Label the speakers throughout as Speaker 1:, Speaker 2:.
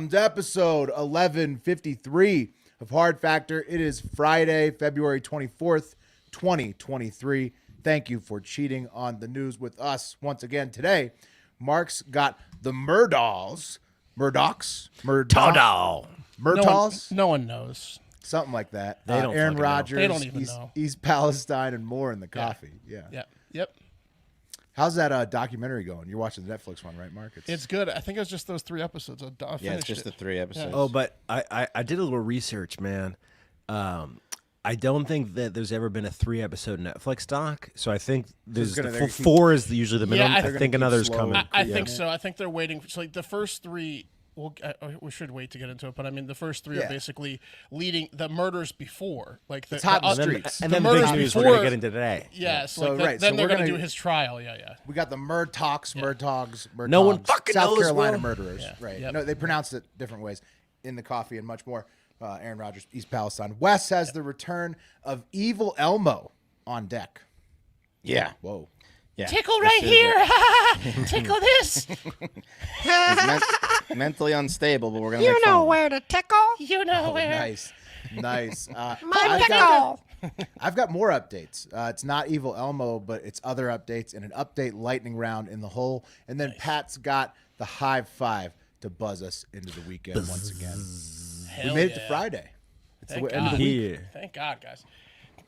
Speaker 1: Welcome to episode 1153 of Hard Factor. It is Friday, February 24th, 2023. Thank you for cheating on the news with us once again today. Mark's got the Murdaughs. Murdaughs?
Speaker 2: No one knows.
Speaker 1: Something like that.
Speaker 3: They don't
Speaker 1: Aaron
Speaker 3: fucking
Speaker 1: Rodgers,
Speaker 2: know. They don't even know.
Speaker 1: East Palestine, and more in the coffee. Yeah.
Speaker 2: Yep.
Speaker 1: How's that documentary going? You're watching the Netflix one, right, Mark?
Speaker 2: It's good. I think it was just those 3 episodes.
Speaker 4: Yeah, it's just the 3 episodes.
Speaker 3: Oh, but I did a little research, man. I don't think that there's ever been a 3-episode Netflix doc. So I think there's four is usually the minimum.
Speaker 2: Yeah,
Speaker 3: I think another's coming.
Speaker 2: I think so. I think they're waiting. So like the first 3, we should wait to get into it. But I mean, the first 3 are basically leading the murders before, like the
Speaker 1: hot in the streets.
Speaker 3: And then
Speaker 2: the
Speaker 3: big
Speaker 2: murders
Speaker 3: news
Speaker 2: before,
Speaker 3: we're gonna get into today.
Speaker 2: Yeah.
Speaker 1: So
Speaker 2: then they're gonna do his trial. Yeah.
Speaker 1: We got the Murdoghs.
Speaker 3: No one fucking
Speaker 1: South
Speaker 3: knows,
Speaker 1: Carolina
Speaker 3: bro.
Speaker 1: murderers.
Speaker 2: Yeah.
Speaker 1: Right.
Speaker 2: Yep.
Speaker 1: No, they pronounced it different ways in the coffee and much more. Aaron Rodgers, East Palestine. Wes has the return of Evil Elmo on deck.
Speaker 4: Yeah.
Speaker 1: Whoa.
Speaker 4: Yeah.
Speaker 2: Tickle right here. Tickle this.
Speaker 4: He's mentally unstable, but we're going to make
Speaker 5: You
Speaker 4: fun
Speaker 5: know
Speaker 4: of him.
Speaker 5: where to tickle.
Speaker 2: You know where.
Speaker 1: Nice.
Speaker 5: My tickle.
Speaker 1: I've got more updates. It's not Evil Elmo, but it's other updates and an update lightning round in the hole. And then Pat's got the Hive 5 to buzz us into the weekend once again.
Speaker 2: Hell
Speaker 1: We made it
Speaker 2: yeah.
Speaker 1: to Friday. It's
Speaker 2: Thank
Speaker 1: the end of the
Speaker 2: God.
Speaker 1: week.
Speaker 3: Yeah.
Speaker 2: Thank God, guys.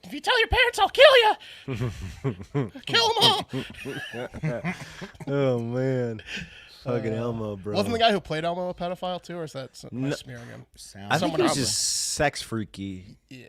Speaker 2: If you tell your parents, I'll kill you. Kill them all.
Speaker 3: Oh man, fucking Elmo, bro.
Speaker 2: Wasn't the guy who played Elmo a pedophile too, or is that smearing him?
Speaker 3: I think
Speaker 2: someone
Speaker 3: he was
Speaker 2: else?
Speaker 3: just sex freaky.
Speaker 2: Yeah.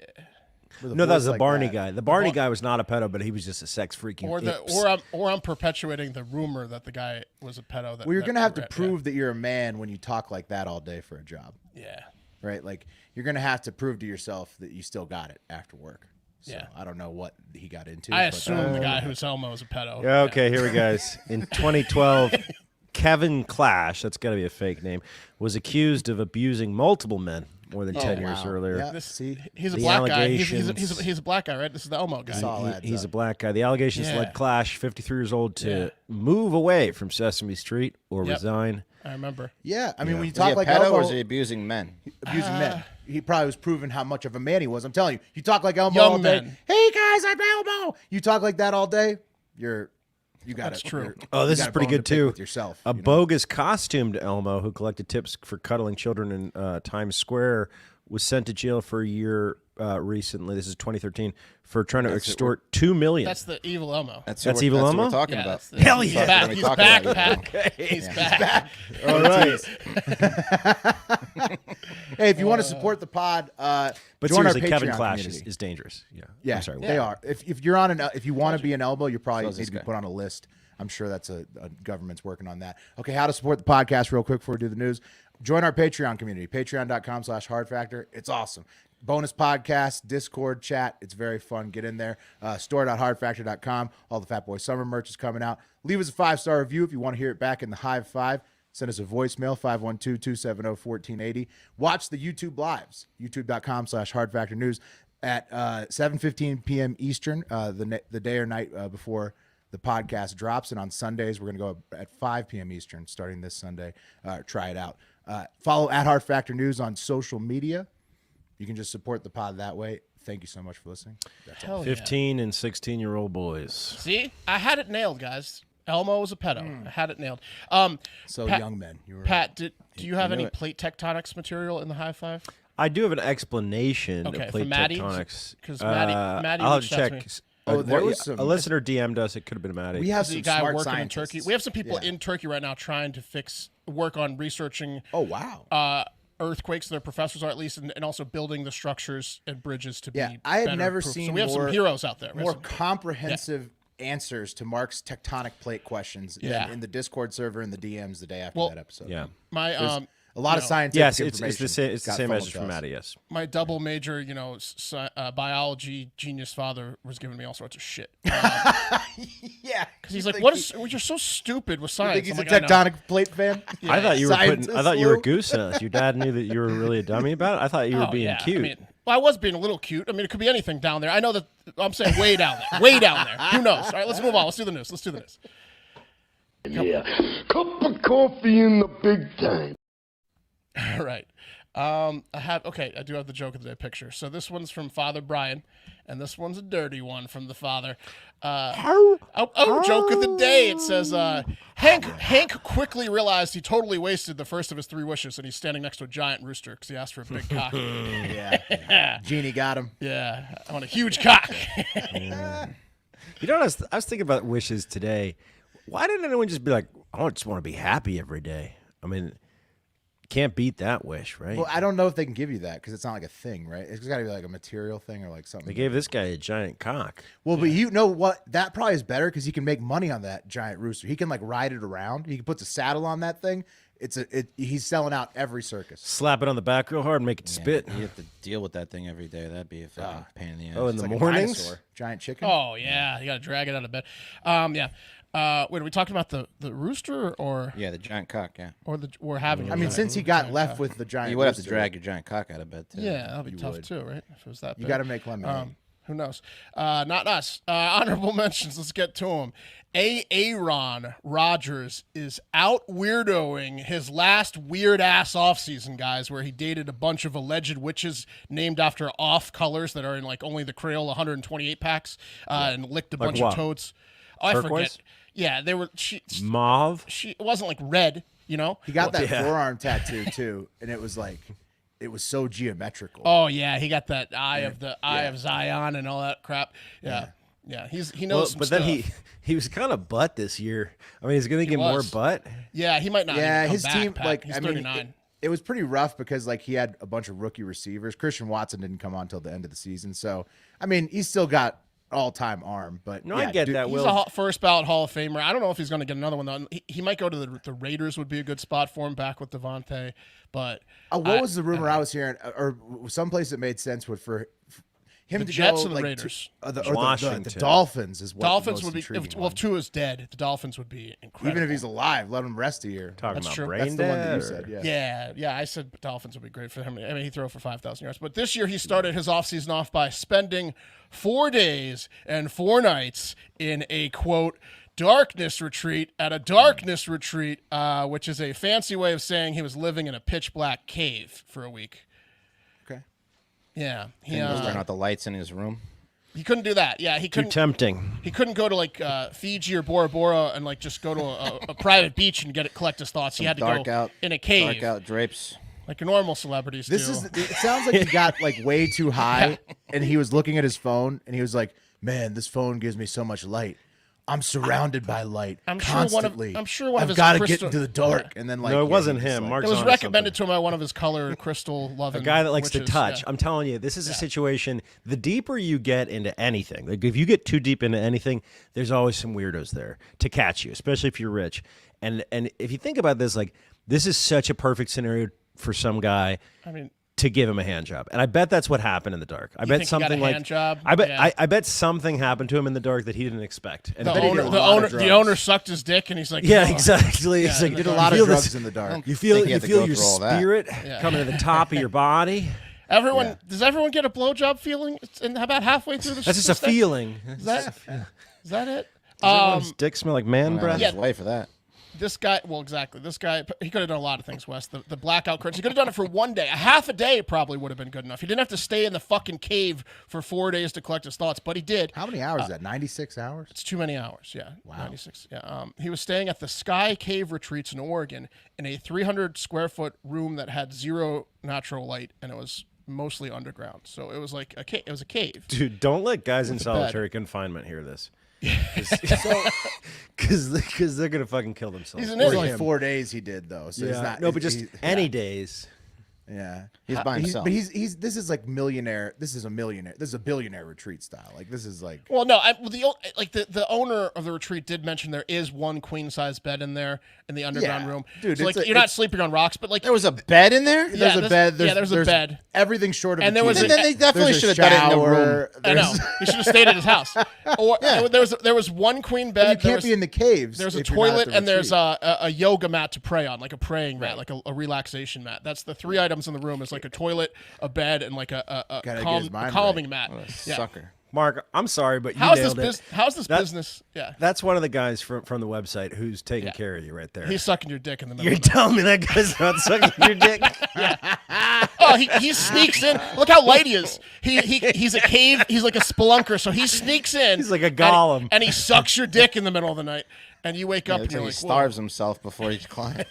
Speaker 3: No, that was the
Speaker 1: like
Speaker 3: Barney
Speaker 1: that.
Speaker 3: guy. The Barney guy was not a pedo, but he was just a sex freaky.
Speaker 2: Or I'm perpetuating the rumor that the guy was a pedo.
Speaker 1: Well, you're going to have to prove that you're a man when you talk like that all day for a job.
Speaker 2: Yeah.
Speaker 1: Right? Like, you're going to have to prove to yourself that you still got it after work. So,
Speaker 2: Yeah.
Speaker 1: I don't know what he got into.
Speaker 2: I
Speaker 1: but,
Speaker 2: assume the guy who's Elmo is a pedo.
Speaker 3: Yeah, okay, here we go. In 2012, Kevin Clash, that's got to be a fake name, was accused of abusing multiple men more than 10 years earlier.
Speaker 1: Yeah, see?
Speaker 2: He's a
Speaker 3: The
Speaker 2: black guy.
Speaker 3: allegations-
Speaker 2: He's a black guy, right? This is the Elmo guy.
Speaker 1: saw that.
Speaker 3: He's a black guy. The allegations
Speaker 2: Yeah.
Speaker 3: led Clash, 53 years old, to move away from Sesame Street or
Speaker 2: Yep.
Speaker 3: resign.
Speaker 2: I remember.
Speaker 1: Yeah, I mean, when you
Speaker 4: Is he
Speaker 1: talk
Speaker 4: a
Speaker 1: like
Speaker 4: pedo
Speaker 1: Elmo,
Speaker 4: or is he abusing men?
Speaker 1: abusing men, he probably was proving how much of a man he was. I'm telling you, you talk like Elmo
Speaker 2: Young
Speaker 1: all day.
Speaker 2: men.
Speaker 1: Hey guys, I'm Elmo. You talk like that all day, you got
Speaker 2: That's
Speaker 1: it.
Speaker 2: true.
Speaker 3: Oh, this
Speaker 1: you
Speaker 3: is
Speaker 1: got a
Speaker 3: pretty
Speaker 1: bone to
Speaker 3: good
Speaker 1: pick
Speaker 3: too.
Speaker 1: with yourself.
Speaker 3: A bogus costumed Elmo who collected tips for cuddling children in Times Square was sent to jail for a year recently. This is 2013 for trying to extort $2 million.
Speaker 2: That's the evil Elmo.
Speaker 3: That's Evil
Speaker 4: What
Speaker 3: Elmo?
Speaker 4: we're talking
Speaker 2: Yeah,
Speaker 4: about.
Speaker 2: that's the-
Speaker 3: Hell
Speaker 2: he's
Speaker 3: yeah.
Speaker 2: back.
Speaker 4: We
Speaker 2: He's
Speaker 4: talk
Speaker 2: back,
Speaker 4: about
Speaker 2: Pat.
Speaker 4: it.
Speaker 2: He's back.
Speaker 1: All right. Hey, if you want to support the pod,
Speaker 3: But
Speaker 1: join our
Speaker 3: seriously, Kevin
Speaker 1: Patreon
Speaker 3: Clash
Speaker 1: community.
Speaker 3: is dangerous. Yeah.
Speaker 1: Yeah,
Speaker 3: I'm sorry.
Speaker 1: they are. If you're on if you want to be an Elmo, you probably
Speaker 4: So is
Speaker 1: need
Speaker 4: this
Speaker 1: to be
Speaker 4: guy.
Speaker 1: put on a list. I'm sure that's a government's working on that. Okay, how to support the podcast real quick before we do the news. Join our Patreon community, patreon.com/hardfactor. It's awesome. Bonus podcasts, Discord chat. It's very fun. Get in there. Store.hardfactor.com. All the Fat Boy Summer merch is coming out. Leave us a 5-star review if you want to hear it back in the Hive 5. Send us a voicemail, 512-270-1480. Watch the YouTube lives, youtube.com/hardfactornews at 7:15 p.m. Eastern, the day or night before the podcast drops. And on Sundays, we're going to go at 5 p.m. Eastern starting this Sunday. Try it out. Follow at Hard Factor News on social media. You can just support the pod that way. Thank you so much for listening. That's all.
Speaker 2: Hell yeah.
Speaker 3: 15 and 16-year-old boys.
Speaker 2: See, I had it nailed, guys. Elmo was a pedo. I had it nailed.
Speaker 1: So
Speaker 2: Pat-
Speaker 1: young men. You were
Speaker 2: Pat, do you have any
Speaker 4: it.
Speaker 2: plate tectonics material in the high 5?
Speaker 3: I do have an explanation
Speaker 2: Okay,
Speaker 3: of
Speaker 2: for
Speaker 3: plate
Speaker 2: Maddie?
Speaker 3: tonics.
Speaker 2: 'Cause Maddie
Speaker 3: I'll have
Speaker 2: reached
Speaker 3: to
Speaker 2: out to
Speaker 3: check.
Speaker 2: me.
Speaker 1: Oh, there was some-
Speaker 3: a listener DM'd us. It could have been Maddie.
Speaker 1: We have
Speaker 2: The
Speaker 1: some
Speaker 2: guy
Speaker 1: smart
Speaker 2: working in
Speaker 1: scientists.
Speaker 2: Turkey. We have some people
Speaker 1: Yeah.
Speaker 2: in Turkey right now trying to work on researching
Speaker 1: Oh, wow.
Speaker 2: earthquakes. Their professors are at least, and also building the structures and bridges to
Speaker 1: Yeah,
Speaker 2: be.
Speaker 1: I had
Speaker 2: better
Speaker 1: never
Speaker 2: proof.
Speaker 1: seen
Speaker 2: So we have
Speaker 1: more-
Speaker 2: some heroes out there. We have
Speaker 1: More
Speaker 2: some-
Speaker 1: comprehensive answers to Mark's tectonic plate questions
Speaker 2: Yeah.
Speaker 1: than in the Discord server and the DMs the day after
Speaker 2: Well,
Speaker 1: that episode.
Speaker 3: yeah.
Speaker 2: my
Speaker 1: A lot of scientific
Speaker 3: Yes, it's
Speaker 1: information.
Speaker 3: the same. It's the
Speaker 1: got
Speaker 3: same
Speaker 1: funneled
Speaker 3: message
Speaker 1: to
Speaker 3: from
Speaker 1: us.
Speaker 3: Maddie. Yes.
Speaker 2: my double major, biology genius father was giving me all sorts of shit.
Speaker 1: Yeah,
Speaker 2: Because he's like, you're so stupid with
Speaker 1: You
Speaker 2: science.
Speaker 1: think he's
Speaker 2: I'm
Speaker 1: a
Speaker 2: like, I know.
Speaker 1: tectonic plate fan?
Speaker 3: I thought you were
Speaker 1: Scientist
Speaker 3: I thought you were
Speaker 1: Lou.
Speaker 3: goosing us. Your dad knew that you were really a dummy about it. I thought you were
Speaker 2: Oh,
Speaker 3: being
Speaker 2: yeah.
Speaker 3: cute.
Speaker 2: I mean, well, I was being a little cute. I mean, it could be anything down there. I know that. I'm saying way down there. Way down there. Who knows? All right, let's move on. Let's do the news.
Speaker 6: Yeah. Cup of coffee in the big time.
Speaker 2: Right. I do have the joke of the day picture. So this one's from Father Brian, and this one's a dirty one from the father. Joke of the day. It says, Hank quickly realized he totally wasted the first of his 3 wishes, and he's standing next to a giant rooster because he asked for a big cock.
Speaker 1: Yeah. Genie got him.
Speaker 2: Yeah, I want a huge cock.
Speaker 3: You know what I was thinking about wishes today. Why didn't anyone just be like, I just want to be happy every day? I mean, can't beat that wish, right?
Speaker 1: Well, I don't know if they can give you that because it's not like a thing, right? It's got to be like a material thing or like something.
Speaker 3: They gave this guy a giant cock.
Speaker 1: Well, but you know what? That probably is better because he can make money on that giant rooster. He can like ride it around. He can put the saddle on that thing. He's selling out every circus.
Speaker 3: Slap it on the back real hard and make it spit.
Speaker 4: You have to deal with that thing every day. That'd be a fucking pain in the ass.
Speaker 3: Oh, in the
Speaker 1: Like a
Speaker 3: mornings?
Speaker 1: dinosaur. Giant chicken.
Speaker 2: Oh, yeah. You got to drag it out of bed. Yeah. Wait, are we talking about the rooster or
Speaker 4: Yeah, the giant cock, yeah.
Speaker 2: we're having?
Speaker 1: I mean, since he got left with the giant,
Speaker 4: You would have to
Speaker 1: rooster,
Speaker 4: drag your giant cock out of bed, too.
Speaker 2: yeah, that'd be tough
Speaker 1: would.
Speaker 2: too, right? If it was that big.
Speaker 1: You got to make lemonade.
Speaker 2: Who knows? Not us. Honorable mentions. Let's get to him. Aaron Rodgers is out weirdoing his last weird ass offseason, guys, where he dated a bunch of alleged witches named after off colors that are in like only the Crayola 128 packs, and licked a
Speaker 3: Like
Speaker 2: bunch
Speaker 3: what?
Speaker 2: of toads. Oh, I
Speaker 3: Turquoise?
Speaker 2: forget. Yeah, they were.
Speaker 3: Mauve?
Speaker 2: It wasn't like red, you know.
Speaker 1: He got that
Speaker 3: Yeah.
Speaker 1: forearm tattoo too, and it was like, it was so geometrical.
Speaker 2: Oh yeah, he got that eye of Zion and all that crap. Yeah. He knows. Some
Speaker 3: But then
Speaker 2: stuff.
Speaker 3: he was kind of butt this year. I mean, he's going to get more
Speaker 2: was.
Speaker 3: butt.
Speaker 2: Yeah, he might not.
Speaker 1: Yeah,
Speaker 2: even come
Speaker 1: his
Speaker 2: back,
Speaker 1: team,
Speaker 2: Pat.
Speaker 1: like,
Speaker 2: he's
Speaker 1: I mean,
Speaker 2: 39.
Speaker 1: it was pretty rough because like he had a bunch of rookie receivers. Christian Watson didn't come on until the end of the season, so I mean, he's still got all-time arm. But
Speaker 3: No,
Speaker 1: yeah,
Speaker 3: I get
Speaker 1: dude,
Speaker 3: that,
Speaker 2: He's
Speaker 3: Will.
Speaker 2: a first ballot Hall of Famer. I don't know if he's going to get another one though. He might go to the Raiders. Would be a good spot for him back with Devontae. But
Speaker 1: What was the rumor I was hearing, or someplace that made sense would for him
Speaker 2: The
Speaker 1: to
Speaker 2: Jets
Speaker 1: go,
Speaker 2: or the
Speaker 1: like,
Speaker 2: Raiders?
Speaker 1: the
Speaker 3: Washington.
Speaker 1: Dolphins is what
Speaker 2: Dolphins
Speaker 1: the
Speaker 2: would
Speaker 1: most
Speaker 2: be
Speaker 1: intriguing
Speaker 2: if
Speaker 1: one.
Speaker 2: Tua is dead. The Dolphins would be incredible.
Speaker 1: Even if he's alive, let him rest a year.
Speaker 3: Talking
Speaker 2: That's
Speaker 3: about
Speaker 2: true.
Speaker 3: brain
Speaker 1: That's the one that you
Speaker 3: dead,
Speaker 1: said.
Speaker 3: or-
Speaker 1: Yeah.
Speaker 2: Yeah, I said Dolphins would be great for him. I mean, he threw for 5,000 yards. But this year he started his offseason off by spending 4 days and 4 nights in a, quote, darkness retreat at a darkness retreat, which is a fancy way of saying he was living in a pitch black cave for a week.
Speaker 1: Okay.
Speaker 2: Yeah.
Speaker 4: He just turn out the lights in his room.
Speaker 2: He couldn't do that. Yeah, he
Speaker 3: Too
Speaker 2: couldn't.
Speaker 3: tempting.
Speaker 2: He couldn't go to like Fiji or Bora Bora and like just go to a private beach and collect his thoughts. He had to
Speaker 4: Dark
Speaker 2: go
Speaker 4: out,
Speaker 2: in a cave,
Speaker 4: Dark out drapes.
Speaker 2: like normal celebrities
Speaker 1: This
Speaker 2: do.
Speaker 1: is. It sounds like he got like way too high, and he was looking at his phone, and he was like, "Man, this phone gives me so much light. I'm surrounded by light
Speaker 2: I'm sure one of-
Speaker 1: constantly.
Speaker 2: I'm sure one of
Speaker 1: I've
Speaker 2: his
Speaker 1: got to get
Speaker 2: crystal-
Speaker 1: into the dark." And then like,
Speaker 3: No, it
Speaker 1: yeah,
Speaker 3: wasn't
Speaker 1: he just,
Speaker 3: him.
Speaker 1: like-
Speaker 3: Mark's
Speaker 2: It was
Speaker 3: onto
Speaker 2: recommended
Speaker 3: something.
Speaker 2: to him by one of his color crystal loving.
Speaker 3: A guy that likes to
Speaker 2: witches,
Speaker 3: touch.
Speaker 2: yeah.
Speaker 3: I'm telling you, this is a situation. The deeper you get into anything, like if you get too deep into anything, there's always some weirdos there to catch you, especially if you're rich. And if you think about this, like this is such a perfect scenario for some guy.
Speaker 2: I mean,
Speaker 3: To give him a hand job, and I bet that's what happened in the dark. I bet
Speaker 2: think he got
Speaker 3: something
Speaker 2: a
Speaker 3: like
Speaker 2: hand job?
Speaker 3: I bet
Speaker 2: Yeah.
Speaker 3: I bet something happened to him in the dark that he didn't expect. And
Speaker 2: the
Speaker 3: bet he
Speaker 2: owner,
Speaker 3: did a
Speaker 2: the
Speaker 3: lot of
Speaker 2: owner,
Speaker 3: drugs.
Speaker 2: the owner sucked his dick, and he's like,
Speaker 3: Yeah,
Speaker 2: "Oh."
Speaker 3: exactly. It's like
Speaker 2: in
Speaker 1: Did
Speaker 2: the
Speaker 1: a
Speaker 2: dark.
Speaker 1: lot of
Speaker 3: feel
Speaker 1: drugs
Speaker 3: this-
Speaker 1: in the dark.
Speaker 3: You feel
Speaker 4: Think he had to go
Speaker 3: your
Speaker 4: through all that.
Speaker 3: spirit coming to the top of your body.
Speaker 2: Everyone, does everyone get a blowjob feeling? And how about halfway through the?
Speaker 3: That's just a
Speaker 2: step?
Speaker 3: feeling.
Speaker 2: Is that it?
Speaker 3: Everyone's dick smell like man breath.
Speaker 4: His wife for that.
Speaker 2: This guy, well, exactly. This guy, he could have done a lot of things, Wes. The blackout curtains. He could have done it for one day. A half a day probably would have been good enough. He didn't have to stay in the fucking cave for 4 days to collect his thoughts, but he did.
Speaker 1: How many hours is that? 96 hours?
Speaker 2: It's too many hours. Yeah.
Speaker 1: Wow.
Speaker 2: 96. Yeah. He was staying at the Sky Cave Retreats in Oregon in a 300 square foot room that had 0 natural light, and it was mostly underground. So it was like a cave. It was a cave.
Speaker 3: Dude, don't let guys in
Speaker 2: bed.
Speaker 3: solitary confinement hear this. Because they're gonna fucking kill themselves.
Speaker 2: He's an
Speaker 1: It was
Speaker 2: idiot.
Speaker 1: only 4 days he did though. So he's not.
Speaker 3: no, but just
Speaker 1: he's-
Speaker 3: any days.
Speaker 1: yeah.
Speaker 4: He's by himself.
Speaker 1: But he's this is like millionaire. This is a millionaire. This is a billionaire retreat style. Like this is like.
Speaker 2: Well, no, the owner of the retreat did mention there is one queen size bed in there in the underground
Speaker 1: Yeah.
Speaker 2: room.
Speaker 1: Dude,
Speaker 2: so, like
Speaker 1: it's a-
Speaker 2: you're not
Speaker 1: it's-
Speaker 2: sleeping on rocks, but like
Speaker 4: There was a bed in there?
Speaker 1: There's a bed.
Speaker 2: there's a bed.
Speaker 1: Everything short of.
Speaker 2: And
Speaker 1: a
Speaker 2: there was
Speaker 1: TV.
Speaker 2: a-
Speaker 4: Then they definitely
Speaker 1: There's a
Speaker 4: should have done it in the
Speaker 1: shower,
Speaker 4: room.
Speaker 2: I know
Speaker 1: there's-
Speaker 2: he should have stayed at his house. Or there was one queen bed.
Speaker 1: You
Speaker 2: there
Speaker 1: can't
Speaker 2: was,
Speaker 1: be in the caves.
Speaker 2: There's a
Speaker 1: if you're not at
Speaker 2: toilet
Speaker 1: the
Speaker 2: and there's
Speaker 1: retreat.
Speaker 2: a yoga mat to pray on, like a praying mat, like a relaxation mat. That's the 3 items in the room. Is like a toilet, a bed, and like a
Speaker 1: Gotta get his mind
Speaker 2: calming
Speaker 1: right.
Speaker 2: mat.
Speaker 4: What a
Speaker 2: Yeah.
Speaker 4: sucker.
Speaker 3: Mark, I'm sorry, but you
Speaker 2: How's this
Speaker 3: nailed it.
Speaker 2: How's this
Speaker 3: That-
Speaker 2: business? Yeah,
Speaker 3: That's one of the guys from the website who's taking
Speaker 2: Yeah.
Speaker 3: care of you right there.
Speaker 2: he's sucking your dick in the middle.
Speaker 3: You're
Speaker 2: of the night.
Speaker 3: telling me that guy's not sucking your dick?
Speaker 2: Oh, he sneaks in. Look how light he is. He's a cave. He's like a spelunker, so he sneaks in.
Speaker 3: He's like a golem.
Speaker 2: and he sucks your dick in the middle of the night, and you wake up and
Speaker 4: Looks
Speaker 2: you're
Speaker 4: like
Speaker 2: like,
Speaker 4: he starves himself before he climbs.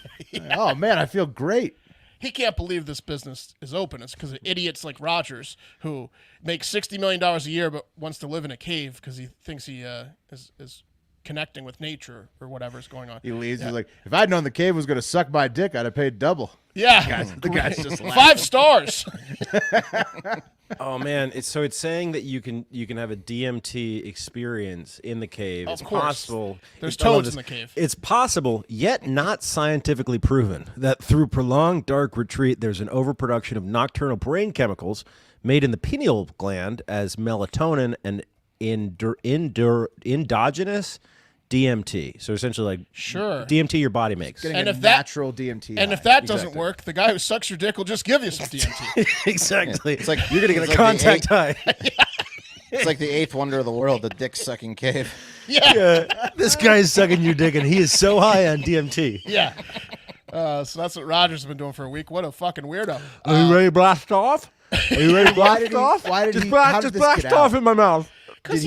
Speaker 1: Oh man, I feel great.
Speaker 2: he can't believe this business is open. It's because of idiots like Rodgers who makes $60 million a year but wants to live in a cave because he thinks he is connecting with nature or whatever's going on.
Speaker 1: He leaves. He's like, if I'd known the cave was going to suck my dick, I'd have paid double.
Speaker 2: Yeah.
Speaker 1: The guy's just laughing.
Speaker 2: 5 stars.
Speaker 3: Oh man, it's saying that you can have a DMT experience in the cave.
Speaker 2: Of
Speaker 3: It's
Speaker 2: course.
Speaker 3: possible.
Speaker 2: There's
Speaker 3: I love
Speaker 2: toads
Speaker 3: this.
Speaker 2: in the cave.
Speaker 3: It's possible, yet not scientifically proven, that through prolonged dark retreat, there's an overproduction of nocturnal brain chemicals made in the pineal gland as melatonin and endogenous DMT. So essentially, like
Speaker 2: Sure.
Speaker 3: DMT your body makes.
Speaker 1: Getting
Speaker 2: And
Speaker 1: a
Speaker 2: if that-
Speaker 1: natural DMT.
Speaker 2: And
Speaker 1: high.
Speaker 2: if that doesn't
Speaker 1: Exactly.
Speaker 2: work, the guy who sucks your dick will just give you some DMT.
Speaker 3: Exactly.
Speaker 4: It's like
Speaker 3: you're gonna get
Speaker 4: it's
Speaker 3: a
Speaker 4: like the
Speaker 3: contact high.
Speaker 4: It's like the 8th wonder of the world, the dick-sucking cave.
Speaker 2: Yeah.
Speaker 3: This guy is sucking your dick, and he is so high on DMT.
Speaker 2: Yeah. So that's what Rodgers has been doing for a week. What a fucking weirdo.
Speaker 3: Are you ready to blast off? Are you ready to
Speaker 1: Why
Speaker 3: blast
Speaker 1: did he-
Speaker 3: off?
Speaker 1: why did
Speaker 3: just
Speaker 1: he-
Speaker 3: blast,
Speaker 1: how
Speaker 3: just
Speaker 1: did this
Speaker 3: blast
Speaker 1: get
Speaker 3: off
Speaker 1: out?
Speaker 3: in my mouth.
Speaker 2: Because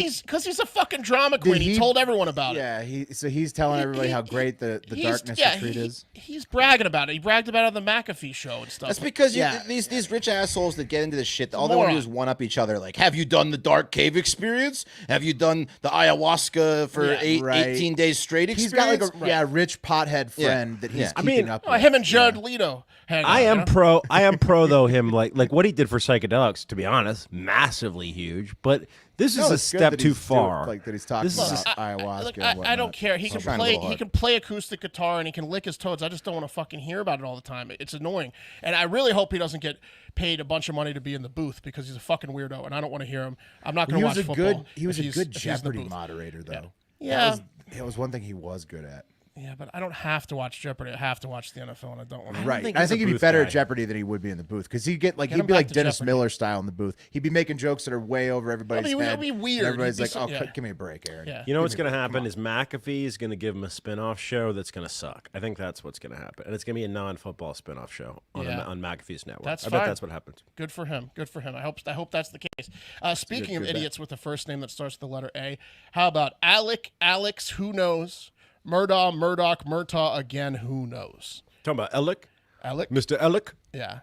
Speaker 2: he's a fucking drama queen. He
Speaker 1: he-
Speaker 2: told everyone about it.
Speaker 1: Yeah, he's telling everybody how great the darkness retreat is.
Speaker 2: He's bragging about it. He bragged about it on the McAfee show and stuff.
Speaker 4: That's because
Speaker 1: Yeah.
Speaker 4: these rich assholes that get into this shit, all they want to do is one up each other. Like, have you done the dark cave experience? Have you done the ayahuasca for
Speaker 2: Yeah.
Speaker 1: Right.
Speaker 4: 18 days straight
Speaker 1: He's
Speaker 4: experience?
Speaker 1: got like a rich pothead friend that he's
Speaker 4: Yeah.
Speaker 3: I
Speaker 1: keeping
Speaker 3: mean,
Speaker 1: up
Speaker 2: Oh,
Speaker 1: with.
Speaker 2: him and Jared Leto. hang
Speaker 3: I
Speaker 2: on,
Speaker 3: am pro. I am pro though. Him like what he did for psychedelics. To be honest, massively huge. But this
Speaker 1: No,
Speaker 3: is a
Speaker 1: it's good
Speaker 3: step
Speaker 1: that
Speaker 3: too
Speaker 1: he's doing-
Speaker 3: far.
Speaker 1: like that he's talking
Speaker 3: This is
Speaker 1: about ayahuasca.
Speaker 2: Look,
Speaker 1: and
Speaker 2: I
Speaker 1: whatnot.
Speaker 2: don't care. He can
Speaker 4: trying to
Speaker 2: play.
Speaker 4: go
Speaker 2: He
Speaker 4: hard.
Speaker 2: can play acoustic guitar and he can lick his toads. I just don't want to fucking hear about it all the time. It's annoying, and I really hope he doesn't get paid a bunch of money to be in the booth because he's a fucking weirdo, and I don't want to hear him. I'm not going
Speaker 1: He
Speaker 2: to
Speaker 1: was
Speaker 2: watch
Speaker 1: a
Speaker 2: football.
Speaker 1: good. He was
Speaker 2: if
Speaker 1: a
Speaker 2: he's-
Speaker 1: good
Speaker 2: if he's in the
Speaker 1: Jeopardy
Speaker 2: booth.
Speaker 1: moderator, though.
Speaker 2: Yeah.
Speaker 1: That was one thing he was good at.
Speaker 2: Yeah, but I don't have to watch Jeopardy. I have to watch the NFL, and I don't want to.
Speaker 1: Right.
Speaker 3: think
Speaker 1: I
Speaker 3: he's
Speaker 1: think
Speaker 3: a
Speaker 1: he'd be
Speaker 3: booth
Speaker 1: better
Speaker 3: guy.
Speaker 1: at Jeopardy than he would be in the booth because he'd get like
Speaker 2: Get
Speaker 1: he'd
Speaker 2: him
Speaker 1: be
Speaker 2: back
Speaker 1: like
Speaker 2: to
Speaker 1: Dennis
Speaker 2: Jeopardy.
Speaker 1: Miller style in the booth. He'd be making jokes that are way over everybody's
Speaker 2: It'd be-
Speaker 1: head.
Speaker 2: it'd be weird.
Speaker 1: And everybody's
Speaker 2: He'd
Speaker 1: like,
Speaker 2: be
Speaker 1: "Oh,
Speaker 2: so- yeah.
Speaker 1: give me a break, Aaron."
Speaker 2: Yeah.
Speaker 3: You know what's going to happen is McAfee is going to give him a spin-off show that's going to suck. I think that's what's going to happen. And it's going to be a non-football spin-off show on,
Speaker 2: Yeah.
Speaker 3: on McAfee's network.
Speaker 2: That's
Speaker 3: I bet
Speaker 2: fine.
Speaker 3: that's what happens.
Speaker 2: Good for him. Good for him. I hope that's the case. Speaking of
Speaker 1: good bet.
Speaker 2: idiots with a first name that starts with the letter A, how about Alex? Who knows? Murdaugh, Murdaugh again. Who knows?
Speaker 3: Talking about Alec?
Speaker 2: Alec?
Speaker 3: Mr. Alec?
Speaker 2: Yeah.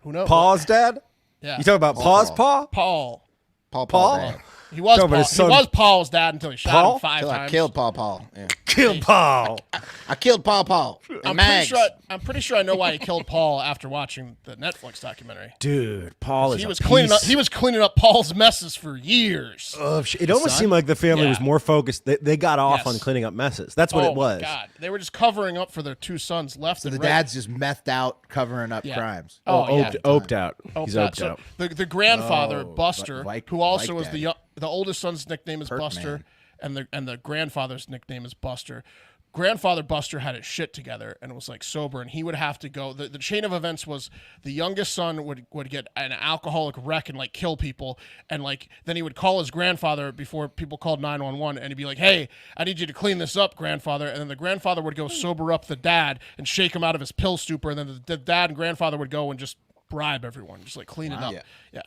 Speaker 2: Who knows?
Speaker 3: Pa's dad?
Speaker 2: Yeah.
Speaker 3: You talking about Pa's pa?
Speaker 2: Paul.
Speaker 4: Paul
Speaker 3: Paul?
Speaker 4: Dad.
Speaker 2: He was
Speaker 3: No, but
Speaker 2: Paul.
Speaker 3: his son-
Speaker 2: He was Paul's dad until he shot
Speaker 3: Paul?
Speaker 2: him 5
Speaker 4: Till I
Speaker 2: times.
Speaker 4: killed Paul. Yeah.
Speaker 3: Kill Paul.
Speaker 4: I killed Paul.
Speaker 2: I'm pretty sure I know why he killed Paul after watching the Netflix documentary.
Speaker 3: Dude, Paul is
Speaker 2: He
Speaker 3: a
Speaker 2: was cleaning up.
Speaker 3: piece
Speaker 2: He was cleaning up Paul's messes for years.
Speaker 3: of shit. It almost seemed like the family was
Speaker 2: Yeah.
Speaker 3: more focused. They got off
Speaker 2: Yes.
Speaker 3: on cleaning up messes. That's what
Speaker 2: Oh
Speaker 3: it was.
Speaker 2: my God, they were just covering up for their 2 sons left
Speaker 1: So
Speaker 2: and
Speaker 1: the
Speaker 2: right.
Speaker 1: dad's just methed out, covering up
Speaker 2: Yeah.
Speaker 1: crimes.
Speaker 2: Oh, yeah.
Speaker 3: Oped out. He's
Speaker 2: that.
Speaker 3: oped
Speaker 2: So
Speaker 3: out.
Speaker 2: the grandfather
Speaker 1: Oh,
Speaker 2: Buster,
Speaker 1: like-
Speaker 2: who also
Speaker 1: like
Speaker 2: was
Speaker 1: Daddy.
Speaker 2: the oldest son's nickname is
Speaker 1: Perk
Speaker 2: Buster,
Speaker 1: man.
Speaker 2: and the grandfather's nickname is Buster. Grandfather Buster had his shit together and was like sober, and he would have to go. The chain of events was the youngest son would get an alcoholic wreck and like kill people, and like then he would call his grandfather before people called 911, and he'd be like, "Hey, I need you to clean this up, grandfather." And then the grandfather would go sober up the dad and shake him out of his pill stupor, and then the dad and grandfather would go and just bribe everyone, just like clean it up.
Speaker 4: Yeah.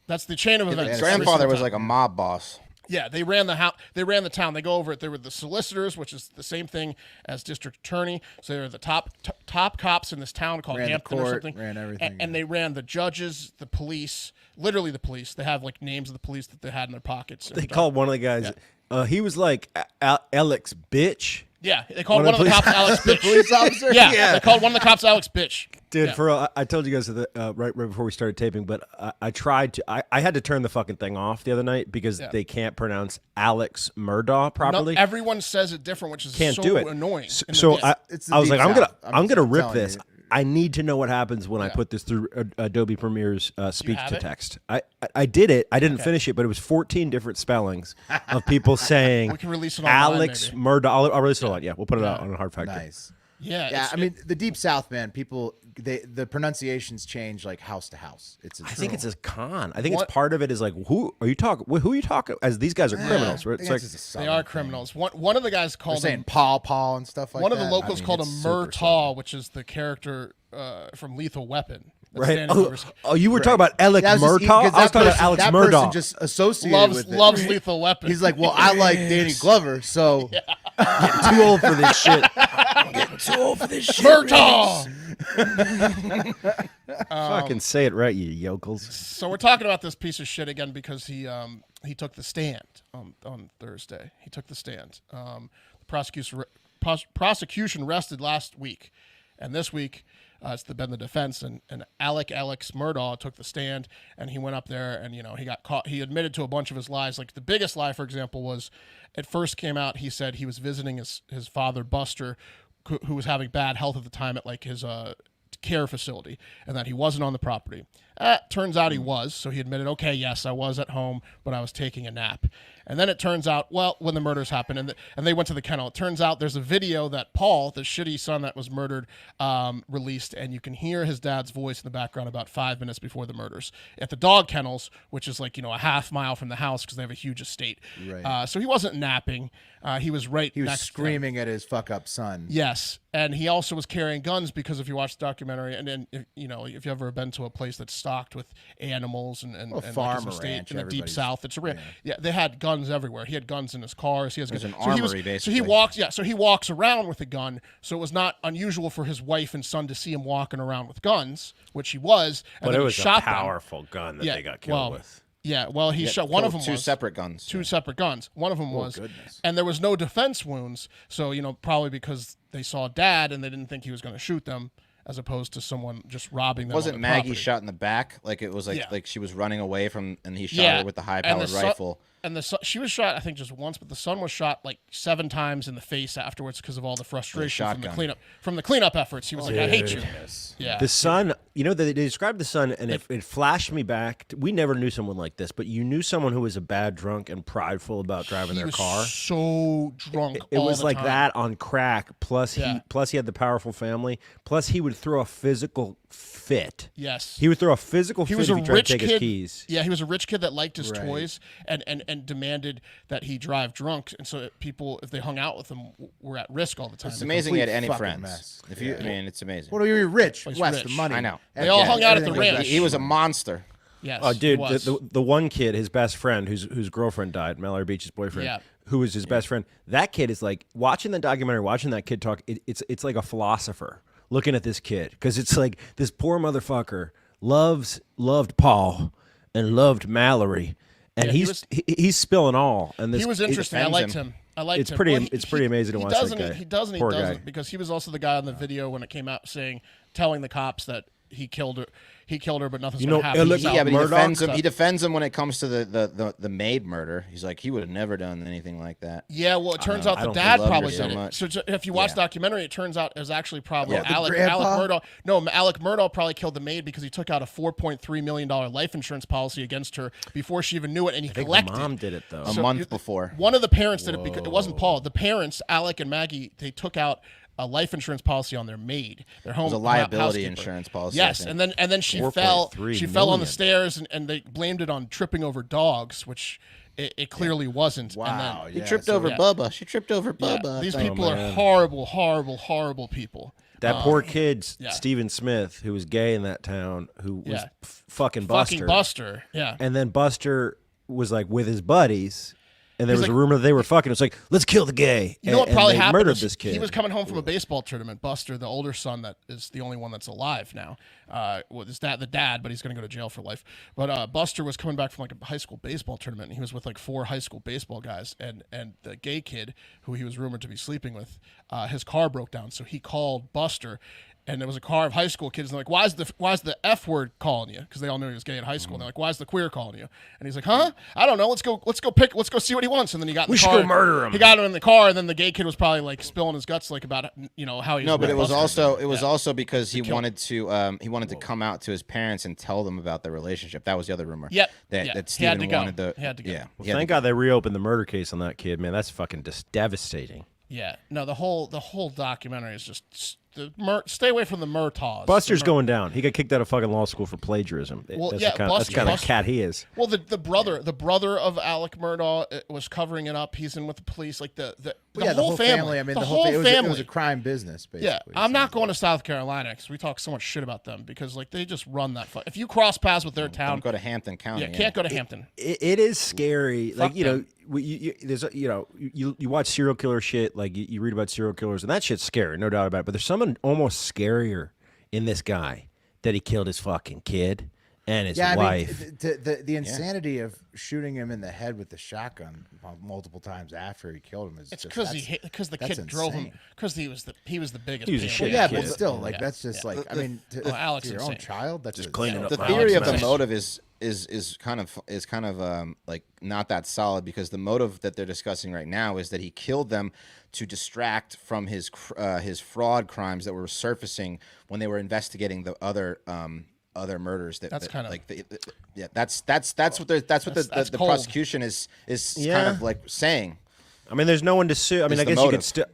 Speaker 2: That's the chain of events.
Speaker 4: His
Speaker 2: every
Speaker 4: grandfather
Speaker 2: single
Speaker 4: was
Speaker 2: time.
Speaker 4: like a mob boss.
Speaker 2: Yeah, they ran the house. They ran the town. They go over it. They were the solicitors, which is the same thing as district attorney. So they were the top cops in this town called
Speaker 1: Ran the
Speaker 2: Hampton or
Speaker 1: court,
Speaker 2: something.
Speaker 1: ran everything,
Speaker 2: And
Speaker 1: yeah.
Speaker 2: they ran the judges, the police, literally the police. They have like names of the police that they had in their pockets.
Speaker 3: They called one of the guys. He was like Alex bitch.
Speaker 2: Yeah, they called
Speaker 3: One
Speaker 2: one
Speaker 3: of
Speaker 2: of
Speaker 3: the
Speaker 2: the cops Alex bitch.
Speaker 1: Police officer?
Speaker 2: Yeah, they called one of the cops Alex bitch.
Speaker 3: Dude,
Speaker 2: Yeah.
Speaker 3: I told you guys that right before we started taping, but I tried to. I had to turn the fucking thing off the other night because they can't pronounce Alex Murdaugh
Speaker 2: No,
Speaker 3: properly.
Speaker 2: everyone says it different, which is
Speaker 3: Can't
Speaker 2: so
Speaker 3: do it.
Speaker 2: annoying. in the
Speaker 3: So
Speaker 2: bit.
Speaker 1: It's the
Speaker 3: I was
Speaker 1: deep
Speaker 3: like, I'm
Speaker 1: south.
Speaker 3: I'm gonna rip
Speaker 1: telling
Speaker 3: this.
Speaker 1: you.
Speaker 3: I need to know what happens when I put this through Adobe Premiere's speech
Speaker 2: have
Speaker 3: to
Speaker 2: it?
Speaker 3: text. I did it. I didn't finish it, but it was 14 different spellings of people saying
Speaker 2: We can release it online,
Speaker 3: Alex
Speaker 2: maybe.
Speaker 3: Murdaugh. I'll release it online. Yeah, we'll put it out on a hard factor.
Speaker 1: Nice.
Speaker 2: Yeah.
Speaker 1: Yeah, I mean, the Deep South, man, people, the pronunciations change like house to house.
Speaker 3: I think it's a con. I think it's part of it is like, who are you talking? Who are you talking? As these guys are criminals, right? It's like
Speaker 2: they are criminals. One of the guys called
Speaker 1: saying Paul and stuff like that.
Speaker 2: One of the locals called him Murdaugh, which is the character from Lethal Weapon.
Speaker 3: Right. Oh, you were talking about Alec Murdaugh? I was talking about Alex
Speaker 1: that
Speaker 3: Murdaugh.
Speaker 1: Person just associated with it.
Speaker 2: Loves Lethal Weapon.
Speaker 1: He's like, well, I like Danny Glover, so
Speaker 3: getting too old for this shit.
Speaker 4: I'm getting too old for this shit.
Speaker 2: Murdaugh!
Speaker 3: Fucking say it right, you yokels.
Speaker 2: So we're talking about this piece of shit again because he took the stand on Thursday. He took the stand. The prosecution rested last week, and this week it's been the defense. And Alex Murdaugh took the stand, and he went up there, and he got caught. He admitted to a bunch of his lies. Like the biggest lie, for example, was it first came out. He said he was visiting his father Buster, who was having bad health at the time at like his care facility, and that he wasn't on the property. Turns out he was, so he admitted, okay, yes, I was at home, but I was taking a nap. And then it turns out, well, when the murders happened, and they went to the kennel, it turns out there's a video that Paul, the shitty son that was murdered, released, and you can hear his dad's voice in the background about 5 minutes before the murders at the dog kennels, which is like, a half mile from the house because they have a huge estate. Right. So he wasn't napping. He was right
Speaker 1: He was
Speaker 2: next
Speaker 1: screaming at his fuck-up son.
Speaker 2: Yes, and he also was carrying guns because if you watch the documentary, and then if you've ever been to a place that's stocked with animals and
Speaker 1: farm
Speaker 2: like
Speaker 1: or ranch
Speaker 2: in the Deep South, it's a ranch. Yeah, they had guns everywhere. He had guns in his cars. He has guns.
Speaker 4: An armory, basically.
Speaker 2: So he walks. Yeah, so he walks around with a gun. So it was not unusual for his wife and son to see him walking around with guns, which he was. And
Speaker 3: but
Speaker 2: then
Speaker 3: it was
Speaker 2: he shot
Speaker 3: a powerful gun that they got killed with.
Speaker 2: Yeah, well, he shot one of them.
Speaker 4: Two separate guns.
Speaker 2: Two separate guns. One of them was, and there was no defense wounds. So probably because they saw Dad and they didn't think he was going to shoot them, as opposed to someone just robbing them.
Speaker 4: Wasn't
Speaker 2: on the
Speaker 4: Maggie
Speaker 2: property.
Speaker 4: shot in the back? Like it was like she was running away from, and he shot her with the high-powered rifle.
Speaker 2: And she was shot, I think, just once, but the son was shot like 7 times in the face afterwards because of all the frustration from the cleanup efforts. He was like, "I hate you." Yeah.
Speaker 3: The son, they described the son, and it flashed me back. We never knew someone like this, but you knew someone who was a bad drunk and prideful about driving their car.
Speaker 2: So drunk.
Speaker 3: It was like
Speaker 2: time.
Speaker 3: that on crack. Plus, he had the powerful family. Plus, he would throw a physical fit.
Speaker 2: Yes.
Speaker 3: He would throw a physical fit if he tried to take his keys.
Speaker 2: Yeah, he was a rich kid that liked his toys and demanded that he drive drunk. And so people, if they hung out with him, were at risk all the time.
Speaker 4: It's amazing he had any friends.
Speaker 1: Mess.
Speaker 4: I mean, it's amazing.
Speaker 1: What are you rich?
Speaker 2: He's
Speaker 1: West,
Speaker 2: rich.
Speaker 1: the money.
Speaker 4: I know.
Speaker 2: They all hung out at the ranch.
Speaker 4: He was a monster.
Speaker 2: Yes.
Speaker 3: Oh, dude, the one kid, his best friend, whose girlfriend died, Mallory Beach's boyfriend, who was his best friend. That kid is like watching the documentary, watching that kid talk. It's like a philosopher looking at this kid because it's like this poor motherfucker loved Paul and loved Mallory, and he's spilling all. And this
Speaker 2: he was interesting. I liked him.
Speaker 3: It's pretty amazing to watch that guy.
Speaker 2: He doesn't because he was also the guy on the video when it came out telling the cops that he killed her, but nothing's going to happen.
Speaker 4: But he defends him when it comes to the maid murder. He's like, he would have never done anything like that.
Speaker 2: Yeah, well, it turns out the dad probably did it.
Speaker 4: much.
Speaker 2: So if you watch the documentary, it turns out it was actually probably Alec Murdaugh. No, Alec Murdaugh probably killed the maid because he took out a $4.3 million life insurance policy against her before she even knew it, and he collected.
Speaker 3: Mom did it though.
Speaker 4: A month before.
Speaker 2: One of the parents did it because it wasn't Paul. The parents, Alec and Maggie, they took out a life insurance policy on their maid, their home.
Speaker 4: It was a liability
Speaker 2: housekeeper.
Speaker 4: Insurance policy.
Speaker 2: Yes, and then she fell. She fell on the stairs, and they blamed it on tripping over dogs, which it clearly wasn't.
Speaker 1: Wow,
Speaker 2: and
Speaker 4: then, She tripped over Bubba. She tripped over Bubba.
Speaker 2: These people are horrible, horrible, horrible people.
Speaker 3: That poor kid, Stephen Smith, who was gay in that town, who was fucking Buster.
Speaker 2: Fucking Buster, yeah.
Speaker 3: And then Buster was like with his buddies. And there was a rumor that they were fucking. It's like, let's kill the gay.
Speaker 2: You know what probably happened?
Speaker 3: Murdered this kid.
Speaker 2: He was coming home from a baseball tournament. Buster, the older son, that is the only one that's alive now. Is that the dad? But he's going to go to jail for life. But Buster was coming back from like a high school baseball tournament, and he was with like 4 high school baseball guys. And the gay kid, who he was rumored to be sleeping with, his car broke down, so he called Buster. And there was a car of high school kids, and they're like, why's the F word calling you? Because they all knew he was gay in high school. And they're like, why's the queer calling you? And he's like, huh? I don't know. Let's go see what he wants. And then he got in the car.
Speaker 3: We should go murder him.
Speaker 2: He got him in the car, and then the gay kid was probably like spilling his guts like about how he was.
Speaker 4: No, but it was also because he wanted to come out to his parents and tell them about their relationship. That was the other rumor.
Speaker 2: Yep.
Speaker 4: That Stephen wanted
Speaker 2: He had to go.
Speaker 4: Yeah.
Speaker 3: Well, thank God they reopened the murder case on that kid, man. That's fucking just devastating.
Speaker 2: Yeah, no, the whole documentary is just stay away from the Murtaughs.
Speaker 3: Buster's going down. He got kicked out of fucking law school for plagiarism.
Speaker 2: Well,
Speaker 3: that's
Speaker 2: yeah,
Speaker 3: that's the kind of cat he is.
Speaker 2: Well, the brother of Alec Murdaugh was covering it up. He's in with the police. Like the whole family.
Speaker 1: I mean,
Speaker 2: the whole family.
Speaker 1: It was a crime business, basically.
Speaker 2: Yeah, I'm not going to South Carolina because we talk so much shit about them because like they just run that. If you cross paths with their town,
Speaker 4: Don't go to Hampton County.
Speaker 2: yeah, can't go to Hampton.
Speaker 3: It is scary.
Speaker 2: Fuck
Speaker 3: like you
Speaker 2: them.
Speaker 3: know, you watch serial killer shit. Like you read about serial killers, and that shit's scary, no doubt about it. But there's someone almost scarier in this guy that he killed his fucking kid and his wife.
Speaker 1: I mean, the insanity of shooting him in the head with the shotgun multiple times after he killed him is
Speaker 2: It's
Speaker 1: just
Speaker 2: because the kid drove him because he was the biggest.
Speaker 3: He was a
Speaker 2: pain in
Speaker 3: shit
Speaker 2: the
Speaker 1: yeah,
Speaker 3: kid.
Speaker 1: but
Speaker 2: ass.
Speaker 1: still, like
Speaker 2: Yeah.
Speaker 1: that's just like I mean, to
Speaker 2: Alex
Speaker 1: your
Speaker 2: insane.
Speaker 1: own child, that's just
Speaker 3: cleaning up
Speaker 4: The
Speaker 3: my
Speaker 4: theory of
Speaker 3: house.
Speaker 4: the motive is kind of like not that solid because the motive that they're discussing right now is that he killed them to distract from his fraud crimes that were surfacing when they were investigating the other murders. That's
Speaker 2: kind of
Speaker 4: like that's what the
Speaker 2: cold.
Speaker 4: prosecution is kind of like saying.
Speaker 3: I mean, there's no one to sue. I mean,
Speaker 4: It's
Speaker 3: I
Speaker 4: the
Speaker 3: guess you could
Speaker 4: motive.
Speaker 3: still.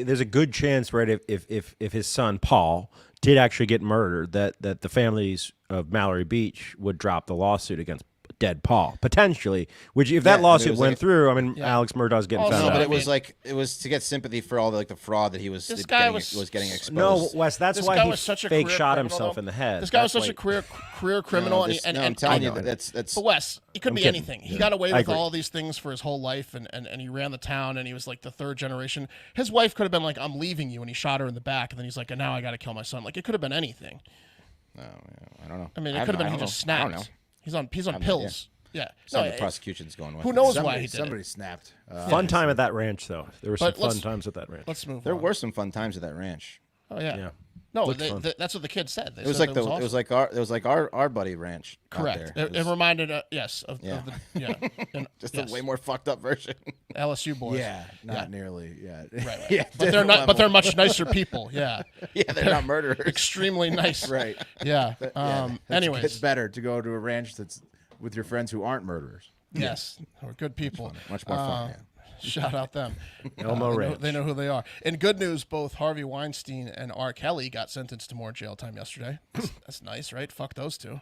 Speaker 3: There's a good chance, right? If his son Paul did actually get murdered, that the families of Mallory Beach would drop the lawsuit against dead Paul potentially. Which, if that
Speaker 4: Yeah, I mean, it
Speaker 3: lawsuit
Speaker 4: was
Speaker 3: went
Speaker 4: like-
Speaker 3: through, I mean, Alex Murdaugh's getting
Speaker 2: Also,
Speaker 3: found
Speaker 4: No,
Speaker 3: out.
Speaker 4: but
Speaker 2: I
Speaker 4: it was
Speaker 2: mean-
Speaker 4: like it was to get sympathy for all the fraud that he was
Speaker 2: This guy
Speaker 4: getting,
Speaker 2: was-
Speaker 4: getting exposed.
Speaker 3: No, Wes, that's
Speaker 2: This
Speaker 3: why
Speaker 2: guy
Speaker 3: he
Speaker 2: was such a
Speaker 3: fake
Speaker 2: career
Speaker 3: shot
Speaker 2: criminal,
Speaker 3: himself
Speaker 2: though.
Speaker 3: in the head.
Speaker 2: This guy was
Speaker 3: That's
Speaker 2: such a
Speaker 3: why-
Speaker 2: career criminal, and
Speaker 4: I'm
Speaker 2: I
Speaker 4: telling you
Speaker 2: know it.
Speaker 4: that's
Speaker 2: But Wes, it could be
Speaker 3: kidding.
Speaker 2: anything. He got away
Speaker 3: I
Speaker 2: with
Speaker 3: agree.
Speaker 2: all these things for his whole life, and he ran the town, and he was like the third generation. His wife could have been like, "I'm leaving you," and he shot her in the back, and then he's like, "And now I got to kill my son." Like it could have been anything.
Speaker 4: I don't know.
Speaker 2: I mean, it could have been he just snapped.
Speaker 4: I don't know.
Speaker 2: He's on pills. Yeah.
Speaker 4: Some
Speaker 2: No,
Speaker 4: of the prosecution's going with
Speaker 2: who
Speaker 4: it.
Speaker 2: knows why he did
Speaker 1: somebody
Speaker 2: it?
Speaker 1: snapped.
Speaker 3: Fun time at that ranch, though. There were some
Speaker 2: But let's-
Speaker 3: fun times at that ranch.
Speaker 2: Let's move
Speaker 4: There
Speaker 2: on.
Speaker 4: were some fun times at that ranch.
Speaker 2: Oh yeah.
Speaker 3: Yeah.
Speaker 2: No,
Speaker 3: Looked fun.
Speaker 2: that's what the kid said. They
Speaker 4: It was
Speaker 2: said
Speaker 4: like
Speaker 2: that
Speaker 4: it was
Speaker 2: awesome.
Speaker 4: like our buddy ranch. out
Speaker 2: Correct.
Speaker 4: there.
Speaker 2: It reminded yes of
Speaker 4: Yeah.
Speaker 2: the and,
Speaker 4: Just
Speaker 2: yes,
Speaker 4: a way more fucked up version.
Speaker 2: LSU boys.
Speaker 1: Yeah, not nearly. Yeah,
Speaker 2: Right.
Speaker 1: yeah,
Speaker 2: But they're not. But they're much nicer people. Yeah.
Speaker 4: Yeah, they're not murderers.
Speaker 2: Extremely nice.
Speaker 1: right.
Speaker 2: Yeah. Anyways.
Speaker 1: It's better to go to a ranch that's with your friends who aren't murderers.
Speaker 2: Yes. We're good people.
Speaker 4: Much more fun.
Speaker 2: Shout out them.
Speaker 3: Elmo Ranch.
Speaker 2: They know who they are. In good news, both Harvey Weinstein and R. Kelly got sentenced to more jail time yesterday. That's nice, right? Fuck those two.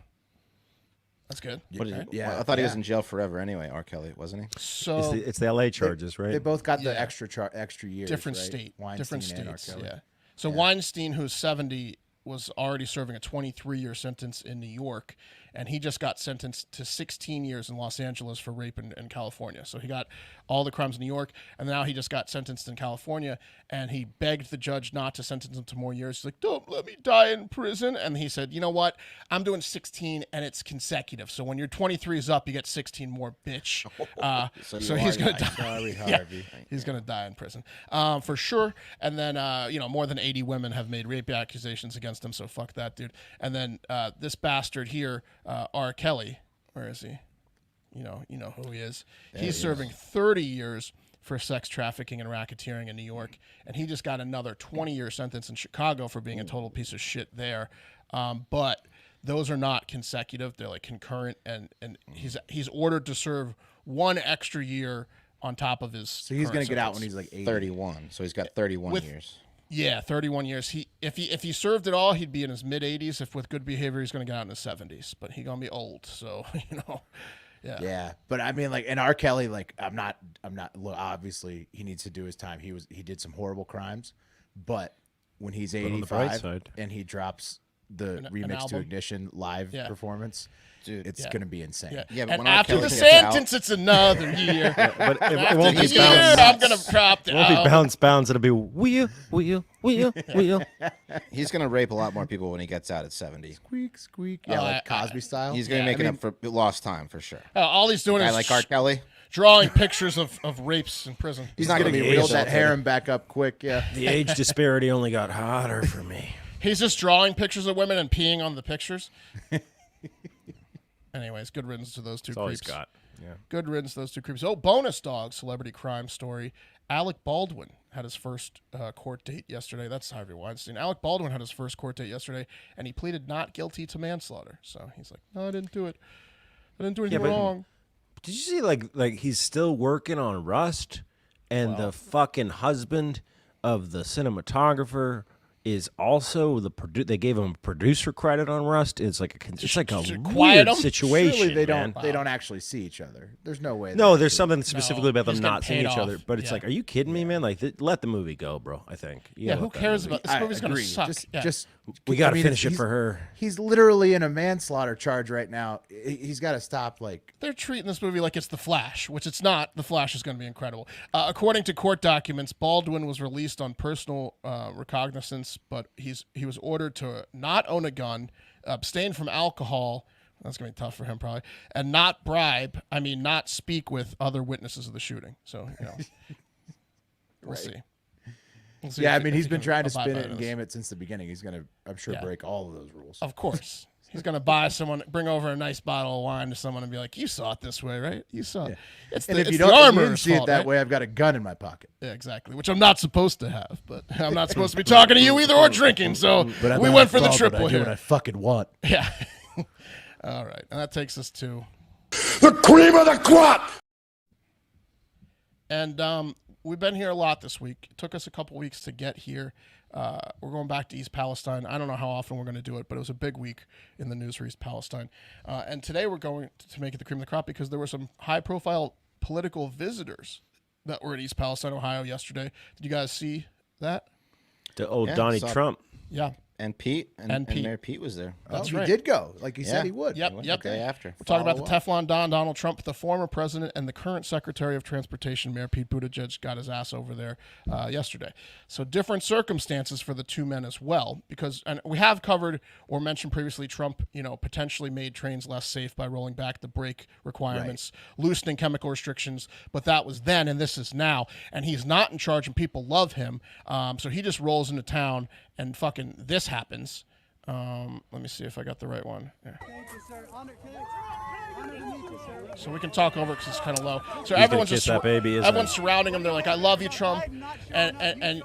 Speaker 2: That's good.
Speaker 4: What is
Speaker 2: Right?
Speaker 1: Yeah,
Speaker 4: I thought he was
Speaker 1: yeah.
Speaker 4: in jail forever anyway. R. Kelly, wasn't he?
Speaker 2: So
Speaker 3: It's the LA charges, right?
Speaker 1: They both got
Speaker 2: Yeah.
Speaker 1: the extra years.
Speaker 2: different
Speaker 1: right?
Speaker 2: state,
Speaker 1: Weinstein
Speaker 2: different
Speaker 1: and R.
Speaker 2: states.
Speaker 1: Kelly.
Speaker 2: Yeah. So Weinstein, who's 70, was already serving a 23-year sentence in New York, and he just got sentenced to 16 years in Los Angeles for rape in California. So he got all the crimes in New York, and now he just got sentenced in California, and he begged the judge not to sentence him to more years. He's like, "Don't let me die in prison." And he said, "You know what? I'm doing 16, and it's consecutive. So when your 23 is up, you get 16 more, bitch." So he's going to die.
Speaker 1: Sorry,
Speaker 2: Yeah,
Speaker 1: Harvey.
Speaker 2: he's going to die in prison for sure. And then, more than 80 women have made rape accusations against him. So fuck that dude. And then this bastard here, R. Kelly, where is he? You know who he is. He's serving 30 years for sex trafficking and racketeering in New York, and he just got another 20-year sentence in Chicago for being a total piece of shit there. But those are not consecutive; they're like concurrent, and he's ordered to serve one extra year on top of his.
Speaker 1: So he's
Speaker 2: going to
Speaker 1: get out when he's like 80.
Speaker 4: 31. So he's got 31
Speaker 2: With-
Speaker 4: years.
Speaker 2: Yeah, 31 years. If he served it all, he'd be in his mid 80s. If with good behavior, he's going to get out in his 70s. But he's going to be old, so yeah.
Speaker 1: Yeah, but I mean, like, and R. Kelly, like, I'm not. Look, obviously, he needs to do his time. He did some horrible crimes, but when he's
Speaker 3: on the bright
Speaker 1: 85
Speaker 3: side.
Speaker 1: and he drops the
Speaker 2: An
Speaker 1: remix to
Speaker 2: album?
Speaker 1: Ignition live
Speaker 2: Yeah.
Speaker 1: performance,
Speaker 4: Dude,
Speaker 1: it's
Speaker 2: Yeah.
Speaker 1: gonna be insane.
Speaker 2: Yeah.
Speaker 4: Yeah, but
Speaker 2: And
Speaker 4: when R.
Speaker 2: after
Speaker 4: Kelly
Speaker 2: the
Speaker 4: gets out-
Speaker 2: sentence, it's another year.
Speaker 3: But it
Speaker 2: After
Speaker 3: won't
Speaker 2: the
Speaker 3: be
Speaker 2: year,
Speaker 3: bounce.
Speaker 2: I'm going to crop
Speaker 3: It won't be
Speaker 2: out.
Speaker 3: bounce. It'll be wheel.
Speaker 4: He's going to rape a lot more people when he gets out at 70.
Speaker 1: Squeak, squeak. Yeah,
Speaker 2: Oh,
Speaker 1: like Cosby style.
Speaker 4: He's going to make it up for lost time for sure.
Speaker 2: All he's doing
Speaker 4: Guy
Speaker 2: is
Speaker 4: like R. Kelly.
Speaker 2: drawing pictures of rapes in prison.
Speaker 1: He's not gonna be
Speaker 3: getting
Speaker 1: reeled
Speaker 3: aged
Speaker 1: that
Speaker 3: up.
Speaker 1: harem back up quick. Yeah.
Speaker 3: The age disparity only got hotter for me.
Speaker 2: He's just drawing pictures of women and peeing on the pictures. Anyways, good riddance to those two
Speaker 3: That's all he's
Speaker 2: creeps.
Speaker 3: got. Yeah.
Speaker 2: Good riddance to those two creeps. Oh, bonus dog, celebrity crime story. Alec Baldwin had his first court date yesterday. That's Harvey Weinstein. Alec Baldwin had his first court date yesterday, and he pleaded not guilty to manslaughter. So he's like, "No, I didn't do it. I didn't do anything
Speaker 3: but-
Speaker 2: wrong."
Speaker 3: Did you see like he's still working on Rust? and the fucking husband of the cinematographer is also they gave him producer credit on Rust. It's like a weird situation.
Speaker 1: Surely they
Speaker 3: man.
Speaker 1: don't actually see each other. There's no way.
Speaker 3: No, there's something specifically about them
Speaker 2: he's
Speaker 3: not
Speaker 2: getting
Speaker 3: seeing each
Speaker 2: paid
Speaker 3: other.
Speaker 2: off.
Speaker 3: But it's like, are you kidding me, man? Like, let the movie go, bro. I think. You gotta
Speaker 2: who
Speaker 3: let that
Speaker 2: cares
Speaker 3: movie-
Speaker 2: about this movie's gonna
Speaker 1: agree.
Speaker 2: suck?
Speaker 1: Just
Speaker 3: We got to finish it
Speaker 1: he's-
Speaker 3: for her.
Speaker 1: He's literally in a manslaughter charge right now. He's got to stop. Like,
Speaker 2: they're treating this movie like it's The Flash, which it's not. The Flash is going to be incredible. According to court documents, Baldwin was released on personal recognizance, but he was ordered to not own a gun, abstain from alcohol. That's going to be tough for him probably, and not not speak with other witnesses of the shooting. So we'll see. We'll see
Speaker 1: yeah,
Speaker 2: if
Speaker 1: I mean,
Speaker 2: if
Speaker 1: he's
Speaker 2: he
Speaker 1: been
Speaker 2: can
Speaker 1: trying to
Speaker 2: abide
Speaker 1: spin
Speaker 2: by
Speaker 1: it and
Speaker 2: this.
Speaker 1: game it since the beginning. He's gonna, I'm sure, break all of those rules.
Speaker 2: Of course. He's going to buy someone, bring over a nice bottle of wine to someone and be like, you saw it this way, right? You saw it. It's
Speaker 1: And
Speaker 2: the,
Speaker 1: if
Speaker 2: it's
Speaker 1: you
Speaker 2: the
Speaker 1: don't if you
Speaker 2: armorer's
Speaker 1: didn't see it
Speaker 2: fault,
Speaker 1: that
Speaker 2: right?
Speaker 1: way, I've got a gun in my pocket.
Speaker 2: Yeah, exactly, which I'm not supposed to have, but I'm not supposed to be talking to you either or drinking, so we went for the triple
Speaker 1: I do what I
Speaker 2: here.
Speaker 1: fucking want.
Speaker 2: Yeah. All right, and that takes us to...
Speaker 5: The cream of the crop!
Speaker 2: And we've been here a lot this week. It took us a couple weeks to get here. We're going back to East Palestine. I don't know how often we're going to do it, but it was a big week in the news for East Palestine. And today we're going to make it the cream of the crop because there were some high-profile political visitors that were at East Palestine, Ohio yesterday. Did you guys see that?
Speaker 3: To old
Speaker 4: Yeah,
Speaker 3: Donnie
Speaker 4: saw-
Speaker 3: Trump.
Speaker 2: Yeah.
Speaker 4: And Pete and
Speaker 2: Pete.
Speaker 4: Mayor Pete was there.
Speaker 2: That's
Speaker 1: he
Speaker 2: right.
Speaker 1: did go, like he
Speaker 4: Yeah.
Speaker 1: said he would.
Speaker 2: Yep,
Speaker 4: He went
Speaker 2: yep.
Speaker 4: the day after.
Speaker 2: We're talking about the
Speaker 1: Follow
Speaker 2: Teflon Don, Donald Trump, the former president and the current Secretary of Transportation, Mayor Pete Buttigieg, got his ass over there yesterday. So different circumstances for the two men as well, because and we have covered or mentioned previously, Trump, potentially made trains less safe by rolling back the brake requirements, loosening chemical restrictions, but that was then and this is now, and he's not in charge and people love him. So he just rolls into town and fucking this happens. Let me see if I got the right one. Yeah.
Speaker 6: Thank you, sir. Honored to meet you, sir.
Speaker 2: So we can talk over because it's kind of low. So
Speaker 3: gonna
Speaker 2: everyone's
Speaker 3: kiss
Speaker 2: just
Speaker 3: that baby, isn't
Speaker 2: everyone's
Speaker 3: he?
Speaker 2: surrounding him. They're like, "I love you, Trump," and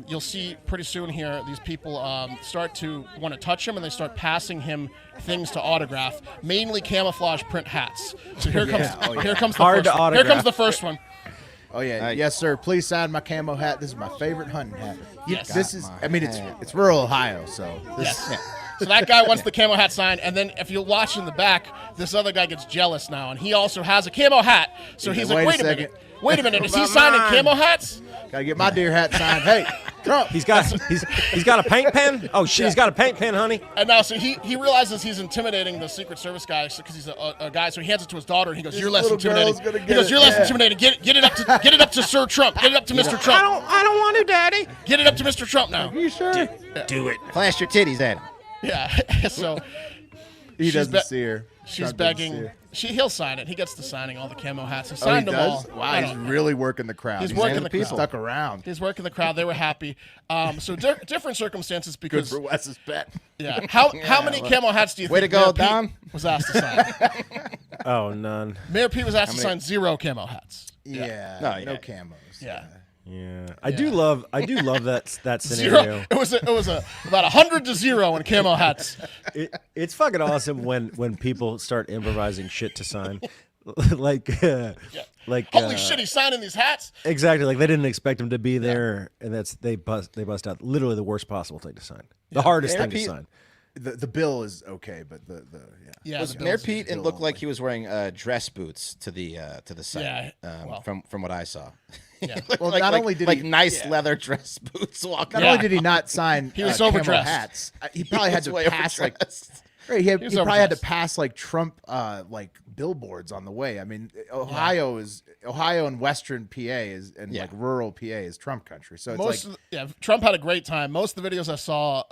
Speaker 2: you'll see pretty soon here these people start to want to touch him and they start passing him things to autograph, mainly camouflage print hats. So here comes here comes the
Speaker 3: Hard
Speaker 2: first
Speaker 3: to
Speaker 2: one. Here
Speaker 3: autograph.
Speaker 2: comes the first one.
Speaker 1: Oh yeah, yes sir. Please sign my camo hat. This is my favorite hunting hat.
Speaker 2: Yes.
Speaker 1: This is. I mean, it's rural Ohio, so this,
Speaker 2: Yes. So that guy wants the camo hat signed, and then if you watch in the back, this other guy gets jealous now, and he also has a camo hat. So he's like,
Speaker 1: wait a
Speaker 2: wait a minute, is he
Speaker 3: Come
Speaker 2: signing
Speaker 3: on.
Speaker 2: camo hats?
Speaker 1: gotta get my deer hat signed. Hey, Trump.
Speaker 3: He's got a paint pen. Oh shit, he's got a paint pen, honey.
Speaker 2: And now, so he realizes he's intimidating the Secret Service guy because he's a guy. So he hands it to his daughter, and he goes, "You're less
Speaker 1: little
Speaker 2: intimidating."
Speaker 1: girl's gonna
Speaker 2: He
Speaker 1: get
Speaker 2: goes,
Speaker 1: it,
Speaker 2: "You're less
Speaker 1: yeah.
Speaker 2: intimidating. Get it up to Sir Trump. Get it up to Mr. Trump.
Speaker 3: I don't want to, Daddy.
Speaker 2: Get it up to Mr. Trump now."
Speaker 1: you sure?
Speaker 3: Do it.
Speaker 4: Flash your titties at him.
Speaker 2: Yeah. So
Speaker 1: He
Speaker 2: She's
Speaker 1: doesn't
Speaker 2: be-
Speaker 1: see her.
Speaker 2: she's
Speaker 1: Trump doesn't see
Speaker 2: begging.
Speaker 1: her.
Speaker 2: He'll sign it. He gets to signing all the camo hats. He
Speaker 1: Oh, he
Speaker 2: signed them all.
Speaker 1: does.
Speaker 2: I
Speaker 1: Wow, he's
Speaker 2: don't-
Speaker 1: really working the crowd.
Speaker 2: He's working the
Speaker 1: He's
Speaker 2: crowd.
Speaker 1: stuck around.
Speaker 2: He's working the crowd. They were happy. So different circumstances
Speaker 1: Good
Speaker 2: because
Speaker 1: for Wes's bet.
Speaker 2: yeah. How many camo hats do you
Speaker 4: Way
Speaker 2: think
Speaker 4: to go,
Speaker 2: Mayor Pete
Speaker 4: Don.
Speaker 2: was asked to sign?
Speaker 3: Oh, none.
Speaker 2: Mayor Pete was asked to sign 0 camo hats.
Speaker 1: Yeah.
Speaker 4: No,
Speaker 1: No
Speaker 4: yeah.
Speaker 1: camos.
Speaker 2: Yeah.
Speaker 3: Yeah, I do love that
Speaker 2: Zero.
Speaker 3: scenario.
Speaker 2: It was about 100 to 0 in camo hats.
Speaker 3: It's fucking awesome when people start improvising shit to sign, like
Speaker 2: Holy shit, he's signing these hats.
Speaker 3: exactly like they didn't expect him to be there, and they bust out literally the worst possible thing to sign, the hardest
Speaker 4: Mayor
Speaker 3: thing to
Speaker 4: Pete-
Speaker 3: sign.
Speaker 1: The bill is okay, but the
Speaker 2: Yeah,
Speaker 4: Was
Speaker 2: the
Speaker 4: Mayor
Speaker 2: Bills-
Speaker 4: Pete and
Speaker 1: Bill
Speaker 4: looked like
Speaker 1: only.
Speaker 4: he was wearing dress boots to the site?
Speaker 2: Yeah, well.
Speaker 4: from what I saw.
Speaker 2: Yeah.
Speaker 1: Well, not only did
Speaker 4: like
Speaker 1: he-
Speaker 4: nice leather dress boots walking.
Speaker 1: Not
Speaker 2: Yeah.
Speaker 1: only did he not sign
Speaker 2: He was
Speaker 1: camo
Speaker 2: overdressed.
Speaker 1: hats, he probably had
Speaker 4: was
Speaker 1: to
Speaker 4: way
Speaker 1: pass like
Speaker 4: overdressed.
Speaker 1: right, he
Speaker 2: was
Speaker 1: probably had to
Speaker 2: overdressed.
Speaker 1: pass like Trump like billboards on the way. I mean, Ohio and Western PA is and
Speaker 4: Yeah.
Speaker 1: like rural PA is Trump country. So it's
Speaker 2: Most
Speaker 1: like
Speaker 2: of the, Trump had a great time. Most of the videos I saw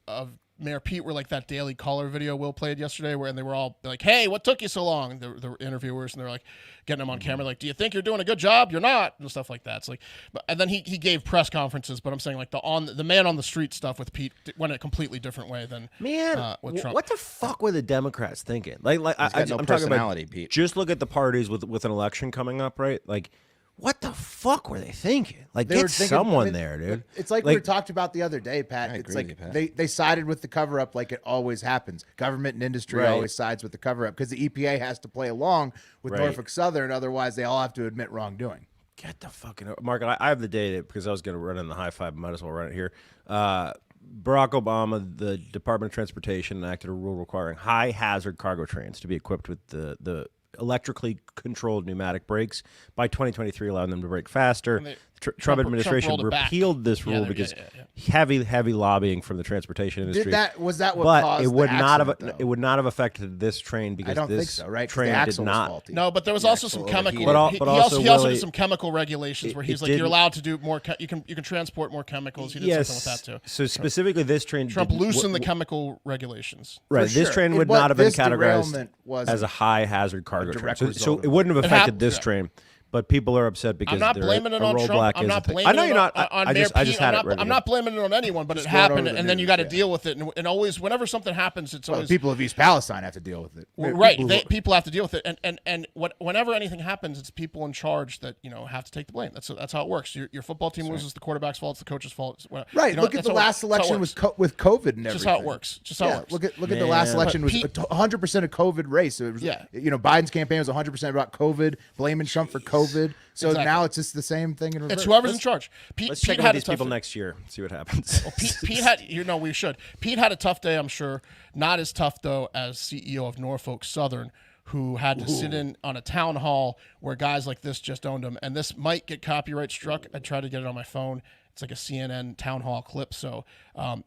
Speaker 2: of Mayor Pete were like that Daily Caller video Will played yesterday, where and they were all like, "Hey, what took you so long?" The interviewers and they're like getting him on camera, like, "Do you think you're doing a good job? You're not," and stuff like that. It's like, and then he gave press conferences, but I'm saying like the man on the street stuff with Pete went a completely different way than
Speaker 3: Man,
Speaker 2: with Trump.
Speaker 3: what the fuck were the Democrats thinking? Like
Speaker 4: got no
Speaker 3: I'm talking about
Speaker 4: personality, Pete.
Speaker 3: just look at the parties with an election coming up, right? Like, what the fuck were they thinking? Like,
Speaker 1: they were
Speaker 3: get
Speaker 1: thinking-
Speaker 3: someone
Speaker 1: I mean,
Speaker 3: there, dude.
Speaker 1: It's like we talked about the other day, Pat.
Speaker 4: I
Speaker 1: It's
Speaker 4: agree
Speaker 1: like
Speaker 4: with you, Pat.
Speaker 1: they sided with the cover up like it always happens. Government and industry
Speaker 3: Right.
Speaker 1: always sides with the cover up because the EPA has to play along with
Speaker 3: Right.
Speaker 1: Norfolk Southern, otherwise they all have to admit wrongdoing.
Speaker 3: Get the fucking Mark. I have the data because I was going to run in the high five. Might as well run it here. Barack Obama, the Department of Transportation enacted a rule requiring high hazard cargo trains to be equipped with the electrically controlled pneumatic brakes by 2023, allowing them to brake faster. Trump administration
Speaker 2: rolled it back.
Speaker 3: repealed this rule because heavy lobbying from the transportation industry.
Speaker 1: Was that what
Speaker 3: but
Speaker 1: caused
Speaker 3: it would
Speaker 1: the
Speaker 3: not have
Speaker 1: accident, though?
Speaker 3: it would not have affected this train because
Speaker 1: I don't
Speaker 3: this
Speaker 1: think so, right? 'Cause
Speaker 3: train
Speaker 1: the
Speaker 3: did
Speaker 1: axle was
Speaker 3: not.
Speaker 1: faulty.
Speaker 2: No, but there was also some chemical.
Speaker 4: overheated.
Speaker 3: But also,
Speaker 2: he also
Speaker 3: Willie,
Speaker 2: did some chemical regulations where he's
Speaker 3: it
Speaker 2: like, you're
Speaker 3: didn't-
Speaker 2: allowed to do more. You can transport more chemicals. He did something with that too.
Speaker 3: So specifically, this train
Speaker 2: Trump
Speaker 3: didn't-
Speaker 2: loosened the chemical regulations.
Speaker 3: Right,
Speaker 1: For
Speaker 3: this
Speaker 1: sure.
Speaker 3: train would
Speaker 1: But
Speaker 3: not have been
Speaker 1: this
Speaker 3: categorized
Speaker 1: derailment wasn't
Speaker 3: as a high hazard cargo train.
Speaker 1: direct
Speaker 3: So,
Speaker 1: result
Speaker 3: it
Speaker 1: of
Speaker 3: wouldn't have
Speaker 2: It
Speaker 3: affected
Speaker 2: happened-
Speaker 3: this train. But people are upset because
Speaker 2: I'm not
Speaker 3: they're
Speaker 2: blaming it
Speaker 3: a
Speaker 2: on Trump.
Speaker 3: rollback
Speaker 2: I'm
Speaker 3: is a
Speaker 2: not
Speaker 3: thing.
Speaker 2: blaming
Speaker 3: I know
Speaker 2: it
Speaker 3: you're not.
Speaker 2: on
Speaker 3: I
Speaker 2: Mayor
Speaker 3: just
Speaker 2: Pete.
Speaker 3: had
Speaker 2: I'm
Speaker 3: it ready.
Speaker 2: I'm not blaming it on anyone, but it
Speaker 1: Just throw it over
Speaker 2: happened,
Speaker 1: the
Speaker 2: and then you
Speaker 1: news,
Speaker 2: got to
Speaker 1: yeah.
Speaker 2: deal with it. And always, whenever something happens, it's
Speaker 1: Well,
Speaker 2: always
Speaker 1: the people of East Palestine have to deal with it.
Speaker 2: right. People have to deal with it, and whenever anything happens, it's people in charge that have to take the blame. That's how it works. Your football team loses, the quarterback's fault, it's the coach's fault. It's whatever.
Speaker 1: Right. Look at
Speaker 2: that's
Speaker 1: the
Speaker 2: how
Speaker 1: last election
Speaker 2: works.
Speaker 1: with COVID and everything.
Speaker 2: Just how it works. Just how it works.
Speaker 1: Look at the last election was
Speaker 2: Pete-
Speaker 1: 100% a COVID race. So it was,
Speaker 2: Yeah.
Speaker 1: Biden's campaign was 100% about COVID, blaming Trump for COVID. So
Speaker 2: Exactly.
Speaker 1: now it's just the same thing in reverse.
Speaker 2: It's whoever's in charge.
Speaker 3: Let's
Speaker 2: Pete
Speaker 3: check in
Speaker 2: had
Speaker 3: with
Speaker 2: a
Speaker 3: these
Speaker 2: tough
Speaker 3: people
Speaker 2: day.
Speaker 3: next year. See what happens.
Speaker 2: Pete had, we should. Pete had a tough day, I'm sure. Not as tough though as CEO of Norfolk Southern, who had to sit in on a town hall where guys like this just owned him. And this might get copyright struck. I tried to get it on my phone. It's like a CNN town hall clip. So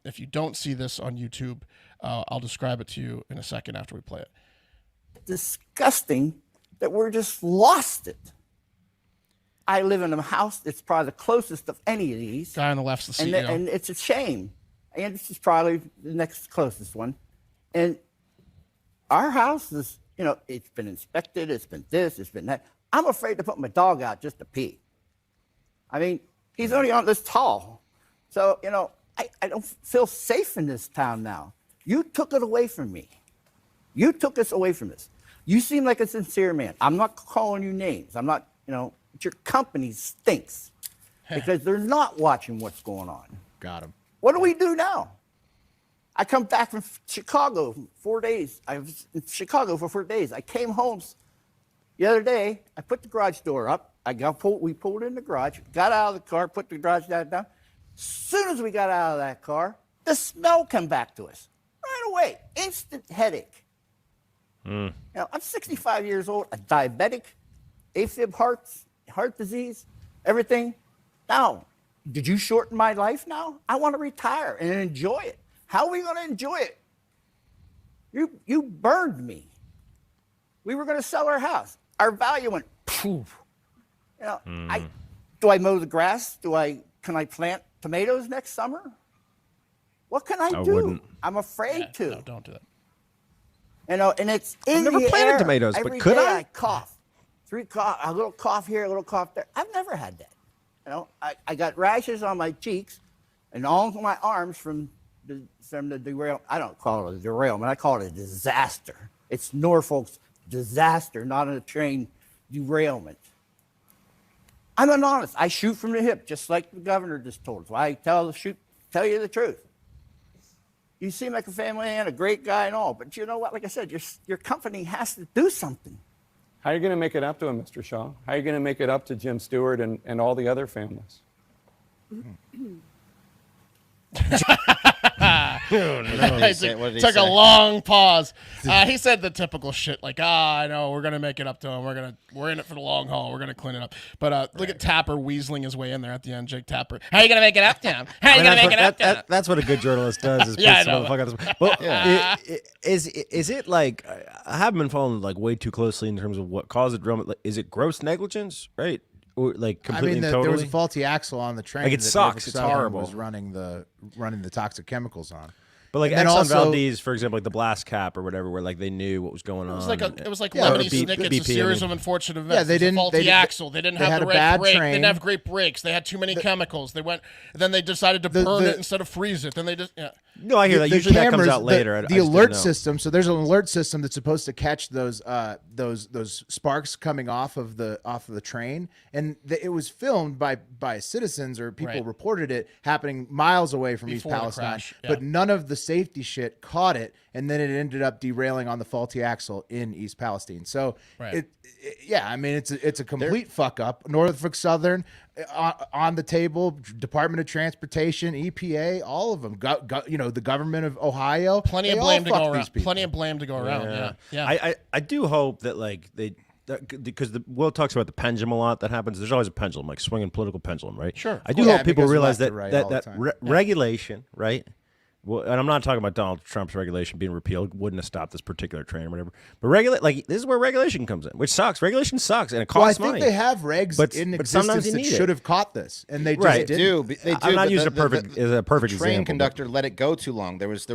Speaker 2: if you don't see this on YouTube, I'll describe it to you in a second after we play it.
Speaker 7: Disgusting that we're just lost it. I live in a house that's probably the closest of any of these.
Speaker 2: Guy on the left's the
Speaker 7: and,
Speaker 2: CEO.
Speaker 7: and it's a shame. And this is probably the next closest one. And our house is, it's been inspected, it's been this, it's been that. I'm afraid to put my dog out just to pee. I mean, he's only on this tall. So, I don't feel safe in this town now. You took it away from me. You took us away from this. You seem like a sincere man. I'm not calling you names. I'm not, but your company stinks because they're not watching what's going on.
Speaker 1: Got him.
Speaker 7: What do we do now? I come back from Chicago 4 days. I was in Chicago for 4 days. I came home the other day. I put the garage door up. We pulled in the garage, got out of the car, put the garage door down. As soon as we got out of that car, the smell came back to us right away. Instant headache. I'm 65 years old, a diabetic, AFib heart disease, everything. Now, did you shorten my life now? I want to retire and enjoy it. How are we going to enjoy it? You burned me. We were going to sell our house. Our value went poof. Do I mow the grass? Can I plant tomatoes next summer? What can I do?
Speaker 3: wouldn't.
Speaker 7: I'm afraid to.
Speaker 2: No, don't do that.
Speaker 7: And it's in
Speaker 3: never
Speaker 7: the
Speaker 3: planted
Speaker 7: air.
Speaker 3: tomatoes, but
Speaker 7: Every
Speaker 3: could
Speaker 7: day
Speaker 3: I?
Speaker 7: I cough. A little cough here, a little cough there. I've never had that. I got rashes on my cheeks and all my arms from the derail. I don't call it a derailment. I call it a disaster. It's Norfolk's disaster, not a train derailment. I'm an honest. I shoot from the hip, just like the governor just told us. I tell you the truth. You seem like a family man, a great guy and all, but you know what? Like I said, your company has to do something.
Speaker 8: How are you going to make it up to him, Mr. Shaw? How are you going to make it up to Jim Stewart and all the other families?
Speaker 2: It took a long pause. He said the typical shit like, I know, we're gonna make it up to him. We're in it for the long haul. We're gonna clean it up. But look at Tapper weaseling his way in there at the end. Jake Tapper. How are you gonna make it up to him? How are you gonna make it up to him?
Speaker 3: That's what a good journalist does. Is
Speaker 2: Yeah,
Speaker 3: piss the
Speaker 2: I know.
Speaker 3: motherfucker out of this- Well, is it like I haven't been following like way too closely in terms of what caused the derailment? Like, is it gross negligence, right? Or like completely and
Speaker 1: there
Speaker 3: totally?
Speaker 1: was a faulty axle on the train.
Speaker 3: Like, it
Speaker 1: that
Speaker 3: sucks.
Speaker 1: Norfolk
Speaker 3: It's
Speaker 1: Southern
Speaker 3: horrible.
Speaker 1: Was running the toxic chemicals on.
Speaker 3: But like
Speaker 1: And then
Speaker 3: Exxon
Speaker 1: also-
Speaker 3: Valdez, for example, like the blast cap or whatever, where like they knew what was going on.
Speaker 2: It was like
Speaker 1: Yeah,
Speaker 2: Lemony
Speaker 1: or B-
Speaker 2: Snicket's
Speaker 3: BP,
Speaker 2: a series
Speaker 3: I mean.
Speaker 2: of unfortunate events.
Speaker 1: Yeah, they
Speaker 2: It was a
Speaker 1: didn't-
Speaker 2: faulty
Speaker 1: they did-
Speaker 2: axle. They didn't
Speaker 1: they
Speaker 2: have
Speaker 1: had
Speaker 2: the
Speaker 1: a
Speaker 2: right
Speaker 1: bad
Speaker 2: brake. They
Speaker 1: train.
Speaker 2: didn't have great brakes. They had too many chemicals. They went. Then they decided to burn it instead of freeze it. Then they just
Speaker 3: No, I hear that. Usually that comes out later. I
Speaker 1: The
Speaker 3: just didn't
Speaker 1: alert
Speaker 3: know.
Speaker 1: system. So there's an alert system that's supposed to catch those sparks coming off of the train, and it was filmed by citizens or people
Speaker 2: Right.
Speaker 1: reported it happening miles away from East
Speaker 2: Before the
Speaker 1: Palestine,
Speaker 2: crash, yeah.
Speaker 1: but none of the safety shit caught it, and then it ended up derailing on the faulty axle in East Palestine. So
Speaker 2: Right.
Speaker 1: yeah, I mean it's a complete fuck up. Norfolk Southern on the table, Department of Transportation, EPA, all of them. The government of Ohio.
Speaker 2: Plenty of
Speaker 1: they all
Speaker 2: blame to
Speaker 1: fuck
Speaker 2: go
Speaker 1: these
Speaker 2: around.
Speaker 1: people.
Speaker 2: Plenty of blame to go around. Yeah.
Speaker 3: I do hope that because Will talks about the pendulum a lot that happens. There's always a pendulum, like swinging political pendulum, right?
Speaker 2: Sure.
Speaker 3: I do
Speaker 1: Yeah,
Speaker 3: hope people
Speaker 1: because
Speaker 3: realize
Speaker 1: left
Speaker 3: that
Speaker 1: to right
Speaker 3: that,
Speaker 1: all the
Speaker 3: that
Speaker 1: time.
Speaker 3: re- regulation, right? Well, and I'm not talking about Donald Trump's regulation being repealed wouldn't have stopped this particular train or whatever. But this is where regulation comes in, which sucks. Regulation sucks and it
Speaker 1: Well, I
Speaker 3: costs
Speaker 1: think
Speaker 3: money.
Speaker 1: they have regs
Speaker 3: But
Speaker 1: in
Speaker 3: sometimes
Speaker 1: existence
Speaker 3: you
Speaker 1: that
Speaker 3: need it.
Speaker 1: should have caught this, and they just
Speaker 3: Right.
Speaker 1: didn't.
Speaker 4: They do.
Speaker 3: I'm not
Speaker 4: but
Speaker 3: using a perfect
Speaker 4: train
Speaker 3: example, but-
Speaker 4: conductor let it go too long. There was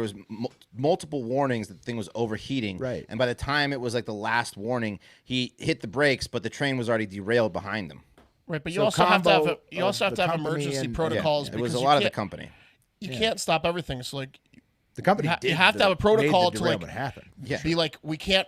Speaker 4: multiple warnings that the thing was overheating.
Speaker 1: Right.
Speaker 4: And by the time it was like the last warning, he hit the brakes, but the train was already derailed behind him.
Speaker 2: Right, but you
Speaker 1: So
Speaker 2: also have to have
Speaker 1: combo
Speaker 2: you also
Speaker 1: of
Speaker 2: have
Speaker 1: the
Speaker 2: to have
Speaker 1: company
Speaker 2: emergency
Speaker 1: and-
Speaker 2: protocols.
Speaker 4: It was
Speaker 2: because
Speaker 4: a
Speaker 2: you
Speaker 4: lot of the
Speaker 2: can't-
Speaker 4: company.
Speaker 2: You can't stop everything. So like
Speaker 1: The company
Speaker 2: you have to have a protocol to like
Speaker 1: happen.
Speaker 2: be like we can't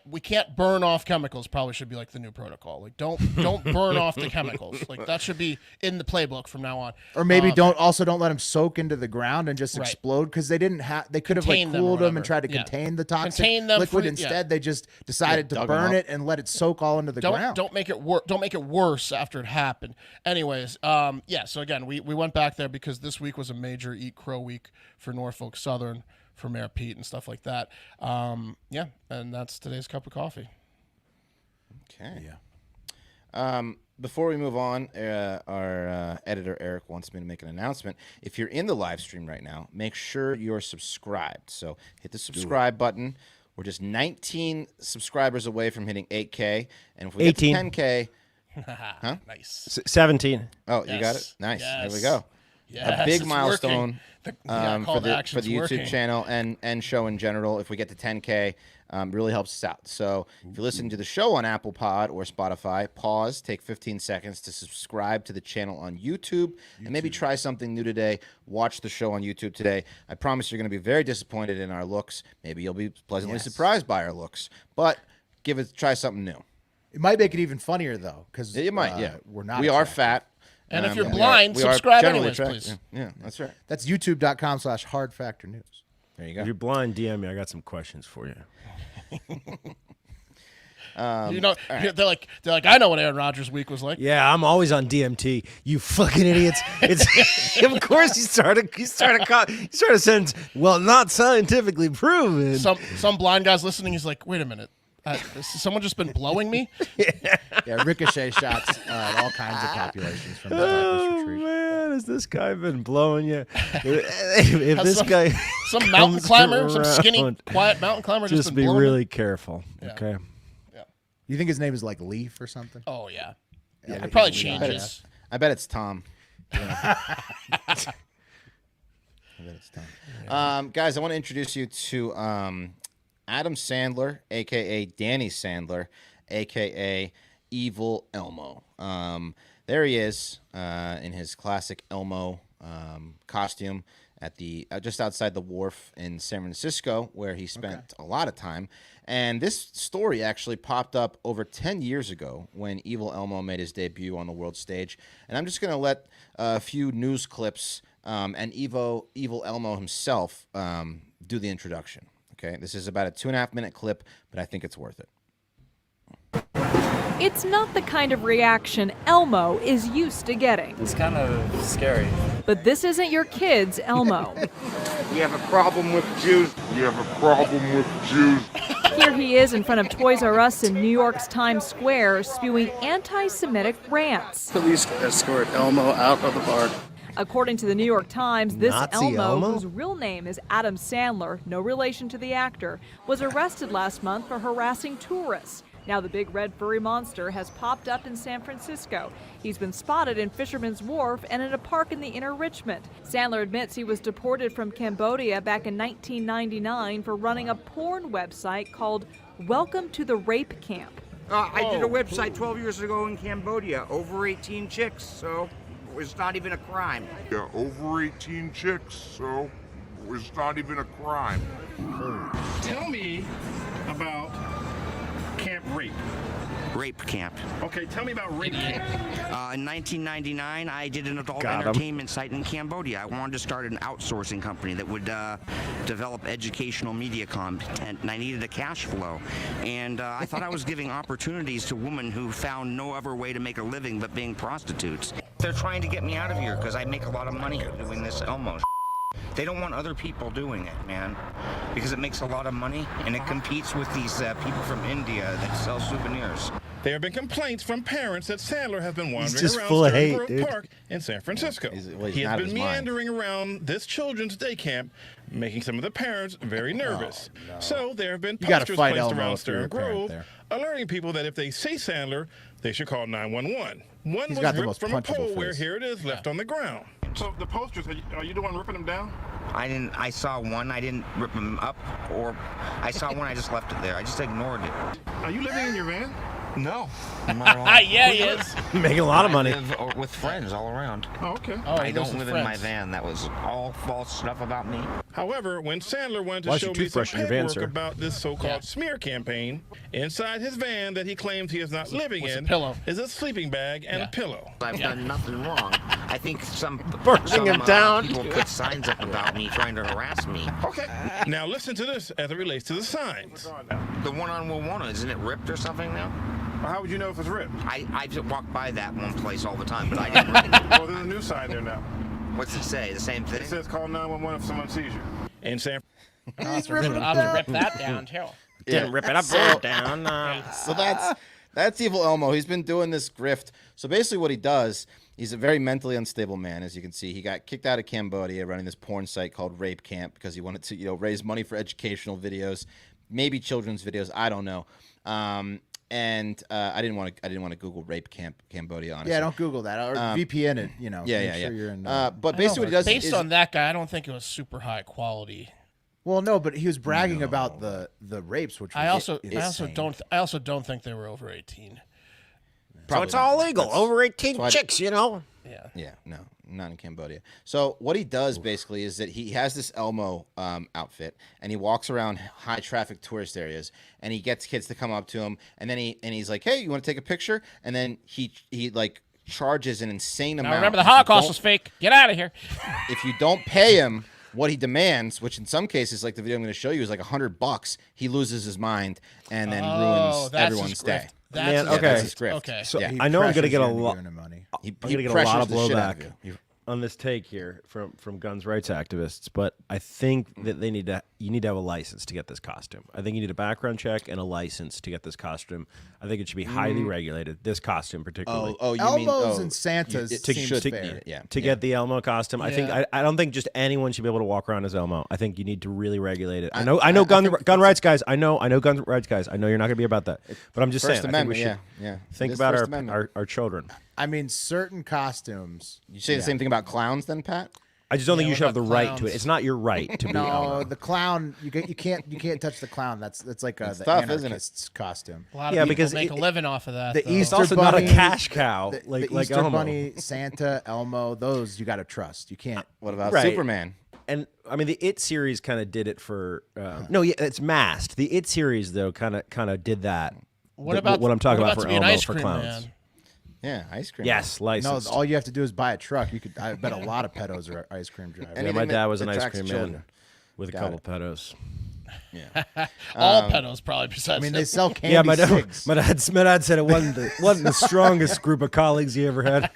Speaker 2: burn off chemicals. Probably should be like the new protocol. Like don't burn off the chemicals. Like that should be in the playbook from now on.
Speaker 1: Or maybe don't let them soak into the ground and just
Speaker 2: Right.
Speaker 1: explode because they didn't have. They could have like
Speaker 2: Contain them or
Speaker 1: cooled them and
Speaker 2: whatever.
Speaker 1: tried to
Speaker 2: Yeah.
Speaker 1: contain the toxic
Speaker 2: Contain them
Speaker 1: liquid.
Speaker 2: free-
Speaker 1: Instead, they just decided to
Speaker 4: dug 'em
Speaker 1: burn
Speaker 4: up.
Speaker 1: it and let it soak all into the ground.
Speaker 2: Don't make it worse. Don't make it worse after it happened. Anyways, yeah. So again, we went back there because this week was a major Eat Crow week for Norfolk Southern, for Mayor Pete and stuff like that. Yeah, and that's today's cup of coffee.
Speaker 4: Okay. Yeah. Before we move on, our editor Eric wants me to make an announcement. If you're in the live stream right now, make sure you're subscribed. So hit the subscribe button. We're just 19 subscribers away from hitting 8K, and if we
Speaker 3: 18.
Speaker 4: get to 10K,
Speaker 2: Nice.
Speaker 3: 17.
Speaker 4: oh, you got it.
Speaker 2: Yes.
Speaker 4: Nice. There we
Speaker 2: Yes.
Speaker 4: go.
Speaker 2: Yes,
Speaker 4: A big
Speaker 2: it's
Speaker 4: milestone
Speaker 2: working.
Speaker 4: for the
Speaker 2: action's
Speaker 4: YouTube
Speaker 2: working.
Speaker 4: channel and show in general. If we get to 10K, really helps us out. So if you're listening to the show on Apple Pod or Spotify, pause, take 15 seconds to subscribe to the channel on YouTube, and maybe try something new today. Watch the show on YouTube today. I promise you're going to be very disappointed in our looks. Maybe you'll be pleasantly surprised by our looks, but try something new.
Speaker 1: It might make it even funnier though, because
Speaker 4: It might, yeah.
Speaker 1: we're not.
Speaker 4: We are
Speaker 1: attractive.
Speaker 4: fat.
Speaker 2: And if you're
Speaker 4: we
Speaker 2: blind,
Speaker 4: we are
Speaker 2: subscribe
Speaker 4: generally
Speaker 2: anyways,
Speaker 4: attractive.
Speaker 2: please.
Speaker 4: Yeah, that's right.
Speaker 1: That's YouTube.com/Hard Factor News.
Speaker 4: There you
Speaker 3: If
Speaker 4: go.
Speaker 3: you're blind, DM me. I got some questions for you.
Speaker 2: They're like I know what Aaron Rodgers' week was like.
Speaker 3: Yeah, I'm always on DMT. You fucking idiots! It's of course you start a sentence. Well, not scientifically proven.
Speaker 2: Some blind guy's listening. He's like, wait a minute. Has someone just been blowing me?
Speaker 1: Yeah, ricochet shots, all kinds of populations from the Darkness
Speaker 3: Oh
Speaker 1: Retreat.
Speaker 3: man, has this guy been blowing you? if
Speaker 2: Has
Speaker 3: this
Speaker 2: some-
Speaker 3: guy,
Speaker 2: Some mountain
Speaker 3: comes
Speaker 2: climber, some skinny,
Speaker 3: around,
Speaker 2: quiet mountain climber,
Speaker 3: just
Speaker 2: been
Speaker 3: be
Speaker 2: blowing
Speaker 3: really
Speaker 2: me?
Speaker 3: careful. Okay.
Speaker 1: You think his name is like Leaf or something?
Speaker 2: Oh yeah.
Speaker 1: Yeah,
Speaker 2: It probably
Speaker 1: Leaf.
Speaker 2: changes.
Speaker 4: I bet it's Tom. Guys, I want to introduce you to Adam Sandler, a.k.a. Danny Sandler, a.k.a. Evil Elmo. There he is in his classic Elmo costume at the just outside the wharf in San Francisco, where he spent a lot of time. And this story actually popped up over 10 years ago when Evil Elmo made his debut on the world stage. And I'm just going to let a few news clips and Evil Elmo himself do the introduction. Okay, this is about a 2.5-minute clip, but I think it's worth it.
Speaker 9: It's not the kind of reaction Elmo is used to getting.
Speaker 10: It's kind of scary.
Speaker 9: But this isn't your kid's Elmo.
Speaker 5: We have a problem with Jews. We have a problem with Jews.
Speaker 9: Here he is in front of Toys R Us in New York's Times Square, spewing anti-Semitic rants.
Speaker 10: Police escort Elmo out of the park.
Speaker 9: According to the New York Times, this
Speaker 3: Nazi Elmo?
Speaker 9: whose real name is Adam Sandler, no relation to the actor, was arrested last month for harassing tourists. Now the big red furry monster has popped up in San Francisco. He's been spotted in Fisherman's Wharf and in a park in the inner Richmond. Sandler admits he was deported from Cambodia back in 1999 for running a porn website called Welcome to the Rape Camp.
Speaker 11: I did a website 12 years ago in Cambodia, over 18 chicks, so it's not even a crime.
Speaker 5: Yeah, over 18 chicks, so It's not even a crime.
Speaker 6: Tell me about Camp Rape.
Speaker 11: Rape camp.
Speaker 6: Okay, tell me about Rape Camp.
Speaker 11: In 1999, I did an adult entertainment site in Cambodia. I wanted to start an outsourcing company that would develop educational media content, and I needed a cash flow. And I thought I was giving opportunities to women who found no other way to make a living but being prostitutes. They're trying to get me out of here because I make a lot of money doing this Elmo. They don't want other people doing it, man, because it makes a lot of money and it competes with these people from India that sell souvenirs.
Speaker 6: There have been complaints from parents that Sandler has been wandering
Speaker 3: just
Speaker 6: around
Speaker 3: full of
Speaker 6: Stern
Speaker 3: hate,
Speaker 6: Grove
Speaker 3: dude.
Speaker 6: Park in San Francisco.
Speaker 4: He's
Speaker 6: He has
Speaker 4: out of
Speaker 6: been
Speaker 4: his mind.
Speaker 6: meandering around this children's day camp, making some of the parents very nervous. So there have been
Speaker 1: You gotta
Speaker 6: posters
Speaker 1: fight
Speaker 6: placed
Speaker 1: Elmo
Speaker 6: around
Speaker 1: if you're a
Speaker 6: Stern
Speaker 1: parent
Speaker 6: Grove,
Speaker 1: there.
Speaker 6: alerting people that if they see Sandler, they should call 911. One
Speaker 1: He's
Speaker 6: was
Speaker 1: got the
Speaker 6: ripped
Speaker 1: most
Speaker 6: from a
Speaker 1: punchable
Speaker 6: pole where
Speaker 1: face.
Speaker 6: here it is left on the ground. So the posters, are you the one ripping them down?
Speaker 11: I saw one, I didn't rip them up, or I saw one, I just left it there. I just ignored it.
Speaker 6: Are you living in your van?
Speaker 11: No, not at all.
Speaker 2: Yeah, he is.
Speaker 3: Making a lot of money.
Speaker 11: I live with friends all around.
Speaker 6: Oh, okay.
Speaker 11: I don't live in my van. That was all false stuff about me.
Speaker 6: However, when Sandler wanted to
Speaker 3: Why's
Speaker 6: show
Speaker 3: your
Speaker 6: me some
Speaker 3: toothbrush in your van,
Speaker 6: paperwork
Speaker 3: sir?
Speaker 6: about this so-called smear campaign, inside his van that he claims he is not living
Speaker 2: was a
Speaker 6: in
Speaker 2: pillow.
Speaker 6: is a sleeping bag and a pillow.
Speaker 11: I've done nothing wrong. I think some
Speaker 3: him down.
Speaker 11: people put signs up about me trying to harass me.
Speaker 6: Okay. Now listen to this as it relates to the signs.
Speaker 11: The one on Wawona, isn't it ripped or something now?
Speaker 6: How would you know if it's ripped?
Speaker 11: I just walk by that one place all the time, but I didn't rip it.
Speaker 6: Well, there's a new sign there now.
Speaker 11: What's it say? The same thing?
Speaker 6: It says call 911 if someone sees you. In San
Speaker 1: He's ripping
Speaker 2: I'll have to rip that down too.
Speaker 3: Didn't rip it up or down.
Speaker 4: So that's Evil Elmo. He's been doing this grift. So basically what he does, he's a very mentally unstable man, as you can see. He got kicked out of Cambodia running this porn site called Rape Camp because he wanted to, raise money for educational videos, maybe children's videos, I don't know. And I didn't want to Google Rape Camp Cambodia, honestly.
Speaker 1: Yeah, don't Google that or VPN it. Make sure you're in.
Speaker 4: But basically what he does
Speaker 2: Based
Speaker 4: is
Speaker 2: on that guy, I don't think it was super high quality.
Speaker 1: Well, no, but he was bragging about the rapes, which was
Speaker 2: I also
Speaker 1: insane.
Speaker 2: don't think they were over 18.
Speaker 3: So it's all legal. Over 18 chicks,
Speaker 2: Yeah.
Speaker 4: Yeah, no, not in Cambodia. So what he does basically is that he has this Elmo outfit, and he walks around high traffic tourist areas, and he gets kids to come up to him, and then he's like, "Hey, you want to take a picture?" And then he like charges an insane amount.
Speaker 2: Now remember, the Holocaust was fake. Get out of here.
Speaker 4: If you don't pay him what he demands, which in some cases, like the video I'm going to show you, is like $100, he loses his mind and then ruins
Speaker 2: that's
Speaker 4: everyone's
Speaker 2: his
Speaker 4: day.
Speaker 2: grift. That's his
Speaker 4: That's
Speaker 2: grift.
Speaker 4: his grift.
Speaker 2: Okay.
Speaker 3: So
Speaker 4: Yeah.
Speaker 3: I know I'm going to
Speaker 1: pressures
Speaker 3: get a
Speaker 1: you into
Speaker 3: lot.
Speaker 1: giving him money.
Speaker 3: I'm going to get a lot of
Speaker 4: pressures the shit out of
Speaker 3: blowback
Speaker 4: you.
Speaker 3: on this take here from guns rights activists, but I think that you need to have a license to get this costume. I think you need a background check and a license to get this costume. I think it should be highly regulated. This costume particularly.
Speaker 4: Oh, you mean
Speaker 1: Elmos and Santas seems
Speaker 3: should
Speaker 1: fair.
Speaker 3: to get the Elmo costume. I think I don't think just anyone should be able to walk around as Elmo. I think you need to really regulate it. I know gun rights guys. I know gun rights guys. I know you're not going to be about that, but I'm just
Speaker 4: First
Speaker 3: saying. I think we
Speaker 4: Amendment,
Speaker 3: should think
Speaker 4: It is
Speaker 3: about
Speaker 4: First Amendment.
Speaker 3: our children.
Speaker 1: I mean, certain costumes.
Speaker 4: You say the same thing about clowns, then, Pat?
Speaker 3: I just don't think you
Speaker 2: what
Speaker 3: should have the
Speaker 2: about
Speaker 3: right to it.
Speaker 2: clowns?
Speaker 3: It's not your right to be
Speaker 1: No,
Speaker 3: Elmo.
Speaker 1: the clown. You can't touch the clown. That's like the
Speaker 4: tough, isn't it?
Speaker 1: anarchist's costume.
Speaker 2: A lot of
Speaker 3: Yeah,
Speaker 2: people
Speaker 3: because
Speaker 2: make a living off of that.
Speaker 1: The
Speaker 2: though.
Speaker 1: Easter
Speaker 3: also not a
Speaker 1: Bunny,
Speaker 3: cash cow
Speaker 1: the
Speaker 3: like
Speaker 1: Easter
Speaker 3: Elmo.
Speaker 1: Bunny, Santa, Elmo. Those you got to trust. You can't.
Speaker 4: What about
Speaker 3: Right.
Speaker 4: Superman?
Speaker 3: And I mean, the It series kind of did it for. No, yeah, it's masked. The It series though kind of did that.
Speaker 2: What about
Speaker 3: what I'm talking
Speaker 2: what
Speaker 3: about
Speaker 2: to
Speaker 3: for
Speaker 2: be an
Speaker 3: Elmo
Speaker 2: ice
Speaker 3: for
Speaker 2: cream
Speaker 3: clowns?
Speaker 2: man?
Speaker 4: Yeah, ice cream.
Speaker 3: Yes,
Speaker 1: No,
Speaker 3: licensed.
Speaker 1: all you have to do is buy a truck. I bet a lot of pedos are ice cream drivers.
Speaker 4: And
Speaker 3: Yeah, my
Speaker 4: Anything
Speaker 3: dad
Speaker 4: that
Speaker 3: was an ice
Speaker 4: attracts
Speaker 3: cream
Speaker 4: children.
Speaker 3: man with a
Speaker 4: Got
Speaker 3: couple
Speaker 4: it.
Speaker 3: pedos.
Speaker 2: All pedos probably
Speaker 1: I
Speaker 2: besides
Speaker 1: mean,
Speaker 2: him.
Speaker 1: they sell candy
Speaker 3: Yeah, my
Speaker 1: cigs.
Speaker 3: dad said it wasn't the strongest group of colleagues he ever had.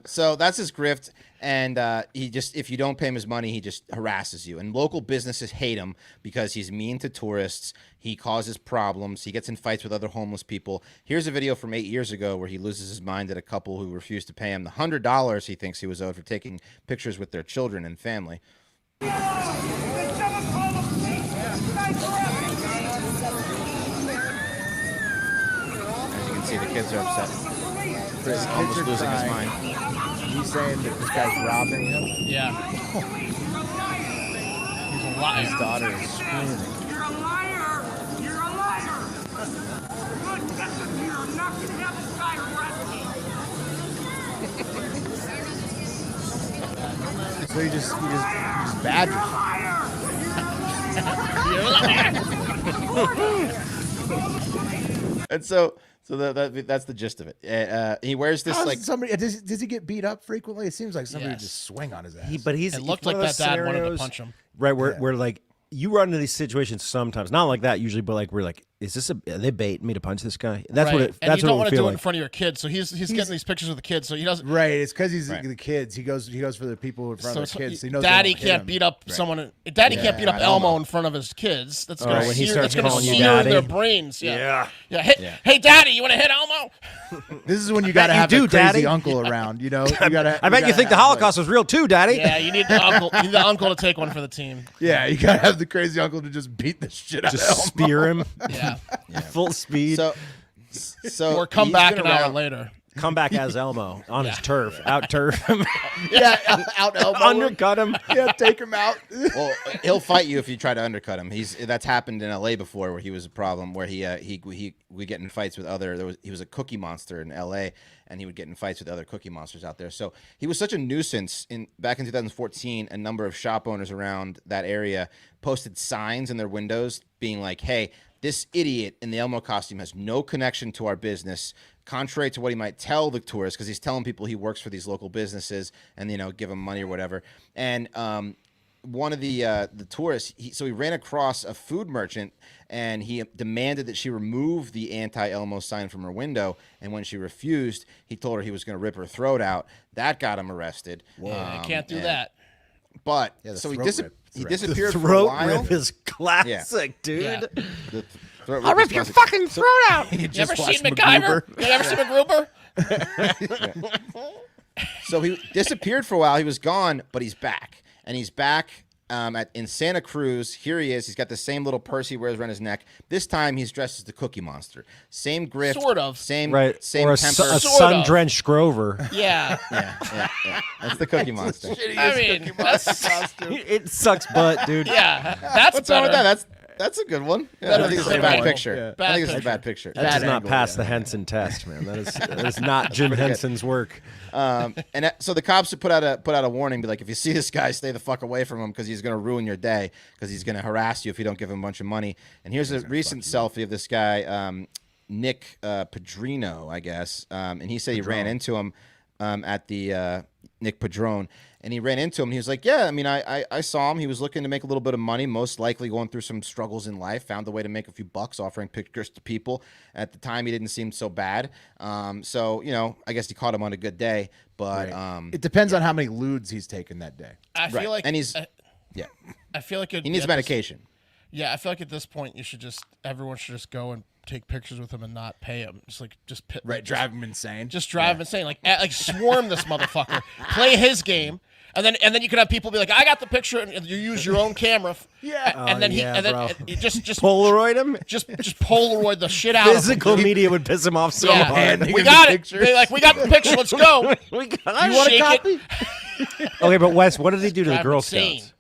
Speaker 4: So that's his grift, and if you don't pay him his money, he just harasses you. And local businesses hate him because he's mean to tourists. He causes problems. He gets in fights with other homeless people. Here's a video from 8 years ago where he loses his mind at a couple who refused to pay him the $100 he thinks he was owed for taking pictures with their children and family. As you can see, the kids are upset. Chris is almost
Speaker 1: Kids are
Speaker 4: losing his
Speaker 1: crying.
Speaker 4: mind.
Speaker 1: He's saying that this guy's robbing him.
Speaker 2: Yeah. He's a liar.
Speaker 1: His daughter is screaming.
Speaker 6: You're a liar! You're a liar! Good listen here. I'm not going to have this guy arrested.
Speaker 1: So he just badgers.
Speaker 4: And so that's the gist of it. He wears this
Speaker 1: How's
Speaker 4: like
Speaker 1: somebody. Does he get beat up frequently? It seems like somebody would just swing on his ass.
Speaker 2: It looked like that dad wanted to punch him.
Speaker 3: Right, where like you run into these situations sometimes, not like that usually, but like we're like, are they baiting me to punch this guy? That's
Speaker 2: right.
Speaker 3: what it.
Speaker 2: And
Speaker 3: That's
Speaker 2: you don't
Speaker 3: what
Speaker 2: want
Speaker 3: it
Speaker 2: to
Speaker 3: feel
Speaker 2: do it
Speaker 3: like.
Speaker 2: in front of your kids, so he's getting these pictures of the kids, so he doesn't.
Speaker 1: Right, it's because he's the kids. He goes for the people in front of the kids. So he knows
Speaker 2: Daddy
Speaker 1: they won't hit
Speaker 2: can't
Speaker 1: him.
Speaker 2: beat up someone. Daddy can't beat up Elmo in front of his kids. That's gonna
Speaker 3: when he
Speaker 2: sear,
Speaker 3: starts
Speaker 2: that's gonna
Speaker 3: calling you
Speaker 2: sear
Speaker 3: daddy.
Speaker 2: their brains. Yeah. Hey, Daddy, you want to hit Elmo?
Speaker 1: This is when you got to
Speaker 3: you
Speaker 1: have
Speaker 3: do,
Speaker 1: the crazy
Speaker 3: Daddy.
Speaker 1: uncle around. You know, you gotta.
Speaker 3: I bet you think the Holocaust was real too, Daddy.
Speaker 2: Yeah, you need the uncle. You need the uncle to take one for the team.
Speaker 1: Yeah, you gotta have the crazy uncle to just beat the shit out of
Speaker 3: Just
Speaker 1: Elmo.
Speaker 3: spear him.
Speaker 2: Yeah.
Speaker 3: Full speed.
Speaker 4: So
Speaker 2: Or come
Speaker 4: he's
Speaker 2: back
Speaker 4: been
Speaker 2: an hour
Speaker 4: around-
Speaker 2: later.
Speaker 3: Come back as Elmo on his turf, out turf him,
Speaker 1: Yeah, out Elmo.
Speaker 3: undercut him.
Speaker 1: Yeah, take him out.
Speaker 4: Well, he'll fight you if you try to undercut him. That's happened in L.A. before, where he was a problem, where we get in fights with he was a cookie monster in L.A. and he would get in fights with other cookie monsters out there. So he was such a nuisance. Back in 2014, a number of shop owners around that area posted signs in their windows being like, "Hey, this idiot in the Elmo costume has no connection to our business." Contrary to what he might tell the tourists, because he's telling people he works for these local businesses and give them money or whatever. And one of the tourists, he ran across a food merchant and he demanded that she remove the anti-Elmo sign from her window. And when she refused, he told her he was going to rip her throat out. That got him arrested.
Speaker 2: Can't do that.
Speaker 4: But
Speaker 1: the
Speaker 4: so he
Speaker 1: throat rip.
Speaker 4: he disappeared
Speaker 3: The
Speaker 4: for a
Speaker 3: throat
Speaker 4: while.
Speaker 3: rip is classic, dude.
Speaker 2: Yeah.
Speaker 4: The throat
Speaker 2: I'll
Speaker 4: rip
Speaker 2: rip
Speaker 4: is
Speaker 2: your
Speaker 4: classic.
Speaker 2: fucking throat out. You
Speaker 1: just
Speaker 2: ever seen
Speaker 1: watched
Speaker 2: MacGyver?
Speaker 1: MacGruber.
Speaker 2: You ever seen MacGruber?
Speaker 4: So he disappeared for a while. He was gone, but he's back. And he's back in Santa Cruz. Here he is. He's got the same little purse he wears around his neck. This time he's dressed as the Cookie Monster. Same grift.
Speaker 2: Sort of.
Speaker 4: Same,
Speaker 3: Right,
Speaker 4: same
Speaker 3: or a
Speaker 4: temper.
Speaker 3: sun-drenched Grover.
Speaker 2: Yeah.
Speaker 4: Yeah. That's the Cookie Monster.
Speaker 2: I mean, that's,
Speaker 3: It sucks butt, dude.
Speaker 2: yeah. That's
Speaker 4: What's wrong with
Speaker 2: better.
Speaker 4: that? That's a good one. Yeah, I think it's a bad picture.
Speaker 2: Yeah.
Speaker 4: I think it's a
Speaker 2: Bad
Speaker 4: bad picture.
Speaker 3: That does not
Speaker 1: angle,
Speaker 3: pass the Henson test, man. That is not Jim Henson's work.
Speaker 4: So the cops put out a warning, be like, if you see this guy, stay the fuck away from him because he's going to ruin your day, because he's going to harass you if you don't give him a bunch of money. And here's a recent selfie of this guy, Nick Padrino, I guess, and he said he ran into him at the Nick Padrone. And he ran into him. And he was like, yeah, I mean, I saw him. He was looking to make a little bit of money, most likely going through some struggles in life, found a way to make a few bucks offering pictures to people. At the time, he didn't seem so bad. So, I guess he caught him on a good day. But
Speaker 1: It depends on how many lewds he's taken that day.
Speaker 2: I feel like,
Speaker 4: and he's,
Speaker 2: I feel like
Speaker 4: he needs medication.
Speaker 2: I feel like at this point, everyone should just go and take pictures with him and not pay him.
Speaker 1: Drive him insane.
Speaker 2: Just drive him insane. Like swarm this motherfucker. Play his game. And then you could have people be like, I got the picture, and you use your own camera.
Speaker 1: Yeah.
Speaker 2: And then
Speaker 3: bro.
Speaker 2: he just
Speaker 3: Polaroid him?
Speaker 2: just Polaroid the shit out
Speaker 3: Physical
Speaker 2: of him.
Speaker 3: media would piss him off so
Speaker 2: Yeah.
Speaker 3: hard.
Speaker 2: We got it. They're like, we got the picture. Let's go.
Speaker 3: We got
Speaker 2: You want a
Speaker 3: it.
Speaker 2: copy?
Speaker 3: Okay, but Wes, what did he do to the
Speaker 2: Drive
Speaker 3: Girl
Speaker 2: insane.
Speaker 3: Scouts?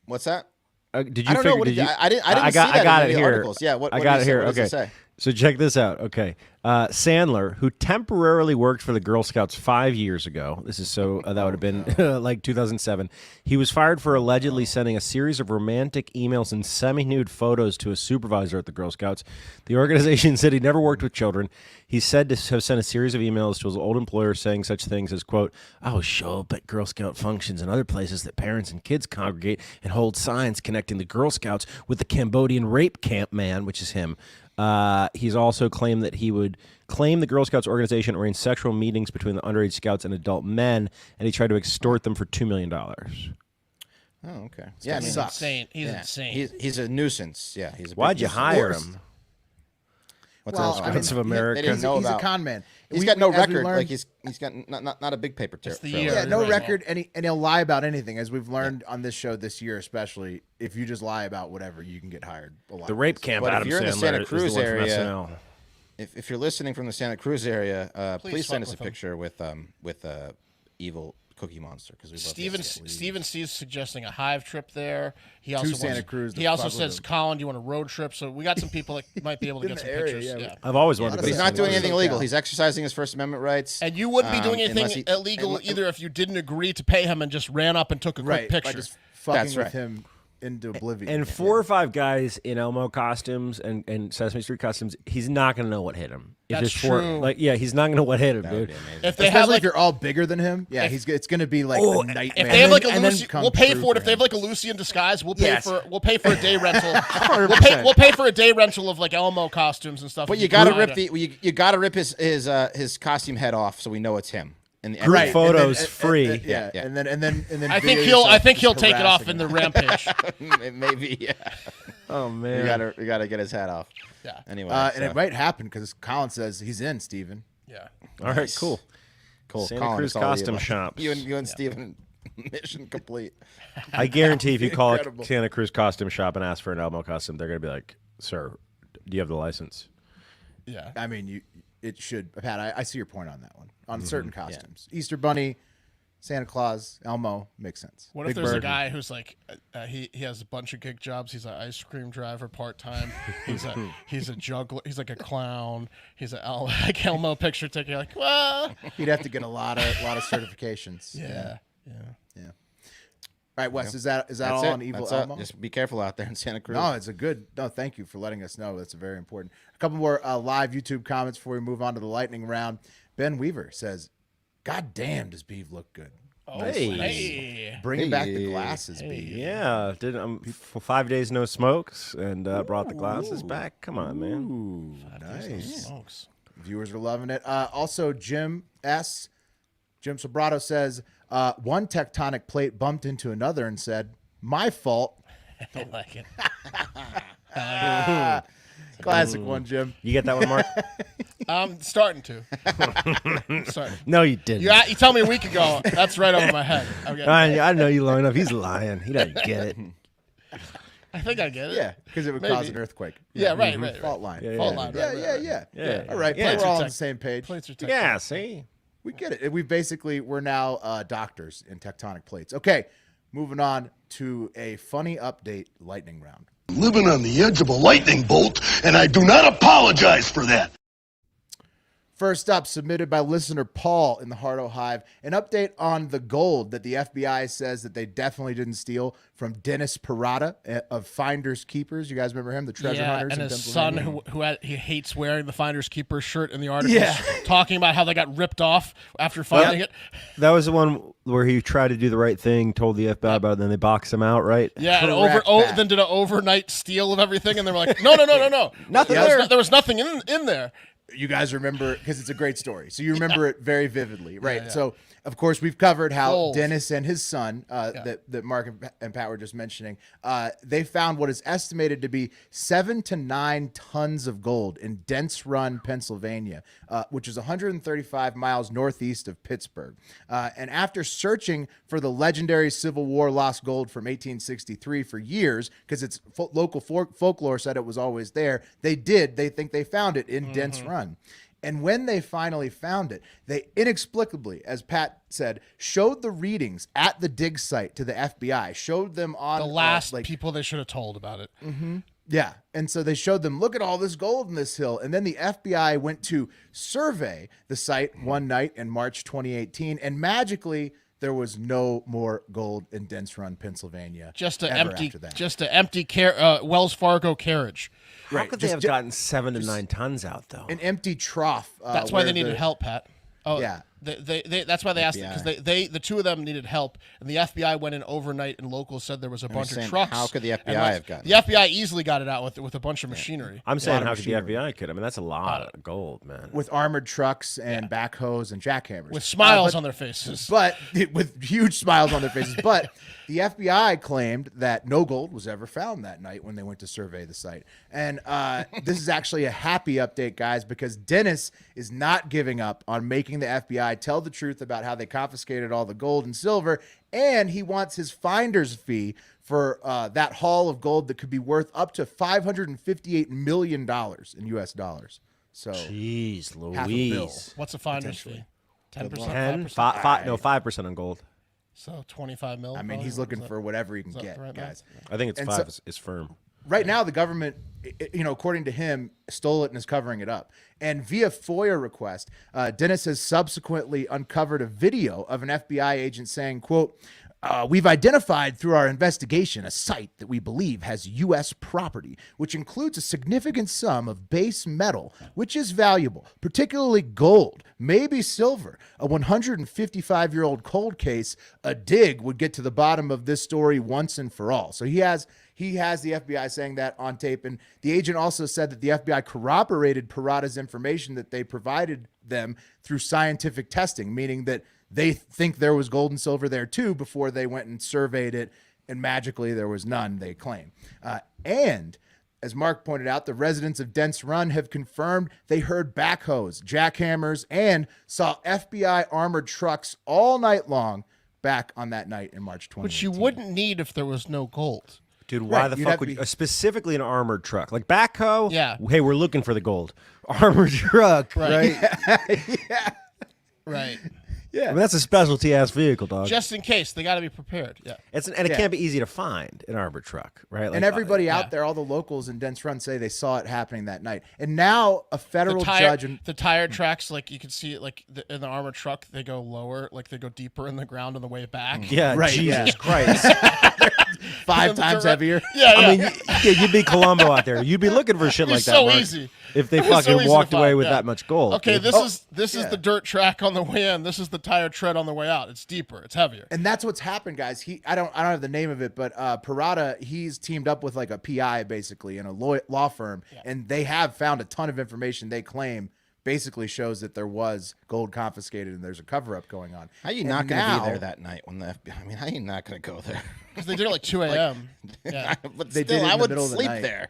Speaker 4: What's that?
Speaker 3: Did you
Speaker 4: I don't know
Speaker 3: figure?
Speaker 4: what
Speaker 3: Did
Speaker 4: he
Speaker 3: you?
Speaker 4: did. I didn't see
Speaker 3: I
Speaker 4: that
Speaker 3: got
Speaker 4: in
Speaker 3: it
Speaker 4: any
Speaker 3: here.
Speaker 4: articles. Yeah, what
Speaker 3: I
Speaker 4: did
Speaker 3: got
Speaker 4: he
Speaker 3: it
Speaker 4: say?
Speaker 3: here.
Speaker 4: What does it
Speaker 3: Okay.
Speaker 4: say?
Speaker 3: So check this out. Okay. Sandler, who temporarily worked for the Girl Scouts 5 years ago, this is that would have been like 2007. He was fired for allegedly sending a series of romantic emails and semi-nude photos to a supervisor at the Girl Scouts. The organization said he never worked with children. He's said to have sent a series of emails to his old employer saying such things as, quote, I will show up at Girl Scout functions and other places that parents and kids congregate and hold signs connecting the Girl Scouts with the Cambodian rape camp man, which is him. He's also claimed that he would claim the Girl Scouts organization arranged sexual meetings between the underage scouts and adult men, and he tried to extort them for $2 million.
Speaker 4: Oh, okay. Yeah,
Speaker 2: He's insane. He's insane.
Speaker 4: He's a nuisance. Yeah, he's.
Speaker 3: Why'd you hire him?
Speaker 4: What's
Speaker 1: Well,
Speaker 4: else?
Speaker 1: I mean,
Speaker 3: Scouts of America.
Speaker 4: They didn't know
Speaker 1: he's a
Speaker 4: about.
Speaker 1: con man.
Speaker 4: He's got no
Speaker 1: as we
Speaker 4: record.
Speaker 1: learned-
Speaker 4: Like he's got not a big paper trail.
Speaker 2: the year.
Speaker 1: Yeah, no
Speaker 2: Right.
Speaker 1: record, and he'll lie about anything. As we've learned on this show this year, especially, if you just lie about whatever, you can get hired a lot.
Speaker 3: The rape camp
Speaker 4: But if
Speaker 3: Adam
Speaker 4: you're in the
Speaker 3: Sandler
Speaker 4: Santa
Speaker 3: is
Speaker 4: Cruz
Speaker 3: the one from
Speaker 4: area-
Speaker 3: SNL.
Speaker 4: If you're listening from the Santa Cruz area, please
Speaker 2: Please
Speaker 4: send
Speaker 2: fuck
Speaker 4: us a
Speaker 2: with him.
Speaker 4: picture with evil Cookie Monster because we
Speaker 2: Steven C is suggesting a Hive trip there. He also
Speaker 1: Santa Cruz.
Speaker 2: He also says, Colin, do you want a road trip? So we got some people that might be able to get some
Speaker 1: area,
Speaker 2: pictures.
Speaker 1: yeah.
Speaker 3: I've always wanted to.
Speaker 4: But he's not doing anything illegal. He's exercising his First Amendment rights.
Speaker 2: And you wouldn't be doing anything illegal either if you didn't agree to pay him and just ran up and took a quick picture.
Speaker 1: By just fucking with him into oblivion.
Speaker 3: And 4 or 5 guys in Elmo costumes and Sesame Street costumes, he's not gonna know what hit him. If
Speaker 2: That's
Speaker 3: there's 4,
Speaker 2: true.
Speaker 3: like, yeah, he's not gonna know what hit him, dude.
Speaker 2: If they
Speaker 1: Especially
Speaker 2: have like
Speaker 1: if you're all bigger than him, it's gonna be like a nightmare.
Speaker 2: if they have like a
Speaker 1: And then
Speaker 2: Lucy,
Speaker 1: come
Speaker 2: we'll pay
Speaker 1: true
Speaker 2: for it. If they have
Speaker 1: him.
Speaker 2: like a Lucy in disguise, we'll pay
Speaker 1: Yes.
Speaker 2: for a day rental.
Speaker 3: 100%.
Speaker 2: we'll pay for a day rental of like Elmo costumes and stuff.
Speaker 4: But you gotta rip his costume head off so we know it's him. And
Speaker 3: Group photos free.
Speaker 1: Yeah. And then
Speaker 2: I think he'll take it off in the rampage.
Speaker 4: Maybe, yeah.
Speaker 3: Oh man,
Speaker 4: we gotta get his hat off.
Speaker 2: Yeah.
Speaker 4: Anyway,
Speaker 1: and it might happen because Colin says he's in, Steven.
Speaker 2: Yeah.
Speaker 3: all right, cool.
Speaker 4: Cool.
Speaker 3: Santa Cruz costume shops.
Speaker 4: You and Steven, mission complete.
Speaker 3: I guarantee if you call a
Speaker 1: Incredible.
Speaker 3: Santa Cruz costume shop and ask for an Elmo costume, they're gonna be like, "Sir, do you have the license?"
Speaker 2: Yeah.
Speaker 1: I mean, it should. Pat, I see your point on that one. On certain costumes, Easter Bunny, Santa Claus, Elmo makes sense.
Speaker 2: What if
Speaker 1: Big
Speaker 2: there's a
Speaker 1: Bird.
Speaker 2: guy who's like he has a bunch of gig jobs. He's an ice cream driver part time. He's a juggler. He's like a clown. He's like Elmo picture taker. You're like, well,
Speaker 1: He'd have to get a lot of certifications.
Speaker 2: yeah.
Speaker 1: All right, Wes, is that
Speaker 4: That's
Speaker 1: all
Speaker 4: it.
Speaker 1: on Evil
Speaker 4: That's
Speaker 1: Elmo?
Speaker 4: it. Just be careful out there in Santa Cruz.
Speaker 1: No, it's a good. No, thank you for letting us know. That's very important. A couple more live YouTube comments before we move on to the lightning round. Ben Weaver says, "God damn, does Beeve look good?"
Speaker 2: Oh,
Speaker 3: Hey.
Speaker 2: hey.
Speaker 1: Bringing back the glasses, Beeve.
Speaker 3: Yeah, did for 5 days no smokes and brought the glasses back. Come on, man.
Speaker 1: Ooh, nice.
Speaker 2: Smokes.
Speaker 1: Viewers are loving it. Also, Jim Sobrato says, one tectonic plate bumped into another and said, "My fault."
Speaker 2: I like it.
Speaker 1: Classic one, Jim.
Speaker 3: You get that one, Mark?
Speaker 2: I'm starting to. Sorry.
Speaker 3: No, you didn't.
Speaker 2: You told me a week ago. That's right over my head.
Speaker 3: I know you long enough. He's lying. He doesn't get it.
Speaker 2: I think I get it.
Speaker 1: Yeah, because it would
Speaker 2: Maybe.
Speaker 1: cause an earthquake.
Speaker 2: Yeah, right.
Speaker 1: Fault line.
Speaker 2: Fault line.
Speaker 1: Yeah. All right,
Speaker 3: Yeah.
Speaker 1: we're all on the same page.
Speaker 2: Plates are
Speaker 3: Yeah, see?
Speaker 1: We get it. We're now doctors in tectonic plates. Okay, moving on to a funny update lightning round.
Speaker 5: Living on the edge of a lightning bolt, and I do not apologize for that.
Speaker 1: First up, submitted by listener Paul in the Hardo Hive, an update on the gold that the FBI says that they definitely didn't steal from Dennis Parada of Finders Keepers. You guys remember him, the treasure hunters
Speaker 2: and
Speaker 1: in
Speaker 2: his son,
Speaker 1: Pennsylvania?
Speaker 2: he hates wearing the Finders Keepers shirt in the article, talking about how they got ripped off after finding it.
Speaker 3: That was the one where he tried to do the right thing, told the FBI about it, and then they boxed him out, right?
Speaker 2: Yeah,
Speaker 1: Correct,
Speaker 2: and then did an overnight steal of everything, and they were like, no.
Speaker 3: Nothing
Speaker 2: There was nothing in there.
Speaker 1: You guys remember, because it's a great story, so you remember it very vividly, right? Yeah. So, of course, we've covered how
Speaker 2: Gold.
Speaker 1: Dennis and his son, that Mark and Pat were just mentioning, they found what is estimated to be 7 to 9 tons of gold in Dents Run, Pennsylvania, which is 135 miles northeast of Pittsburgh. And after searching for the legendary Civil War lost gold from 1863 for years, because its local folklore said it was always there, they think they found it in Dents Run. And when they finally found it, they inexplicably, as Pat said, showed the readings at the dig site to the FBI, showed them on
Speaker 2: The last people they should have told about it.
Speaker 1: Yeah. And so they showed them, look at all this gold in this hill. And then the FBI went to survey the site one night in March 2018, and magically there was no more gold in Dents Run, Pennsylvania.
Speaker 2: Just an
Speaker 1: ever
Speaker 2: empty,
Speaker 1: after that.
Speaker 2: Wells Fargo carriage.
Speaker 3: How could they have gotten 7 to 9 tons out, though?
Speaker 1: An empty trough.
Speaker 2: That's why they needed help, Pat. Oh,
Speaker 1: yeah.
Speaker 2: That's why they asked it, because the two of them needed help, and the FBI went in overnight, and locals said there was a bunch of trucks.
Speaker 4: How could the FBI have gotten
Speaker 2: the FBI easily got it out with a bunch of machinery.
Speaker 3: I'm saying how could the FBI could? I mean, that's a lot of gold, man.
Speaker 1: With armored trucks and backhoes and jackhammers.
Speaker 2: With smiles on their faces.
Speaker 1: But with huge smiles on their faces. But the FBI claimed that no gold was ever found that night when they went to survey the site. And this is actually a happy update, guys, because Dennis is not giving up on making the FBI tell the truth about how they confiscated all the gold and silver, and he wants his finder's fee for that haul of gold that could be worth up to $558 million in U.S. dollars. So,
Speaker 3: jeez,
Speaker 1: half a bill.
Speaker 3: Louise.
Speaker 2: What's a finder's fee? 10%,
Speaker 3: 10,
Speaker 2: 5%?
Speaker 3: 5% on gold.
Speaker 2: So 25 mil.
Speaker 1: I mean,
Speaker 2: probably?
Speaker 1: he's looking
Speaker 2: Is that-
Speaker 1: for whatever he can
Speaker 2: is that
Speaker 1: get,
Speaker 2: the right
Speaker 1: guys.
Speaker 3: I think it's
Speaker 1: And
Speaker 3: 5
Speaker 1: so-
Speaker 3: is firm.
Speaker 1: Right now, the government, according to him, stole it and is covering it up. And via FOIA request, Dennis has subsequently uncovered a video of an FBI agent saying, quote, we've identified through our investigation a site that we believe has U.S. property, which includes a significant sum of base metal, which is valuable, particularly gold, maybe silver. A 155-year-old cold case, a dig would get to the bottom of this story once and for all. So he has the FBI saying that on tape. And the agent also said that the FBI corroborated Parada's information that they provided them through scientific testing, meaning that they think there was gold and silver there too before they went and surveyed it, and magically there was none, they claim. And as Mark pointed out, the residents of Dents Run have confirmed they heard backhoes, jackhammers, and saw FBI armored trucks all night long back on that night in March 2018.
Speaker 2: Which you wouldn't need if there was no gold.
Speaker 3: Dude, why
Speaker 1: Right,
Speaker 3: the
Speaker 1: you'd
Speaker 3: fuck
Speaker 1: have
Speaker 3: would
Speaker 1: to
Speaker 3: you,
Speaker 1: be-
Speaker 3: specifically an armored truck? Like backhoe?
Speaker 2: Yeah.
Speaker 3: Hey, we're looking for the gold. Armored truck,
Speaker 2: Right.
Speaker 3: right?
Speaker 2: Right.
Speaker 3: I mean, that's a specialty ass vehicle, dog.
Speaker 2: Just in case. They got to be prepared. Yeah.
Speaker 3: It
Speaker 1: Yeah.
Speaker 3: can't be easy to find an armored truck, right? Like,
Speaker 1: And everybody
Speaker 2: yeah.
Speaker 1: out there, all the locals in Dents Run say they saw it happening that night. And now a federal
Speaker 2: The
Speaker 1: judge... And,
Speaker 2: tire tracks, like you can see it, like in the armored truck, they go lower, like they go deeper in the ground on the way back.
Speaker 3: yeah,
Speaker 1: Right,
Speaker 3: Jesus
Speaker 1: yeah.
Speaker 3: Christ.
Speaker 1: 5 times heavier.
Speaker 2: Yeah, yeah.
Speaker 3: I mean, you'd be Columbo out there. You'd be looking for shit
Speaker 2: It'd be
Speaker 3: like that.
Speaker 2: so
Speaker 3: Mark,
Speaker 2: easy.
Speaker 3: If they
Speaker 2: It'd be so
Speaker 3: fucking
Speaker 2: easy to
Speaker 3: walked away
Speaker 2: find,
Speaker 3: with
Speaker 2: yeah.
Speaker 3: that much gold.
Speaker 2: Okay,
Speaker 3: dude.
Speaker 2: this is the dirt track on the way in. This is the tire tread on the way out. It's deeper. It's heavier.
Speaker 1: And that's what's happened, guys. I don't have the name of it, but Parada, he's teamed up with like a PI basically in a law firm, and they have found a ton of information they claim basically shows that there was gold confiscated and there's a cover up going on.
Speaker 4: How are you
Speaker 1: And
Speaker 4: not going to
Speaker 1: now-
Speaker 4: be there that night when the FBI? I mean, how are you not going to go there?
Speaker 2: Because they did it like 2 a.m. yeah.
Speaker 4: But
Speaker 1: They
Speaker 4: still,
Speaker 1: did it in
Speaker 4: I
Speaker 1: the
Speaker 4: would
Speaker 1: middle of the
Speaker 4: sleep
Speaker 1: night.
Speaker 4: there.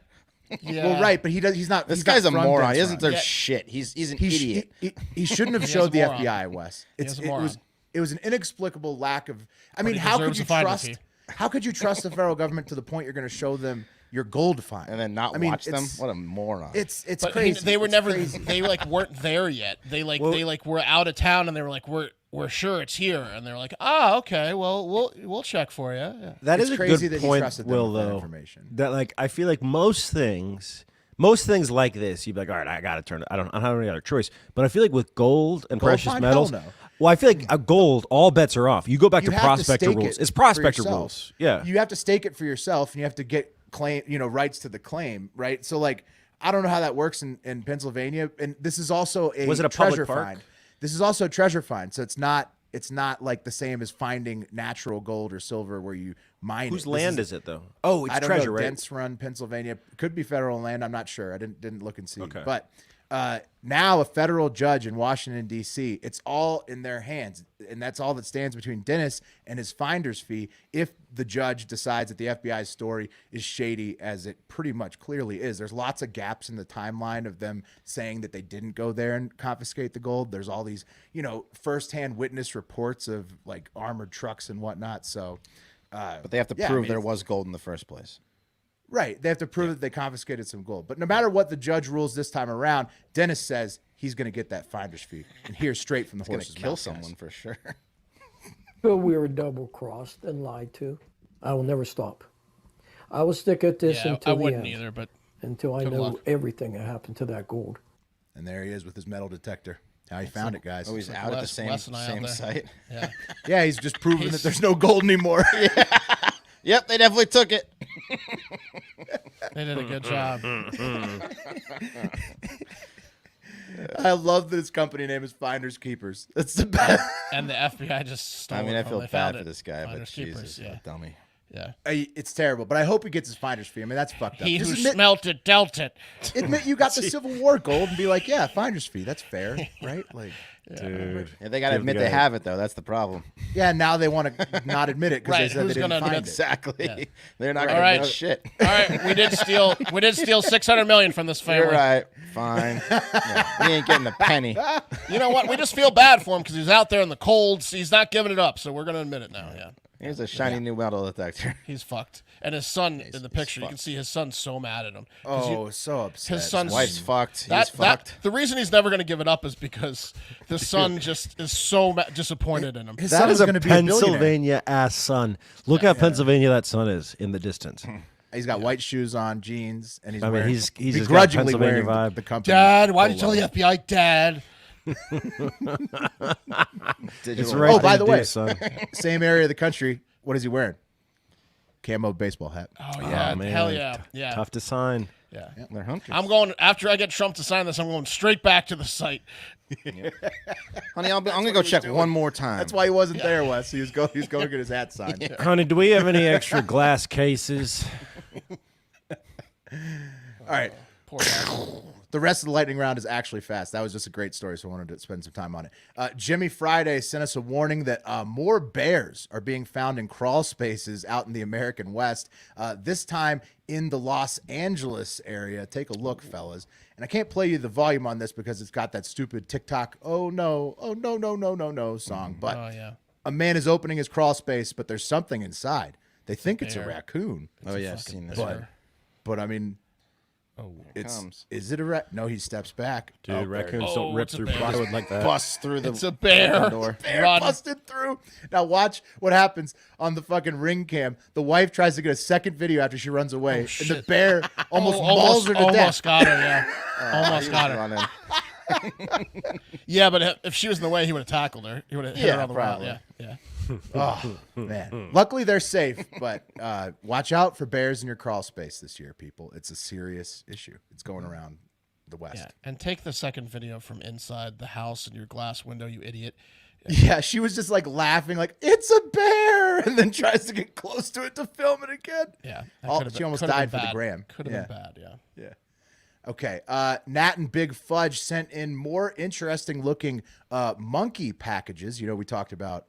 Speaker 2: Yeah.
Speaker 1: Well, right, but he's not.
Speaker 4: This
Speaker 1: he's
Speaker 4: guy's
Speaker 1: not
Speaker 4: a
Speaker 1: from
Speaker 4: moron.
Speaker 1: Dents
Speaker 4: He isn't
Speaker 1: Run.
Speaker 4: their
Speaker 2: Yeah.
Speaker 4: shit. He's an
Speaker 1: He sh-
Speaker 4: idiot.
Speaker 1: He shouldn't have
Speaker 2: He is
Speaker 1: showed
Speaker 2: a
Speaker 1: the
Speaker 2: moron.
Speaker 1: FBI, Wes.
Speaker 2: He is a
Speaker 1: It
Speaker 2: moron.
Speaker 1: was an inexplicable lack of. I mean,
Speaker 2: he
Speaker 1: how could
Speaker 2: deserves
Speaker 1: you
Speaker 2: a finder's
Speaker 1: trust?
Speaker 2: fee.
Speaker 1: How could you trust the federal government to the point you're going to show them your gold find
Speaker 4: And then not
Speaker 1: I mean,
Speaker 4: watch them?
Speaker 1: it's-
Speaker 4: What a moron.
Speaker 1: It's
Speaker 2: But
Speaker 1: crazy.
Speaker 2: they were
Speaker 1: It's
Speaker 2: never.
Speaker 1: crazy.
Speaker 2: They like weren't there yet. They were out of town, and they were like, we're sure it's here, and they're like, okay, well we'll check for you. Yeah.
Speaker 3: That
Speaker 1: It's
Speaker 3: is a
Speaker 1: crazy
Speaker 3: good
Speaker 1: that he
Speaker 3: point,
Speaker 1: trusted them
Speaker 3: Will,
Speaker 1: with that
Speaker 3: though.
Speaker 1: information.
Speaker 3: That like I feel like most things like this, you'd be like, all right, I got to turn it. I don't have any other choice. But I feel like with gold and
Speaker 1: Gold
Speaker 3: precious
Speaker 1: find?
Speaker 3: metals,
Speaker 1: Hell no.
Speaker 3: well, I feel like gold, all bets are off. You go back
Speaker 1: You
Speaker 3: to
Speaker 1: have to
Speaker 3: prospector
Speaker 1: stake
Speaker 3: rules.
Speaker 1: it
Speaker 3: It's
Speaker 1: for
Speaker 3: prospector
Speaker 1: yourself.
Speaker 3: rules. Yeah.
Speaker 1: You have to stake it for yourself, and you have to get rights to the claim, right? So like, I don't know how that works in Pennsylvania, and this is also a
Speaker 3: Was it a public
Speaker 1: treasure
Speaker 3: park?
Speaker 1: find. This is also a treasure find, so it's not like the same as finding natural gold or silver where you mine
Speaker 3: Whose
Speaker 1: it.
Speaker 3: land is it though? Oh, it's
Speaker 1: I don't
Speaker 3: treasure,
Speaker 1: know.
Speaker 3: right?
Speaker 1: Dents Run, Pennsylvania. Could be federal land. I'm not sure. I didn't look and see.
Speaker 3: Okay.
Speaker 1: But now a federal judge in Washington, D.C., it's all in their hands. And that's all that stands between Dennis and his finder's fee if the judge decides that the FBI's story is shady, as it pretty much clearly is. There's lots of gaps in the timeline of them saying that they didn't go there and confiscate the gold. There's all these, firsthand witness reports of like armored trucks and whatnot. So,
Speaker 4: But they have to
Speaker 1: yeah, I
Speaker 4: prove
Speaker 1: mean,
Speaker 4: there
Speaker 1: it's-
Speaker 4: was gold in the first place.
Speaker 1: Right. They have to prove that they confiscated some gold. But no matter what the judge rules this time around, Dennis says he's going to get that finder's fee. And hear straight from the
Speaker 4: He's going
Speaker 1: horse's
Speaker 4: to kill
Speaker 1: mouth, guys.
Speaker 4: someone for sure.
Speaker 12: But we were double-crossed and lied to. I will never stop. I will stick at this
Speaker 2: Yeah,
Speaker 12: until
Speaker 2: I
Speaker 12: the
Speaker 2: wouldn't
Speaker 12: end,
Speaker 2: either, but
Speaker 12: until I
Speaker 2: good
Speaker 12: know
Speaker 2: luck.
Speaker 12: everything that happened to that gold.
Speaker 1: And there he is with his metal detector. How he found it, guys.
Speaker 4: Oh, he's
Speaker 2: like
Speaker 4: out at the
Speaker 2: Wes-
Speaker 4: same
Speaker 2: Wes and I out
Speaker 4: same
Speaker 2: there.
Speaker 4: site.
Speaker 2: Yeah.
Speaker 1: Yeah, he's just proving that there's no gold anymore.
Speaker 4: Yep, they definitely took it.
Speaker 2: They did a good job.
Speaker 1: I love that his company name is Finders Keepers. That's the best.
Speaker 2: And the FBI just stole
Speaker 4: I mean,
Speaker 2: it
Speaker 4: I
Speaker 2: from
Speaker 4: feel
Speaker 2: they
Speaker 4: bad
Speaker 2: found
Speaker 4: for
Speaker 2: it.
Speaker 4: this guy, but
Speaker 2: Finders keepers,
Speaker 4: Jesus,
Speaker 2: yeah.
Speaker 4: what a dummy.
Speaker 2: Yeah.
Speaker 1: It's terrible, but I hope he gets his finder's fee. I mean, that's fucked up.
Speaker 2: He
Speaker 1: Just
Speaker 2: who smelt it dealt it.
Speaker 1: admit you got the Civil War gold and be like, yeah, finder's fee. That's fair, right? Like,
Speaker 3: Dude.
Speaker 4: Yeah, they got to
Speaker 3: Give the
Speaker 4: admit they
Speaker 3: guy-
Speaker 4: have it, though. That's the problem.
Speaker 1: yeah, now they want to not admit it because
Speaker 2: Right,
Speaker 1: they said
Speaker 2: who's
Speaker 1: they didn't
Speaker 2: gonna
Speaker 1: find
Speaker 2: admit
Speaker 1: it.
Speaker 4: Exactly. They're not
Speaker 2: All
Speaker 4: going to
Speaker 2: right.
Speaker 4: know shit.
Speaker 2: All right, we did steal $600 million from this family.
Speaker 4: You're right. Fine. Yeah, we ain't getting a penny.
Speaker 2: You know what? We just feel bad for him because he's out there in the cold. So he's not giving it up. So we're going to admit it now. Yeah.
Speaker 4: Here's a shiny new metal detector.
Speaker 2: He's fucked. And his son in the picture, you can see his son's so mad at him.
Speaker 1: So upset.
Speaker 2: His son's
Speaker 4: wife's fucked. He's fucked.
Speaker 2: The reason he's never going to give it up is because the son just is so disappointed in him.
Speaker 1: His
Speaker 3: That
Speaker 1: son
Speaker 3: is
Speaker 1: is
Speaker 3: a
Speaker 1: going to be a billionaire.
Speaker 3: Pennsylvania ass son. Look how Pennsylvania that son is in the distance.
Speaker 1: He's got white shoes on, jeans, and he's
Speaker 3: I mean,
Speaker 1: wearing,
Speaker 3: he's just got
Speaker 1: begrudgingly
Speaker 3: Pennsylvania
Speaker 1: wearing
Speaker 3: vibe.
Speaker 1: the company.
Speaker 2: Dad, why did you tell the FBI, Dad?
Speaker 3: It's right.
Speaker 1: Oh, by
Speaker 3: to
Speaker 1: the
Speaker 3: do,
Speaker 1: way,
Speaker 3: son.
Speaker 1: same area of the country. What is he wearing? Camo baseball hat.
Speaker 2: Oh, yeah.
Speaker 3: man.
Speaker 2: Hell yeah. Yeah.
Speaker 3: Tough to sign.
Speaker 2: Yeah.
Speaker 4: They're hunkers.
Speaker 2: I'm going, after I get Trump to sign this, I'm going straight back to the site.
Speaker 4: Honey, I'm going to go check one more time.
Speaker 1: That's why he wasn't there, Wes. He was going to get his hat signed.
Speaker 3: Honey, do we have any extra glass cases?
Speaker 1: All right.
Speaker 2: Poor guy.
Speaker 1: The rest of the lightning round is actually fast. That was just a great story, so I wanted to spend some time on it. Jimmy Friday sent us a warning that more bears are being found in crawl spaces out in the American West, this time in the Los Angeles area. Take a look, fellas. And I can't play you the volume on this because it's got that stupid TikTok, oh, no song. But a man is opening his crawl space, but there's something inside. They think it's a raccoon.
Speaker 4: I've seen this.
Speaker 1: But I mean... Is it a rat? No, he steps back.
Speaker 3: Dude, raccoons don't rip through plywood like that.
Speaker 4: Busts through the
Speaker 2: It's a bear.
Speaker 4: door.
Speaker 1: Bear
Speaker 2: Run.
Speaker 1: busted through. Now watch what happens on the fucking Ring cam. The wife tries to get a second video after she runs away, and the bear almost mauls her to
Speaker 2: almost
Speaker 1: death.
Speaker 2: got her, yeah. Almost got her. Yeah, but if she was in the way, he would have tackled her. He would have hit her on the route.
Speaker 1: probably.
Speaker 2: Yeah.
Speaker 1: Oh man! Luckily they're safe, but watch out for bears in your crawl space this year, people. It's a serious issue. It's going around the West.
Speaker 2: Yeah, and take the second video from inside the house in your glass window, you idiot.
Speaker 1: Yeah, she was just like laughing, like it's a bear, and then tries to get close to it to film it again.
Speaker 2: Yeah,
Speaker 1: She almost died for the gram.
Speaker 2: Could have been bad.
Speaker 1: Yeah. Okay. Nat and Big Fudge sent in more interesting looking monkey packages. You know, we talked about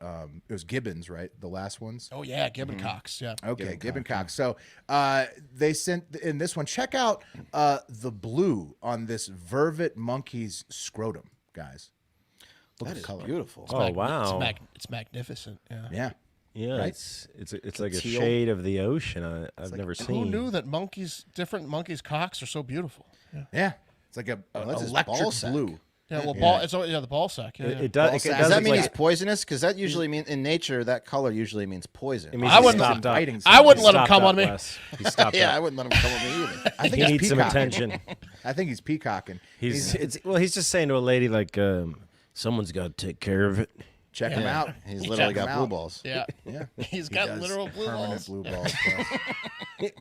Speaker 1: it was gibbons, right? The last ones.
Speaker 2: Oh yeah, gibbon cocks. Yeah.
Speaker 1: Okay, gibbon cocks. So they sent in this one. Check out the blue on this vervet monkey's scrotum, guys. Look at the color.
Speaker 4: Beautiful.
Speaker 3: Oh wow,
Speaker 2: It's magnificent. Yeah.
Speaker 1: Yeah.
Speaker 3: yeah.
Speaker 1: Right?
Speaker 3: It's like a
Speaker 1: teal.
Speaker 3: shade of the ocean. I've never
Speaker 2: Who
Speaker 3: seen.
Speaker 2: knew that different monkeys' cocks are so beautiful?
Speaker 1: Yeah. It's like a
Speaker 4: that's his
Speaker 1: electric
Speaker 4: ball sack.
Speaker 1: blue.
Speaker 2: Yeah, well, ball. It's the ball sack. Yeah,
Speaker 3: It does. It
Speaker 1: Does
Speaker 4: Does that
Speaker 3: look
Speaker 4: mean
Speaker 3: like,
Speaker 4: he's poisonous? Because that usually means in nature that color usually means poison.
Speaker 3: it means
Speaker 2: I
Speaker 3: he
Speaker 2: wouldn't-
Speaker 3: stopped up.
Speaker 1: biting
Speaker 2: I wouldn't let him
Speaker 3: Stopped
Speaker 2: come
Speaker 3: up,
Speaker 2: on me.
Speaker 3: Wes. He stopped
Speaker 4: yeah, I
Speaker 3: up.
Speaker 4: wouldn't let him come with me either.
Speaker 1: I think
Speaker 3: He
Speaker 1: he's
Speaker 3: needs some
Speaker 1: peacocking.
Speaker 3: attention.
Speaker 1: I think he's peacocking.
Speaker 3: He's just saying to a lady like, someone's got to take care of it.
Speaker 1: Check him out.
Speaker 4: He's literally
Speaker 1: Check him
Speaker 4: got blue
Speaker 1: out.
Speaker 4: balls.
Speaker 2: Yeah.
Speaker 1: Yeah.
Speaker 2: He's
Speaker 1: He
Speaker 2: got
Speaker 1: does.
Speaker 2: literal blue
Speaker 1: Permanent
Speaker 2: balls.
Speaker 1: blue balls.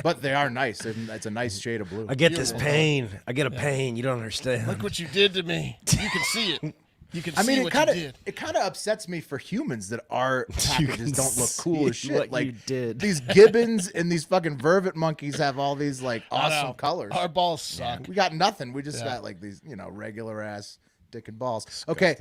Speaker 1: But they are nice. It's a nice shade of blue.
Speaker 3: I get this pain. I get a pain. You don't understand.
Speaker 2: Look what you did to me. You can see it. You can
Speaker 1: I
Speaker 2: see
Speaker 1: mean,
Speaker 2: what
Speaker 1: it
Speaker 2: you did.
Speaker 1: kind of upsets me for humans that our packages don't look cool as
Speaker 3: see
Speaker 1: shit.
Speaker 3: what
Speaker 1: Like
Speaker 3: you did.
Speaker 1: these gibbons and these fucking vervet monkeys have all these like
Speaker 2: I know.
Speaker 1: awesome colors.
Speaker 2: Our balls suck.
Speaker 1: We got nothing. We just got like these, regular ass dick and balls. Okay.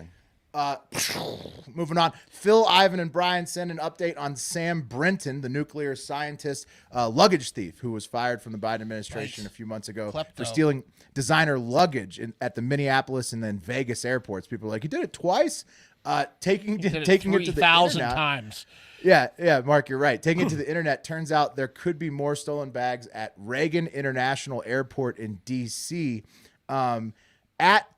Speaker 1: Moving on. Phil, Ivan, and Brian send an update on Sam Brinton, the nuclear scientist, luggage thief who was fired from the Biden administration a few months ago for
Speaker 2: Klepto.
Speaker 1: stealing designer luggage at the Minneapolis and then Vegas airports. People are like, he did it twice. Taking it to the
Speaker 2: 3,000
Speaker 1: internet.
Speaker 2: times.
Speaker 1: Yeah, Mark, you're right. Taking it to the internet, turns out there could be more stolen bags at Reagan International Airport in D.C. At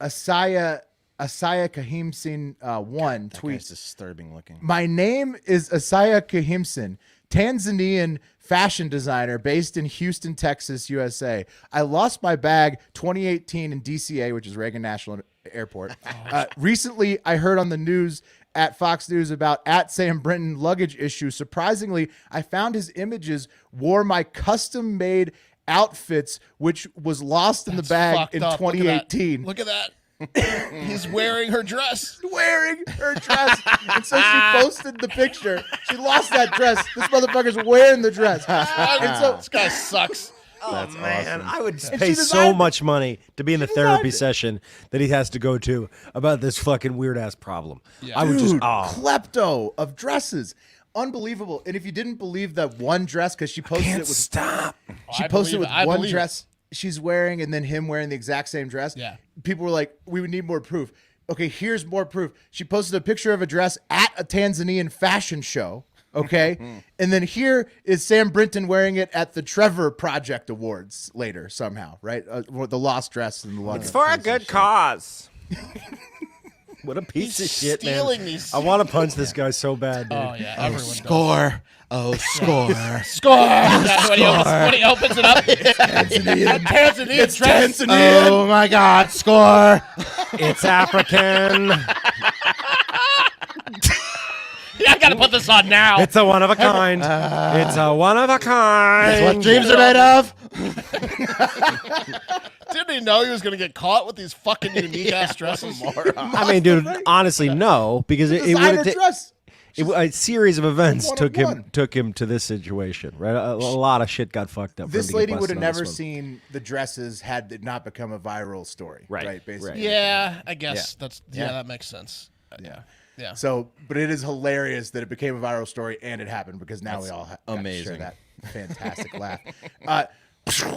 Speaker 1: Asaya Kahimsin 1
Speaker 4: That
Speaker 1: tweets,
Speaker 4: guy's disturbing looking.
Speaker 1: my name is Asaya Kahimsin, Tanzanian fashion designer based in Houston, Texas, USA. I lost my bag 2018 in DCA, which is Reagan National Airport. Recently, I heard on the news at Fox News about at Sam Brinton luggage issue. Surprisingly, I found his images wore my custom-made outfits, which was lost in the bag
Speaker 2: Fucked
Speaker 1: in
Speaker 2: up.
Speaker 1: 2018.
Speaker 2: Look at that. He's wearing her dress.
Speaker 1: Wearing her dress. And so she posted the picture. She lost that dress. This motherfucker's wearing the dress. And so
Speaker 2: This guy sucks.
Speaker 3: Oh man, I would
Speaker 1: And
Speaker 3: pay
Speaker 1: she
Speaker 3: so
Speaker 1: designed
Speaker 3: much money to be in the therapy session that he has to go to about this fucking weird ass problem. I would just
Speaker 1: Dude, klepto of dresses. Unbelievable. And if you didn't believe that one dress, because she posted it with
Speaker 3: stop.
Speaker 1: She
Speaker 2: I
Speaker 1: posted
Speaker 2: believe
Speaker 1: with
Speaker 2: it. I
Speaker 1: one
Speaker 2: believe it.
Speaker 1: dress she's wearing and then him wearing the exact same dress.
Speaker 2: Yeah.
Speaker 1: People were like, we would need more proof. Okay, here's more proof. She posted a picture of a dress at a Tanzanian fashion show. Okay. And then here is Sam Brinton wearing it at the Trevor Project Awards later somehow, right? The lost dress and the London.
Speaker 3: It's for a good cause. What a piece of shit, man.
Speaker 2: stealing these.
Speaker 3: I want to punch this guy so bad, dude.
Speaker 2: Oh yeah, everyone does.
Speaker 4: Score. Oh, score.
Speaker 2: Score. When he opens it up, Tanzanian.
Speaker 1: It's Tanzanian.
Speaker 4: Oh my God, score.
Speaker 3: It's African.
Speaker 2: Yeah, I gotta put this on now.
Speaker 3: It's a one of a kind. It's a one of a kind.
Speaker 4: That's what dreams are made of.
Speaker 2: Didn't he know he was gonna get caught with these fucking unique ass dresses?
Speaker 3: I mean, dude, honestly, no, because it
Speaker 1: Designer
Speaker 3: would
Speaker 1: dress.
Speaker 3: a series of events
Speaker 1: One
Speaker 3: took
Speaker 1: of one.
Speaker 3: him to this situation, right? A lot of shit got fucked up. for him
Speaker 1: This
Speaker 3: to get
Speaker 1: lady would
Speaker 3: busted
Speaker 1: have
Speaker 3: on this
Speaker 1: never
Speaker 3: one.
Speaker 1: seen the dresses had it not become a viral story.
Speaker 3: Right,
Speaker 1: Basically.
Speaker 2: Yeah, I guess
Speaker 4: Yeah.
Speaker 2: that's
Speaker 4: Yeah.
Speaker 2: that makes sense. Yeah.
Speaker 1: So, but it is hilarious that it became a viral story and it happened because now we all got to share
Speaker 4: amazing.
Speaker 1: that fantastic laugh.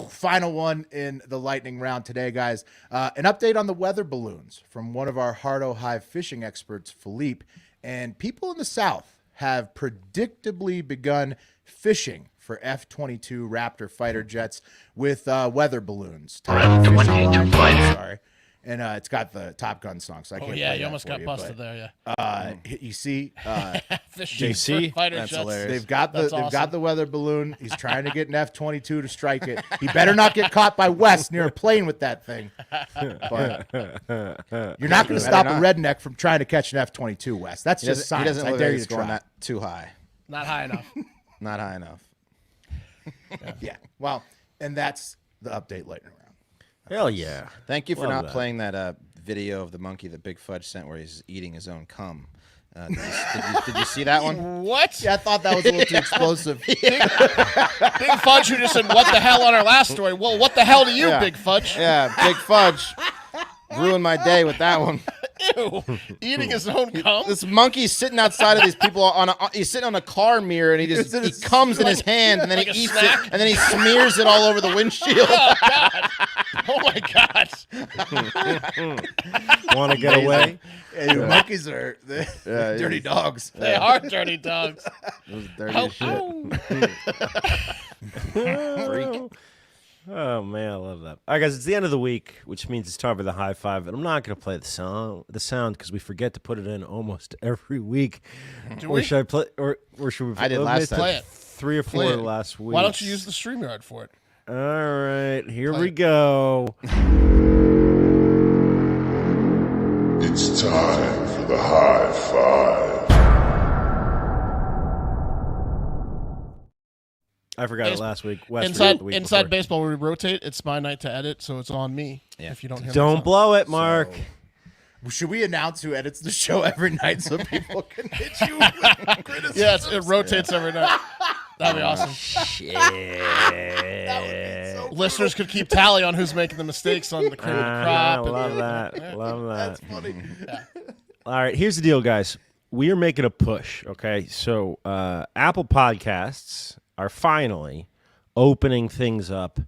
Speaker 1: Final one in the lightning round today, guys. An update on the weather balloons from one of our Hardo Hive fishing experts, Philippe. And people in the South have predictably begun fishing for F-22 Raptor fighter jets with weather balloons. Sorry. And it's got the Top Gun song, so I can't.
Speaker 2: Oh yeah,
Speaker 1: play
Speaker 2: you
Speaker 1: that
Speaker 2: almost
Speaker 1: for
Speaker 2: got busted
Speaker 1: but,
Speaker 2: there. Yeah.
Speaker 1: You see,
Speaker 2: Fishing
Speaker 3: JC?
Speaker 2: for fighter
Speaker 4: That's
Speaker 2: jets.
Speaker 4: hilarious.
Speaker 1: they've got the
Speaker 2: That's
Speaker 1: they've
Speaker 2: awesome.
Speaker 1: got the weather balloon. He's trying to get an F-22 to strike it. He better not get caught by West near a plane with that thing. But you're not going to stop a redneck from trying to catch an F-22, West. That's just
Speaker 4: He
Speaker 1: science.
Speaker 4: doesn't
Speaker 1: I
Speaker 4: look
Speaker 1: dare
Speaker 4: like
Speaker 1: you
Speaker 4: he's
Speaker 1: to
Speaker 4: going
Speaker 1: try.
Speaker 4: that too high.
Speaker 2: Not high enough.
Speaker 4: Not high enough.
Speaker 1: Yeah. Well, and that's the update lightning round.
Speaker 3: Hell yeah!
Speaker 4: Thank you for
Speaker 3: Love
Speaker 4: not
Speaker 3: that.
Speaker 4: playing that video of the monkey that Big Fudge sent where he's eating his own cum. Did you see that one?
Speaker 2: What?
Speaker 1: Yeah, I thought that was a little too explosive.
Speaker 2: Big Fudge who just said what the hell on our last story. Well, what the hell do you,
Speaker 4: Yeah.
Speaker 2: Big Fudge?
Speaker 4: Yeah, Big Fudge ruined my day with that one.
Speaker 2: Ew. Eating his own cum?
Speaker 4: This monkey's sitting outside of these people he's sitting on a car mirror and he comes in his hand and then
Speaker 2: like
Speaker 4: he
Speaker 2: a
Speaker 4: eats
Speaker 2: snack?
Speaker 4: it and then he smears it all over the windshield.
Speaker 2: Oh God! Oh my God!
Speaker 3: Want to get away?
Speaker 1: Hey, monkeys are dirty dogs.
Speaker 2: They are dirty dogs.
Speaker 4: Those dirty
Speaker 2: Oh,
Speaker 4: shit. Freak.
Speaker 3: Oh man, I love that. All right, guys, it's the end of the week, which means it's time for the high five, and I'm not going to play the sound because we forget to put it in almost every week.
Speaker 2: Do
Speaker 3: or
Speaker 2: we?
Speaker 3: should I play? Or should we?
Speaker 4: I did
Speaker 3: we
Speaker 4: last
Speaker 3: missed
Speaker 4: time.
Speaker 2: Play it.
Speaker 3: 3 or 4
Speaker 2: Play it.
Speaker 3: last week.
Speaker 2: Why don't you use the StreamYard for it?
Speaker 3: All right, here
Speaker 2: Play
Speaker 3: we
Speaker 2: it.
Speaker 3: go.
Speaker 5: It's time for the high five.
Speaker 3: I forgot it
Speaker 2: Base-
Speaker 3: last week. Wes forgot it the week
Speaker 2: Inside
Speaker 3: before.
Speaker 2: baseball, where we rotate, it's my night to edit, so it's on me.
Speaker 4: Yeah.
Speaker 2: If you don't hear
Speaker 3: Don't
Speaker 2: me.
Speaker 3: blow it, Mark.
Speaker 1: Should we announce who edits the show every night so people can hit you with criticism?
Speaker 2: Yes, it rotates every night. That'd be awesome.
Speaker 3: Shit.
Speaker 2: Listeners could keep tally on who's making the mistakes on the cream of the
Speaker 3: I
Speaker 2: crop.
Speaker 3: love that. Love that.
Speaker 1: That's funny.
Speaker 3: All right, here's the deal, guys. We are making a push, okay? So Apple Podcasts are finally opening things up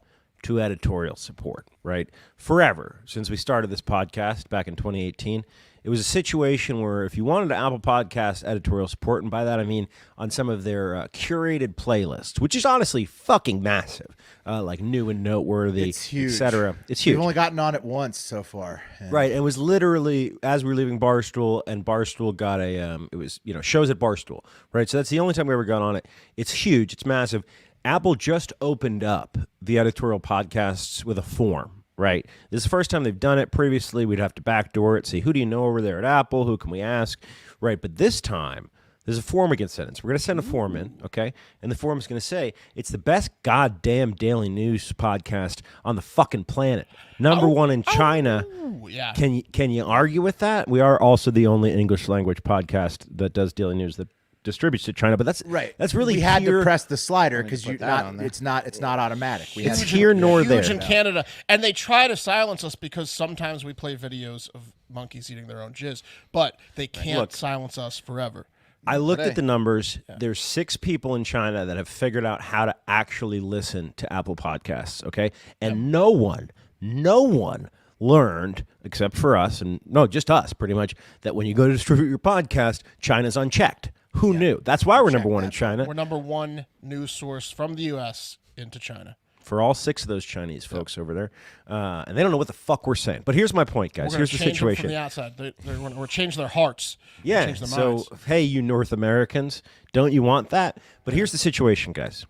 Speaker 3: to editorial support, right? Forever, since we started this podcast back in 2018, it was a situation where if you wanted Apple Podcast editorial support, and by that I mean on some of their curated playlists, which is honestly fucking massive, like new and noteworthy,
Speaker 1: It's huge.
Speaker 3: etc. It's huge.
Speaker 1: We've only gotten on it once so far. And
Speaker 3: Right, it was literally as we were leaving Barstool, and Barstool got a it was shows at Barstool, right? So that's the only time we ever got on it. It's huge, it's massive. Apple just opened up the editorial podcasts with a form, right? This is the first time they've done it. Previously, we'd have to backdoor it, say who do you know over there at Apple, who can we ask, right? But this time, there's a form we can send in. So we're going to send a form in, okay? And the form is going to say, it's the best goddamn daily news podcast on the fucking planet. Number one in China.
Speaker 2: Yeah.
Speaker 3: Can you argue with that? We are also the only English language podcast that does daily news that distributes to China, but that's
Speaker 1: right.
Speaker 3: That's really
Speaker 1: we had
Speaker 3: here,
Speaker 1: to press the slider because
Speaker 4: put that on there.
Speaker 1: it's not automatic. We
Speaker 3: It's
Speaker 1: had to-
Speaker 3: here nor there.
Speaker 2: Huge in Canada, and they try to silence us because sometimes we play videos of monkeys eating their own jizz, but they can't
Speaker 3: Look.
Speaker 2: silence us forever.
Speaker 3: I looked at the numbers. There's 6 people in China that have figured out how to actually listen to Apple Podcasts, okay? And no one learned, except for us, and no, just us pretty much, that when you go to distribute your podcast, China's unchecked. Who knew? That's why we're number one in China.
Speaker 2: We're number one news source from the U.S. into China.
Speaker 3: For all 6 of those Chinese folks over there. And they don't know what the fuck we're saying. But here's my point, guys. Here's the situation.
Speaker 2: From the outside. We're changing their hearts.
Speaker 3: Yeah,
Speaker 2: change their
Speaker 3: so,
Speaker 2: minds.
Speaker 3: Hey, you North Americans, don't you want that? But here's the situation, guys.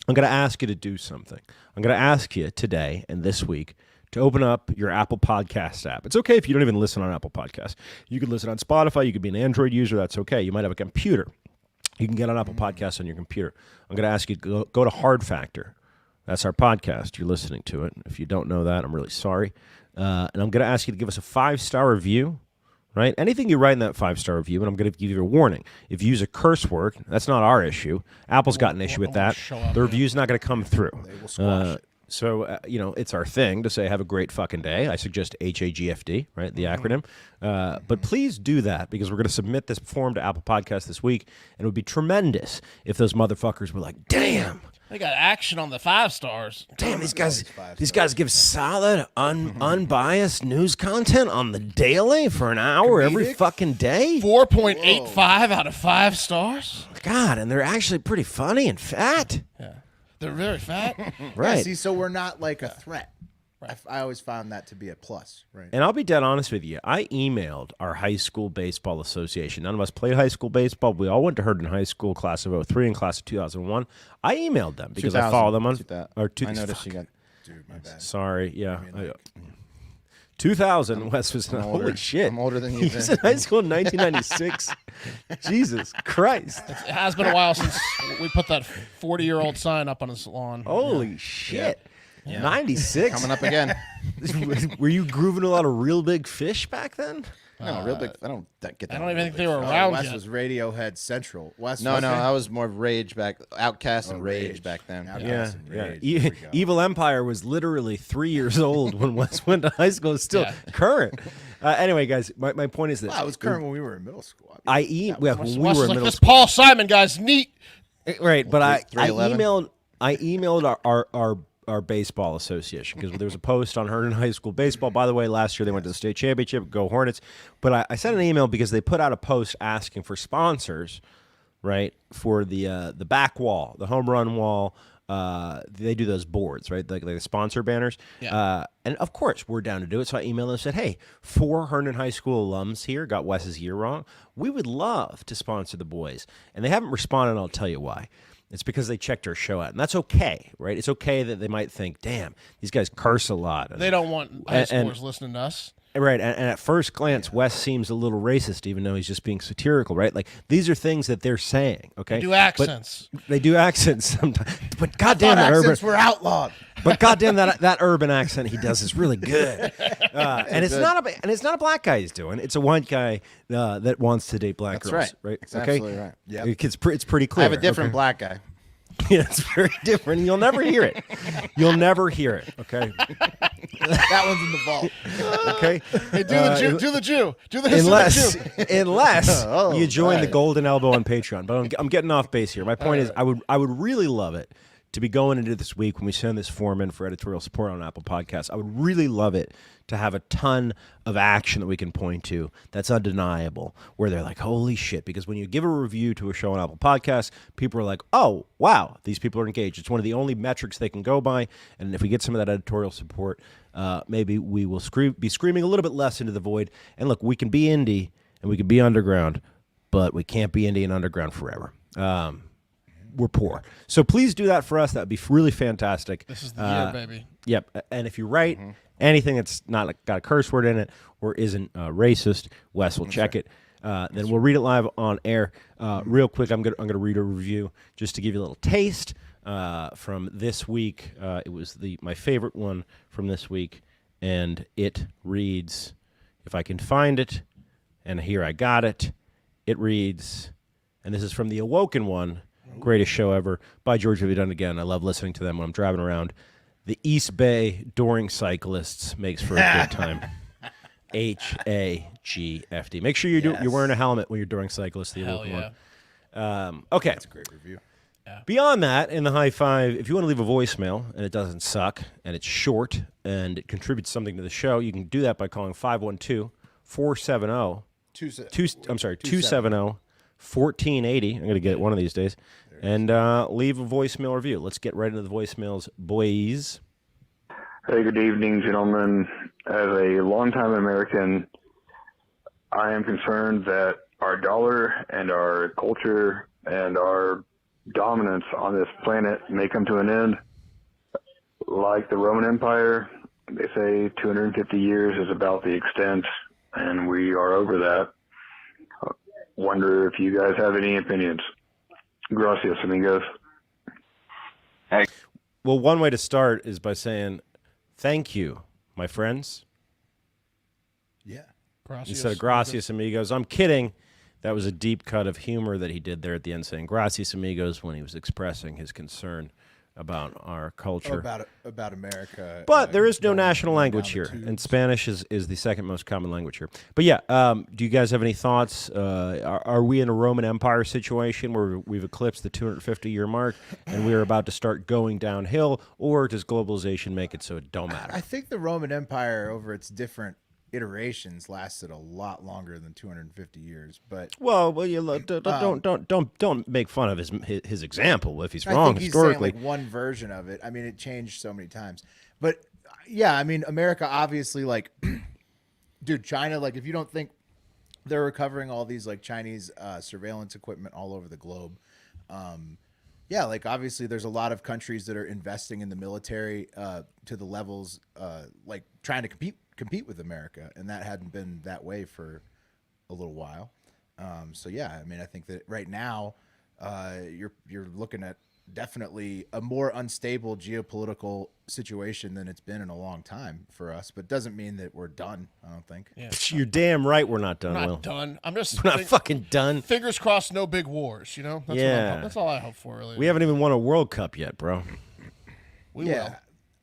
Speaker 3: I'm going to ask you to do something. I'm going to ask you today and this week to open up your Apple Podcast app. It's okay if you don't even listen on Apple Podcasts. You could listen on Spotify. You could be an Android user. That's okay. You might have a computer. You can get on Apple Podcasts on your computer. I'm going to ask you to go to Hard Factor. That's our podcast. You're listening to it. If you don't know that, I'm really sorry. And I'm going to ask you to give us a 5-star review, right? Anything you write in that 5-star review, and I'm going to give you a warning. If you use a curse word, that's not our issue. Apple's got an issue with that. The review's not going to come through.
Speaker 1: They will squash it.
Speaker 3: So, it's our thing to say, have a great fucking day. I suggest HAGFD, right, the acronym. But please do that, because we're going to submit this form to Apple Podcasts this week, and it would be tremendous if those motherfuckers were like, damn.
Speaker 2: They got action on the 5 stars.
Speaker 3: Damn, these guys give solid, unbiased news content on the daily for an hour every fucking day.
Speaker 2: 4.85 out of 5 stars.
Speaker 3: God, and they're actually pretty funny and fat.
Speaker 2: Yeah, they're very fat.
Speaker 3: Right.
Speaker 1: Yeah, see, so we're not like a threat. Right. I always found that to be a plus, right?
Speaker 3: And I'll be dead honest with you. I emailed our high school baseball association. None of us played high school baseball. We all went to Herndon High School, class of 03 and class of 2001. I emailed them because I follow them on.
Speaker 4: I noticed you got.
Speaker 3: Dude, my bad. Sorry, yeah. 2000, Wes was not. Holy shit.
Speaker 4: I'm older than you.
Speaker 3: He was in high school in 1996. Jesus Christ.
Speaker 2: It has been a while since we put that 40-year-old sign up on his lawn.
Speaker 3: Holy shit. Yeah. 96?
Speaker 4: Coming up again.
Speaker 3: Were you grooving a lot of Real Big Fish back then?
Speaker 4: No, Real Big. I don't get that.
Speaker 2: I don't even think they were around
Speaker 1: Wes
Speaker 2: yet.
Speaker 1: was Radiohead Central.
Speaker 4: No, I was more Rage back, Outcast and Rage back then.
Speaker 1: Outcast and Rage.
Speaker 3: Evil Empire was literally 3 years old when Wes went to high school. It's still current. Anyway, guys, my point is this.
Speaker 1: It was current when we were in middle school.
Speaker 3: When we were in
Speaker 2: like
Speaker 3: middle
Speaker 2: this
Speaker 3: school.
Speaker 2: Paul Simon guy's neat.
Speaker 3: Right, but I
Speaker 4: 311?
Speaker 3: emailed our baseball association because there was a post on Herndon High School baseball. By the way, last year they went to the state championship. Go Hornets! But I sent an email because they put out a post asking for sponsors, right, for the back wall, the home run wall. They do those boards, right, like the sponsor banners.
Speaker 2: Yeah.
Speaker 3: And of course we're down to do it. So I emailed them and said, hey, 4 Herndon High School alums here got Wes's year wrong. We would love to sponsor the boys, and they haven't responded. And I'll tell you why. It's because they checked our show out, and that's okay, right? It's okay that they might think, damn, these guys curse a lot.
Speaker 2: They don't want high schoolers listening to us.
Speaker 3: Right, and at first glance, Wes seems a little racist, even though he's just being satirical, right? Like, these are things that they're saying, okay?
Speaker 2: They do accents.
Speaker 3: They do accents sometimes. But goddamn, that
Speaker 1: accents were outlawed.
Speaker 3: But goddamn, that urban accent he does is really good. And it's not a black guy he's doing. It's a white guy that wants to date black girls.
Speaker 4: That's
Speaker 3: right?
Speaker 4: That's absolutely right.
Speaker 1: Yeah,
Speaker 3: it's pretty clear.
Speaker 4: I have a different black guy.
Speaker 3: Yeah, it's very different. You'll never hear it. You'll never hear it. Okay.
Speaker 1: That one's in the vault.
Speaker 3: Okay.
Speaker 2: Hey, do the Jew. Do the Jew.
Speaker 3: Unless you join the Golden Elbow on Patreon. But I'm getting off base here. My point is, I would really love it to be going into this week when we send this form in for editorial support on Apple Podcasts. I would really love it to have a ton of action that we can point to that's undeniable, where they're like, holy shit. Because when you give a review to a show on Apple Podcasts, people are like, oh, wow, these people are engaged. It's one of the only metrics they can go by. And if we get some of that editorial support, maybe we will be screaming a little bit less into the void. And look, we can be indie and we can be underground, but we can't be indie and underground forever. We're poor. So please do that for us. That would be really fantastic.
Speaker 2: This is the year, baby.
Speaker 3: Yep. And if you write anything that's not got a curse word in it or isn't racist, Wes will check it. Then we'll read it live on air. Real quick, I'm gonna read a review just to give you a little taste from this week. It was my favorite one from this week, and it reads, if I can find it, and here I got it. It reads, and this is from the Awoken one. Greatest show ever by George Have You Done It Again. I love listening to them when I'm driving around. The East Bay Douring Cyclists makes for a good time. HAGFD. Make sure you're wearing a helmet when you're Douring Cyclists. The
Speaker 2: Hell yeah.
Speaker 3: One. Okay.
Speaker 1: That's a great review.
Speaker 2: Yeah.
Speaker 3: Beyond that, in the high five, if you want to leave a voicemail and it doesn't suck and it's short and it contributes something to the show, you can do that by calling 512-470. 270 1480. I'm going to get it one of these days. And leave a voicemail review. Let's get right into the voicemails, boys.
Speaker 13: Hey, good evening, gentlemen. As a longtime American, I am concerned that our dollar and our culture and our dominance on this planet may come to an end. Like the Roman Empire, they say 250 years is about the extent, and we are over that. Wonder if you guys have any opinions. Gracias, amigos.
Speaker 3: Hey. Well, one way to start is by saying, thank you, my friends.
Speaker 1: Yeah.
Speaker 2: Gracias,
Speaker 3: instead of gracias, amigos. I'm kidding. That was a deep cut of humor that he did there at the end, saying gracias, amigos, when he was expressing his concern about our culture.
Speaker 1: About America.
Speaker 3: But there is no national language here, and Spanish is the second most common language here. But yeah, do you guys have any thoughts? Are we in a Roman Empire situation where we've eclipsed the 250-year mark and we're about to start going downhill, or does globalization make it so it don't matter?
Speaker 1: I think the Roman Empire, over its different iterations, lasted a lot longer than 250 years. But
Speaker 3: don't make fun of his example if he's wrong
Speaker 1: I think he's
Speaker 3: historically.
Speaker 1: saying, like, one version of it. I mean, it changed so many times. But yeah, I mean, America obviously, like, dude, China, like, if you don't think they're recovering all these like Chinese surveillance equipment all over the globe, yeah, like obviously there's a lot of countries that are investing in the military to the levels like trying to compete with America, and that hadn't been that way for a little while. So yeah, I mean, I think that right now you're looking at definitely a more unstable geopolitical situation than it's been in a long time for us, but doesn't mean that we're done. I don't think.
Speaker 2: Yeah,
Speaker 3: you're damn right we're not done.
Speaker 2: We're not
Speaker 3: Will.
Speaker 2: done. I'm just
Speaker 3: we're not fucking done.
Speaker 2: Fingers crossed, no big wars. You know. That's that's all I hope for. Really.
Speaker 3: We haven't even won a World Cup yet, bro.
Speaker 2: We will.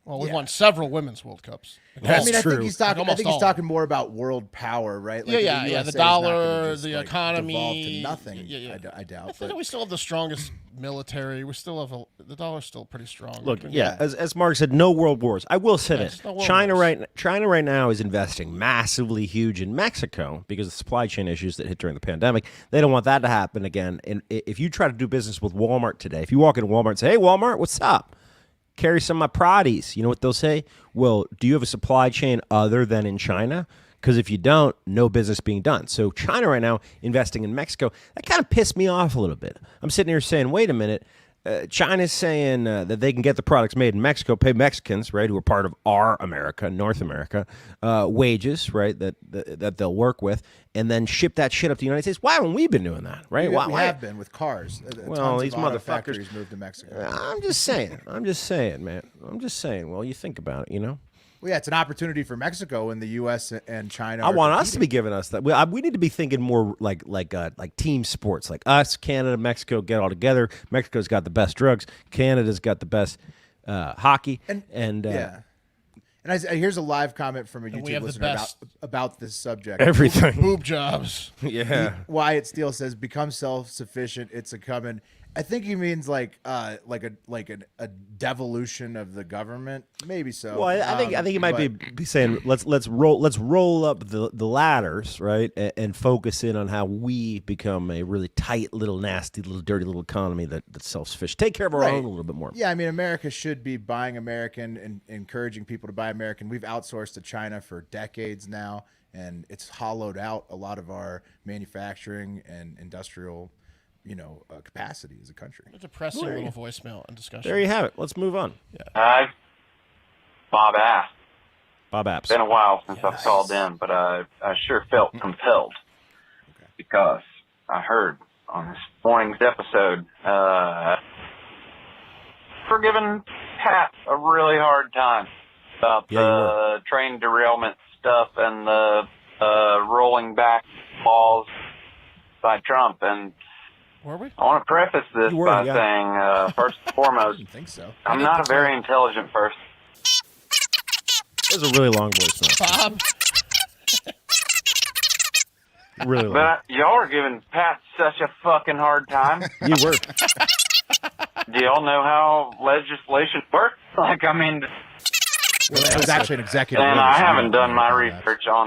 Speaker 2: Well, we've won several women's World Cups.
Speaker 1: I mean, I think he's talking. I think he's talking more about world power, right? Like
Speaker 2: yeah. The dollar, the economy,
Speaker 1: devolve to nothing.
Speaker 2: Yeah.
Speaker 1: I doubt.
Speaker 2: I think we still have the strongest military. We still have the dollar's still pretty strong.
Speaker 3: Look, as Mark said, no world wars. I will say this: China right now is investing massively huge in Mexico because of the supply chain issues that hit during the pandemic. They don't want that to happen again. And if you try to do business with Walmart today, if you walk into Walmart and say, "Hey, Walmart, what's up? Carry some of my Proddies," you know what they'll say? Well, do you have a supply chain other than in China? Because if you don't, no business being done. So China right now investing in Mexico, that kind of pissed me off a little bit. I'm sitting here saying, wait a minute. China's saying that they can get the products made in Mexico, pay Mexicans, right, who are part of our America, North America, wages, right, that they'll work with, and then ship that shit up to the United States. Why haven't we been doing that, right?
Speaker 1: We have been with cars.
Speaker 3: Well, these motherfuckers
Speaker 1: factories moved to Mexico.
Speaker 3: I'm just saying, man. I'm just saying. Well, you think about it, you know.
Speaker 1: Well, yeah, it's an opportunity for Mexico and the U.S. and China.
Speaker 3: I want us to be giving us that. We need to be thinking more like team sports, like us, Canada, Mexico, get all together. Mexico's got the best drugs. Canada's got the best hockey. And
Speaker 1: here's a live comment from a YouTube listener about this subject.
Speaker 3: Everything.
Speaker 2: Boob jobs.
Speaker 3: Yeah.
Speaker 1: Wyatt Steele says, "Become self-sufficient. It's a coming." I think he means like a devolution of the government, maybe so.
Speaker 3: Well, I think he might be saying let's roll up the ladders, right, and focus in on how we become a really tight, little, nasty, little, dirty, little economy that's self-sufficient. Take care of our own a little bit more.
Speaker 1: Yeah, I mean, America should be buying American and encouraging people to buy American. We've outsourced to China for decades now, and it's hollowed out a lot of our manufacturing and industrial capacity as a country.
Speaker 2: A depressing little voicemail and discussion.
Speaker 3: There you have it. Let's move on.
Speaker 2: Yeah.
Speaker 14: Hi, Bob Ass.
Speaker 3: Bob Apps.
Speaker 14: It's been a while since I've called in, but I sure felt compelled because I heard on this morning's episode for giving Pat a really hard time about the train derailment stuff and the rolling back laws by Trump. And
Speaker 2: were we?
Speaker 14: I want to preface this by saying, first and foremost,
Speaker 1: I think so.
Speaker 14: I'm not a very intelligent person.
Speaker 3: It was a really long voicemail.
Speaker 2: Bob.
Speaker 3: Really long.
Speaker 14: But y'all are giving Pat such a fucking hard time.
Speaker 3: You were.
Speaker 14: Do y'all know how legislation works? Like, I mean...
Speaker 1: Well, it was actually an executive
Speaker 14: And
Speaker 1: order,
Speaker 14: I
Speaker 1: so
Speaker 14: haven't done my research on...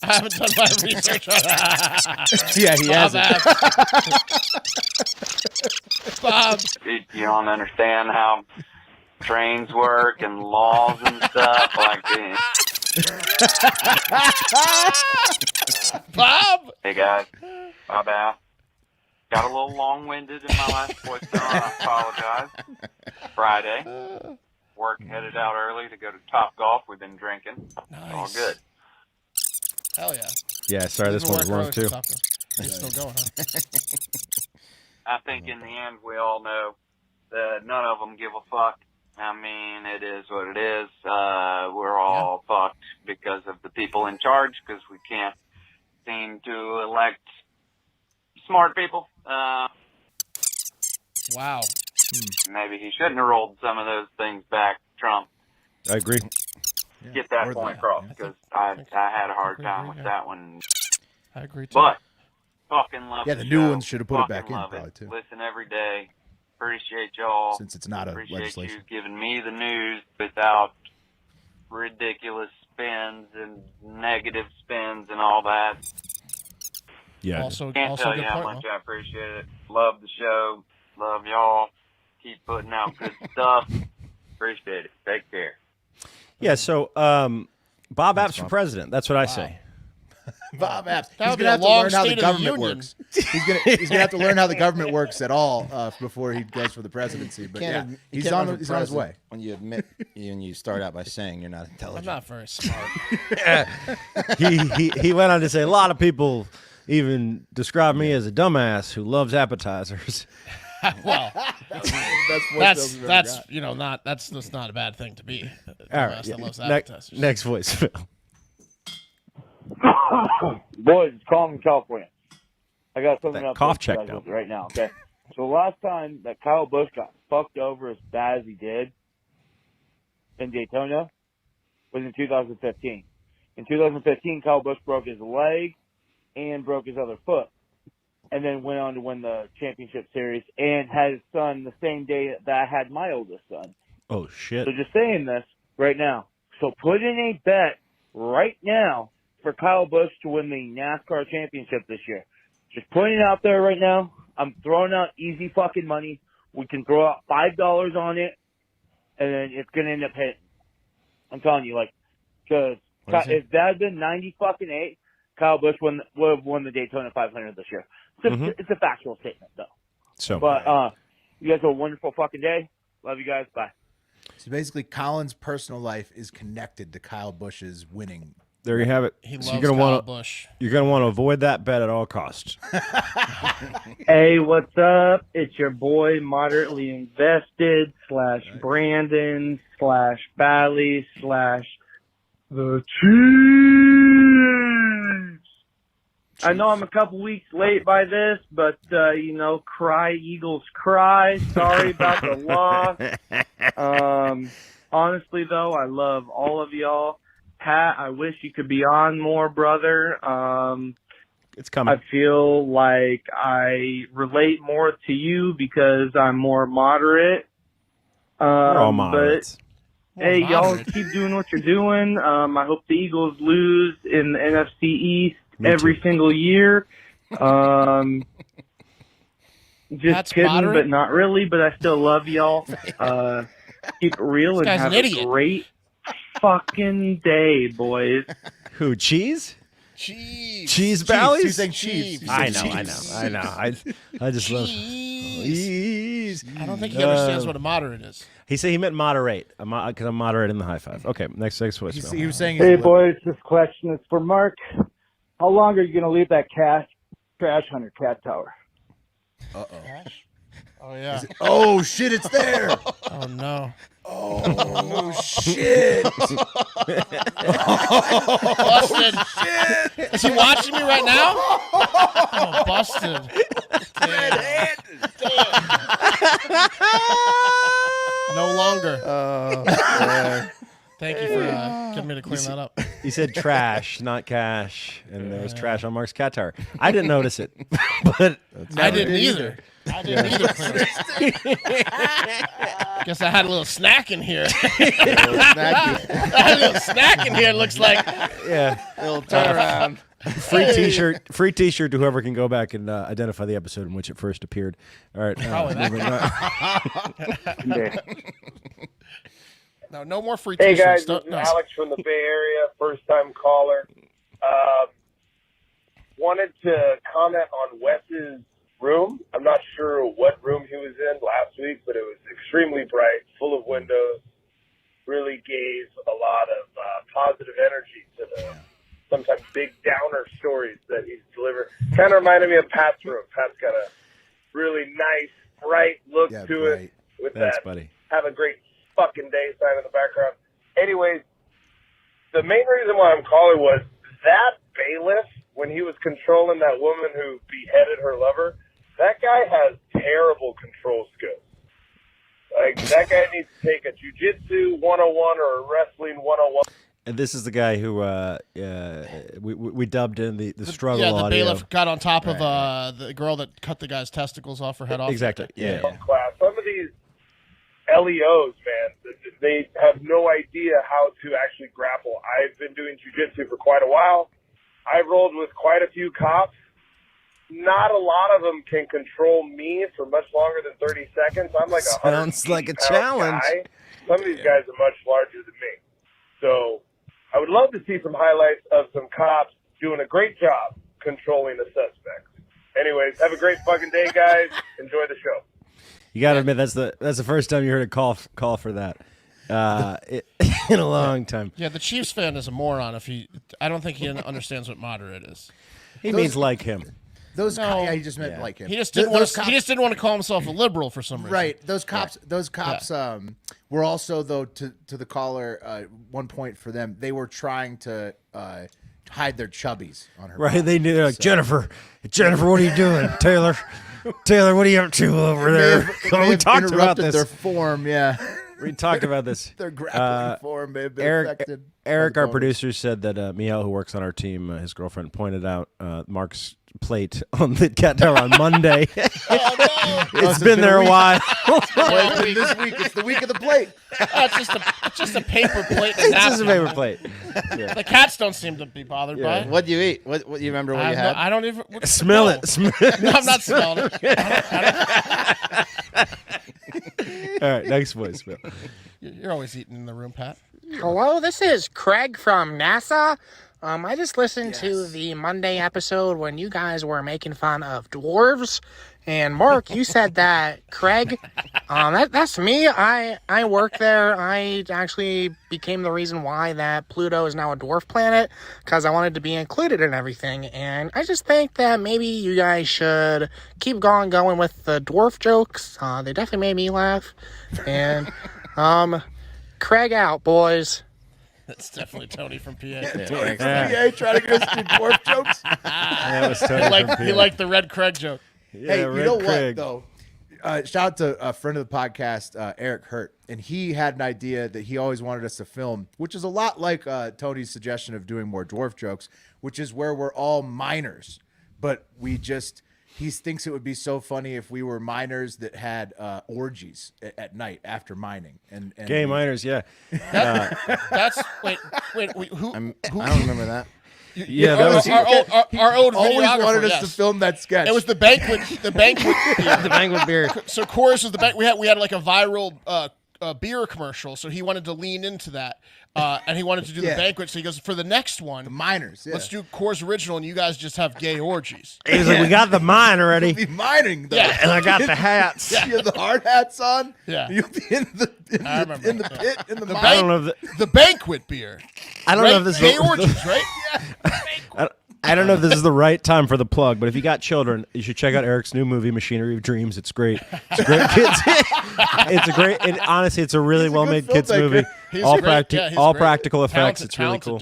Speaker 2: I haven't done my research on that.
Speaker 1: Yeah, he hasn't.
Speaker 2: Bob.
Speaker 14: You don't understand how trains work and laws and stuff like
Speaker 2: Bob.
Speaker 14: Hey guys, my bad. Got a little long-winded in my last voice. I apologize. Friday, work headed out early to go to Top Golf. We've been drinking.
Speaker 2: Nice.
Speaker 14: All good.
Speaker 2: Hell yeah.
Speaker 3: Yeah, sorry, this one's long too.
Speaker 2: You're still going, huh?
Speaker 14: I think in the end we all know that none of them give a fuck. I mean, it is what it is. We're all fucked because of the people in charge, because we can't seem to elect smart people.
Speaker 2: Wow.
Speaker 14: Maybe he shouldn't have rolled some of those things back, Trump.
Speaker 3: I agree.
Speaker 14: Get that point across, because I had a hard time with that one.
Speaker 2: I agree too.
Speaker 14: But fucking love
Speaker 1: Yeah,
Speaker 14: the
Speaker 1: the new
Speaker 14: show.
Speaker 1: ones should have put it back
Speaker 14: Fucking
Speaker 1: in,
Speaker 14: love
Speaker 1: probably, too.
Speaker 14: Listen every day. Appreciate y'all.
Speaker 1: Since it's not a
Speaker 14: Appreciate
Speaker 1: legislation.
Speaker 14: you giving me the news without ridiculous spins and negative spins and all that.
Speaker 3: Yeah.
Speaker 14: Can't tell you how much I appreciate it. Love the show. Love y'all. Keep putting out good stuff. Appreciate it. Take care.
Speaker 3: Yeah, so Bob Apps for president. That's what I say.
Speaker 1: Bob Apps.
Speaker 2: That
Speaker 1: He's
Speaker 2: would be
Speaker 1: gonna
Speaker 2: a
Speaker 1: have to
Speaker 2: long
Speaker 1: learn how the
Speaker 2: State of the
Speaker 1: government
Speaker 2: Union.
Speaker 1: works. He's gonna have to learn how the government works at all before he goes for the presidency. But yeah,
Speaker 4: You
Speaker 1: he's
Speaker 4: can't
Speaker 1: on
Speaker 4: run for
Speaker 1: his way.
Speaker 4: president when you admit and you start out by saying you're not
Speaker 2: I'm
Speaker 4: intelligent.
Speaker 2: not very smart.
Speaker 3: He went on to say a lot of people even describe me as a dumbass who loves appetizers.
Speaker 2: Well,
Speaker 1: that's
Speaker 2: that's you know not that's not a bad thing to be.
Speaker 3: All right,
Speaker 2: That loves
Speaker 3: next
Speaker 2: appetizers.
Speaker 3: next voicemail.
Speaker 15: Boys, it's Colin from California. I got something
Speaker 3: That
Speaker 15: up
Speaker 3: cough
Speaker 15: for you
Speaker 3: check
Speaker 15: guys
Speaker 3: down.
Speaker 15: right now, okay? So last time that Kyle Busch got fucked over as bad as he did in Daytona was in 2015. In 2015, Kyle Busch broke his leg and broke his other foot, and then went on to win the championship series and had his son the same day that I had my oldest son.
Speaker 3: Oh shit!
Speaker 15: So just saying this right now. So put in a bet right now for Kyle Busch to win the NASCAR championship this year. Just putting it out there right now. I'm throwing out easy fucking money. We can throw out $5 on it, and then it's gonna end up hitting. I'm telling you, like, because if that had been 90-8, Kyle Busch would have won the Daytona 500 this year. It's a factual statement, though.
Speaker 3: So,
Speaker 15: but you guys have a wonderful fucking day. Love you guys. Bye.
Speaker 1: So basically, Colin's personal life is connected to Kyle Busch's winning.
Speaker 3: There you have it.
Speaker 2: He
Speaker 3: So
Speaker 2: loves
Speaker 3: you're gonna
Speaker 2: Kyle
Speaker 3: want
Speaker 2: Busch.
Speaker 3: You're gonna want to avoid that bet at all costs.
Speaker 16: Hey, what's up? It's your boy, moderately invested / Brandon / Bally / the Chiefs. I know I'm a couple weeks late by this, but cry Eagles cry. Sorry about the loss. Honestly though, I love all of y'all. Pat, I wish you could be on more, brother.
Speaker 3: It's coming.
Speaker 16: I feel like I relate more to you because I'm more moderate.
Speaker 3: We're all moderates.
Speaker 16: But hey, y'all keep doing what you're doing. I hope the Eagles lose in the NFC East every single year. Just
Speaker 2: That's
Speaker 16: kidding,
Speaker 2: moderate?
Speaker 16: but not really. But I still love y'all. Keep it real and
Speaker 2: guy's
Speaker 16: have
Speaker 2: an
Speaker 16: a
Speaker 2: idiot.
Speaker 16: great fucking day, boys.
Speaker 3: Who? Cheese?
Speaker 2: Cheese.
Speaker 3: Cheese Bally's?
Speaker 1: He's saying Chiefs.
Speaker 3: I know. I just love cheese.
Speaker 2: I don't think he understands what a moderate is.
Speaker 3: He said he meant moderate, because I'm moderate in the high five. Okay, next voicemail.
Speaker 1: He was saying,
Speaker 17: Hey, boys, this question is for Mark. How long are you going to leave that trash on your cat tower?
Speaker 1: Uh-oh.
Speaker 2: Oh, yeah.
Speaker 1: Oh, shit, it's there.
Speaker 2: Oh, no.
Speaker 1: Oh, shit.
Speaker 2: Busted.
Speaker 1: Shit.
Speaker 2: Is he watching me right now? Oh, busted. Damn. No longer. Thank you for getting me to clean that up.
Speaker 3: He said trash, not cash, and there was trash on Mark's cat tower. I didn't notice it, but
Speaker 2: I didn't either. I didn't either. Guess I had a little snack in here. I had a little snack in here. It looks like.
Speaker 3: Yeah.
Speaker 4: Little turnaround.
Speaker 3: Free T-shirt to whoever can go back and identify the episode in which it first appeared. All right.
Speaker 2: Probably
Speaker 3: moving
Speaker 2: that
Speaker 3: on.
Speaker 2: No more free
Speaker 18: Hey
Speaker 2: T-shirts.
Speaker 18: guys, this is Alex from the Bay Area, first-time caller. Wanted to comment on Wes's room. I'm not sure what room he was in last week, but it was extremely bright, full of windows. Really gave a lot of positive energy to the sometimes big downer stories that he's delivered. Kind of reminded me of Pat's room. Pat's got a really nice, bright look to it with
Speaker 3: Thanks,
Speaker 18: that.
Speaker 3: buddy.
Speaker 18: Have a great fucking day sign in the background. Anyways, the main reason why I'm calling was that bailiff, when he was controlling that woman who beheaded her lover, that guy has terrible control skills. Like, that guy needs to take a jiu-jitsu 101 or a wrestling 101.
Speaker 3: And this is the guy who we dubbed in the struggle
Speaker 2: Yeah, the
Speaker 3: audio.
Speaker 2: bailiff got on top of the girl that cut the guy's testicles off her head off.
Speaker 3: Exactly. Yeah.
Speaker 18: Class. Some of these LEOs, man, they have no idea how to actually grapple. I've been doing jiu-jitsu for quite a while. I've rolled with quite a few cops. Not a lot of them can control me for much longer than 30 seconds. I'm like a
Speaker 3: Sounds like a challenge.
Speaker 18: guy. Some of these guys are much larger than me. So I would love to see some highlights of some cops doing a great job controlling the suspects. Anyways, have a great fucking day, guys. Enjoy the show.
Speaker 3: You got to admit that's the first time you heard a call for that in a long time.
Speaker 2: Yeah, the Chiefs fan is a moron. I don't think he understands what moderate is.
Speaker 3: He means like him.
Speaker 1: He just meant like him.
Speaker 2: He just didn't want to call himself a liberal for some reason.
Speaker 1: Right. Those cops were also, though, to the caller, one point for them, they were trying to hide their chubbies on her.
Speaker 3: Right.
Speaker 1: body.
Speaker 3: They knew, they're like, Jennifer, what are you doing? Taylor, what are you up to over there? We talked about this.
Speaker 1: Their form, yeah.
Speaker 3: We talked about this.
Speaker 1: Their grappling form may have been affected.
Speaker 3: Eric, our producer, said that Miel, who works on our team, his girlfriend, pointed out Mark's plate on the cat tower on Monday. It's been there a while.
Speaker 1: This week, it's the week of the plate.
Speaker 2: It's just a paper plate.
Speaker 3: It's just a paper plate.
Speaker 2: Yeah. The cats don't seem to be bothered by it.
Speaker 4: What do you eat? What you remember what you had?
Speaker 2: I don't even
Speaker 3: smell it.
Speaker 2: No, I'm not smelling it.
Speaker 3: All right, next voicemail.
Speaker 2: You're always eating in the room, Pat.
Speaker 19: Hello, this is Craig from NASA. I just listened to the Monday episode when you guys were making fun of dwarves. And Mark, you said that, Craig, that's me. I work there. I actually became the reason why that Pluto is now a dwarf planet, because I wanted to be included in everything. And I just think that maybe you guys should keep going with the dwarf jokes. They definitely made me laugh. And Craig out, boys.
Speaker 2: That's definitely Tony from PA.
Speaker 1: Tony from PA trying to get us to dwarf jokes.
Speaker 3: That was Tony
Speaker 2: he liked the Red Craig joke.
Speaker 1: Hey, you know what, though? Shout out to a friend of the podcast, Eric Hurt. And he had an idea that he always wanted us to film, which is a lot like Tony's suggestion of doing more dwarf jokes, which is where we're all miners. But he thinks it would be so funny if we were miners that had orgies at night after mining. And
Speaker 3: gay miners, yeah.
Speaker 2: That's wait, who?
Speaker 4: I don't remember that.
Speaker 3: Yeah, that was
Speaker 2: our old
Speaker 1: always
Speaker 2: videographer
Speaker 1: wanted us to film that sketch.
Speaker 2: It was the banquet beer.
Speaker 3: The banquet beer.
Speaker 2: So Chorus was the bank. We had like a viral beer commercial, so he wanted to lean into that, and he wanted to do the banquet. So he goes, for the next one,
Speaker 1: the miners.
Speaker 2: Let's do Coors Original, and you guys just have gay orgies.
Speaker 3: He was like, we got the mine already.
Speaker 1: You'll be mining, though.
Speaker 3: Yeah, and I got the hats.
Speaker 1: You have the hard hats on.
Speaker 2: Yeah.
Speaker 1: You'll be in the pit, in the mine.
Speaker 3: I don't know if
Speaker 2: the banquet beer.
Speaker 3: I don't know if this is
Speaker 2: gay orgies, right?
Speaker 3: I don't know if this is the right time for the plug, but if you got children, you should check out Eric's new movie, Machinery of Dreams. It's great. It's great kids. It's a great, and honestly, it's a really well-made kids movie. All practical effects. It's really cool.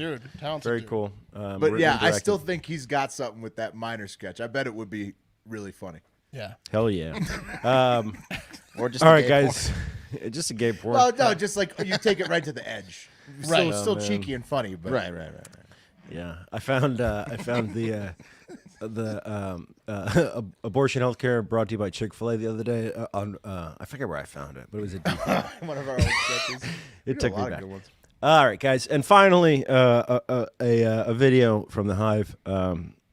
Speaker 3: Very cool.
Speaker 1: But yeah, I still think he's got something with that miner sketch. I bet it would be really funny.
Speaker 2: Yeah.
Speaker 3: Hell yeah.
Speaker 4: Or just
Speaker 3: all right, guys. Just a gay porn.
Speaker 1: Well, no, just like you take it right to the edge. Still cheeky and funny, but
Speaker 4: Right.
Speaker 3: Yeah, I found the abortion healthcare brought to you by Chick-fil-A the other day on I forget where I found it, but it was a deep
Speaker 1: one of our old sketches.
Speaker 3: It took me back.
Speaker 1: Good ones.
Speaker 3: All right, guys, and finally, a video from the Hive.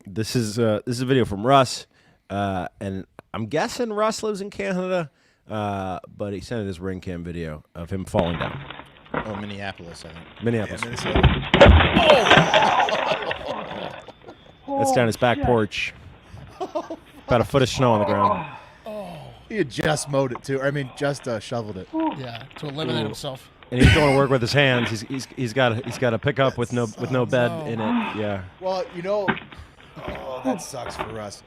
Speaker 3: This is a video from Russ, and I'm guessing Russ lives in Canada, but he sent his ring cam video of him falling down.
Speaker 4: Oh, Minneapolis, I think.
Speaker 3: Minneapolis.
Speaker 1: Yeah,
Speaker 3: That's down his back porch. About a foot of snow on the ground.
Speaker 1: He had just mowed it too. I mean, just shoveled it.
Speaker 2: Yeah, to eliminate himself.
Speaker 3: And he's going to work with his hands. He's got a pickup with no bed in it. Yeah.
Speaker 1: Well, that sucks for us.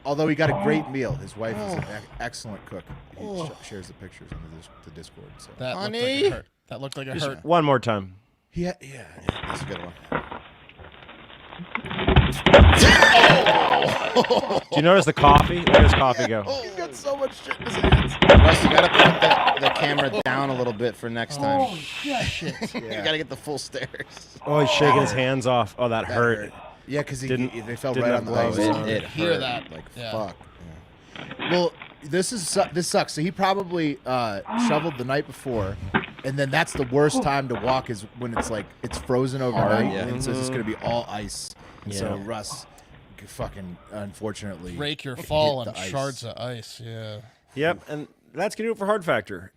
Speaker 1: Although he got a great meal. His wife is an excellent cook. He shares the pictures on the Discord. So.
Speaker 2: That looked like it hurt. That looked like it hurt.
Speaker 3: One more time.
Speaker 1: Yeah,
Speaker 4: that's a good one.
Speaker 3: Do you notice the coffee? Where does coffee go?
Speaker 1: He's got so much shit in his hands.
Speaker 4: Russ, you gotta put the camera down a little bit for next time.
Speaker 2: Oh, shit.
Speaker 4: You gotta get the full stairs.
Speaker 3: Oh, he's shaking his hands off. Oh, that hurt.
Speaker 1: Yeah, because they fell
Speaker 3: didn't
Speaker 1: right
Speaker 3: have
Speaker 1: on the
Speaker 3: gloves
Speaker 1: legs.
Speaker 3: on.
Speaker 4: It
Speaker 2: Hear
Speaker 4: hurt.
Speaker 2: that.
Speaker 4: Like,
Speaker 2: Yeah.
Speaker 4: fuck.
Speaker 1: Well, this sucks. So he probably shoveled the night before, and then that's the worst time to walk is when it's frozen overnight, and so it's just gonna be all ice. And so Russ, fucking unfortunately,
Speaker 2: Break your fall
Speaker 1: hit
Speaker 2: on
Speaker 1: the ice.
Speaker 2: shards of ice. Yeah.
Speaker 3: Yep, and that's gonna do it for Hard Factor.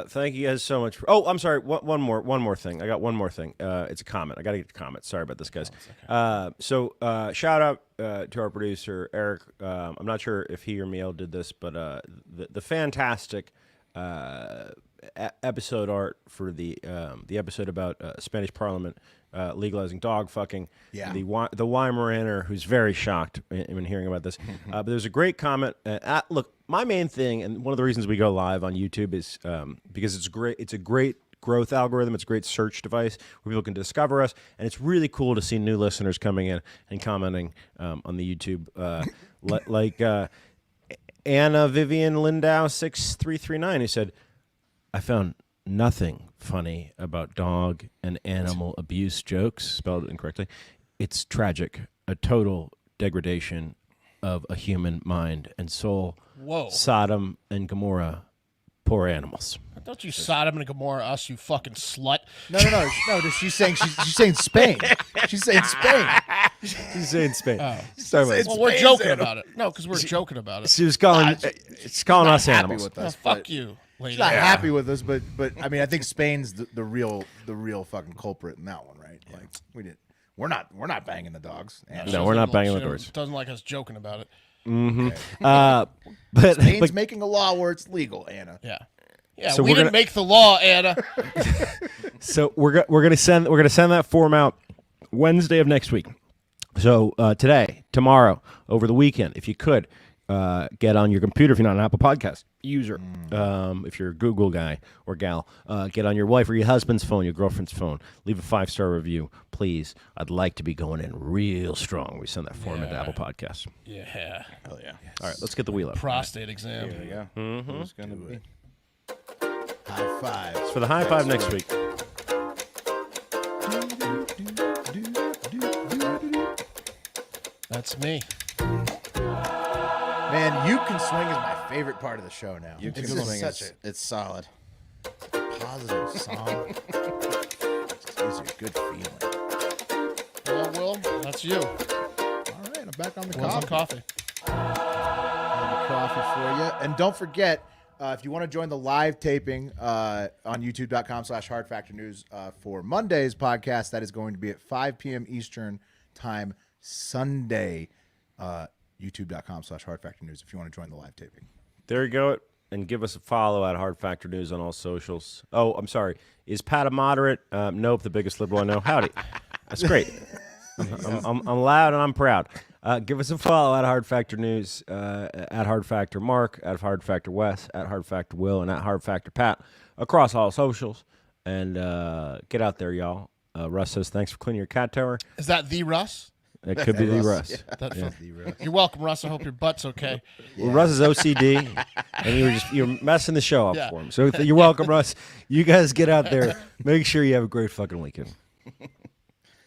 Speaker 3: Thank you guys so much. I'm sorry. One more thing. I got one more thing. It's a comment. I gotta get a comment. Sorry about this, guys. So shout out to our producer Eric. I'm not sure if he or Miel did this, but the fantastic episode art for the episode about Spanish Parliament legalizing dog fucking.
Speaker 1: Yeah.
Speaker 3: The Weimaraner, who's very shocked when hearing about this. But there's a great comment. Look, my main thing, and one of the reasons we go live on YouTube is because it's great. It's a great growth algorithm. It's a great search device where people can discover us, and it's really cool to see new listeners coming in and commenting on the YouTube, like Anna Vivian Lindau 6339, who said, "I found nothing funny about dog and animal abuse jokes," spelled incorrectly. "It's tragic, a total degradation of a human mind and soul.
Speaker 2: Whoa.
Speaker 3: Sodom and Gomorrah, poor animals."
Speaker 2: Don't you Sodom and Gomorrah us, you fucking slut.
Speaker 1: No. She's saying Spain. She's saying Spain.
Speaker 3: She's saying Spain.
Speaker 2: Oh.
Speaker 3: Well,
Speaker 2: we're joking about it. No, because we're joking about it.
Speaker 3: She was calling, it's calling us
Speaker 1: happy
Speaker 3: animals.
Speaker 1: with us,
Speaker 2: fuck
Speaker 1: but-
Speaker 2: you, lady.
Speaker 1: She's not happy with us, but I mean, I think Spain's the real fucking culprit in that one, right? Like we're not banging the dogs.
Speaker 3: No, we're not banging the
Speaker 2: She
Speaker 3: doors.
Speaker 2: Doesn't like us joking about it.
Speaker 3: Mm-hmm.
Speaker 1: Okay.
Speaker 3: But
Speaker 1: Spain's making a law where it's legal, Anna.
Speaker 2: Yeah. Yeah,
Speaker 3: So
Speaker 2: we
Speaker 3: we're
Speaker 2: didn't
Speaker 3: gonna-
Speaker 2: make the law, Anna.
Speaker 3: So we're gonna send that form out Wednesday of next week. So today, tomorrow, over the weekend, if you could get on your computer, if you're not an Apple Podcast user, if you're a Google guy or gal, get on your wife or your husband's phone, your girlfriend's phone, leave a 5-star review, please. I'd like to be going in real strong. We send that form into Apple Podcasts.
Speaker 2: Yeah.
Speaker 4: Hell yeah.
Speaker 3: All right, let's get the wheel up.
Speaker 2: Prostate exam.
Speaker 4: There we go.
Speaker 3: Mm-hmm.
Speaker 4: Who's gonna be?
Speaker 1: High five.
Speaker 3: It's for the high five next week.
Speaker 2: That's me.
Speaker 1: Man, You Can Swing is my favorite part of the show now.
Speaker 4: You Can
Speaker 1: It's
Speaker 4: Swing.
Speaker 1: such
Speaker 4: It's solid.
Speaker 1: a positive song. It gives you a good feeling.
Speaker 2: Well, Will, that's you.
Speaker 1: All right, I'm back on the
Speaker 2: Will's on
Speaker 1: coffee.
Speaker 2: coffee.
Speaker 1: Coffee for you. And don't forget, if you want to join the live taping on youtube.com/Hard Factor News for Monday's podcast, that is going to be at 5 p.m. Eastern time Sunday. youtube.com/Hard Factor News if you want to join the live taping.
Speaker 3: There you go. And give us a follow at Hard Factor News on all socials. Oh, I'm sorry. Is Pat a moderate? Nope, the biggest liberal I know. Howdy. That's great. I'm loud and I'm proud. Give us a follow at Hard Factor News, at Hard Factor Mark, at Hard Factor Wes, at Hard Factor Will, and at Hard Factor Pat across all socials. And get out there, y'all. Russ says, thanks for cleaning your cat tower.
Speaker 2: Is that the Russ?
Speaker 3: It could be the Russ.
Speaker 2: You're welcome, Russ. I hope your butt's okay.
Speaker 3: Well, Russ is OCD, and you're messing the show up for him. So you're welcome, Russ. You guys get out there. Make sure you have a great fucking weekend.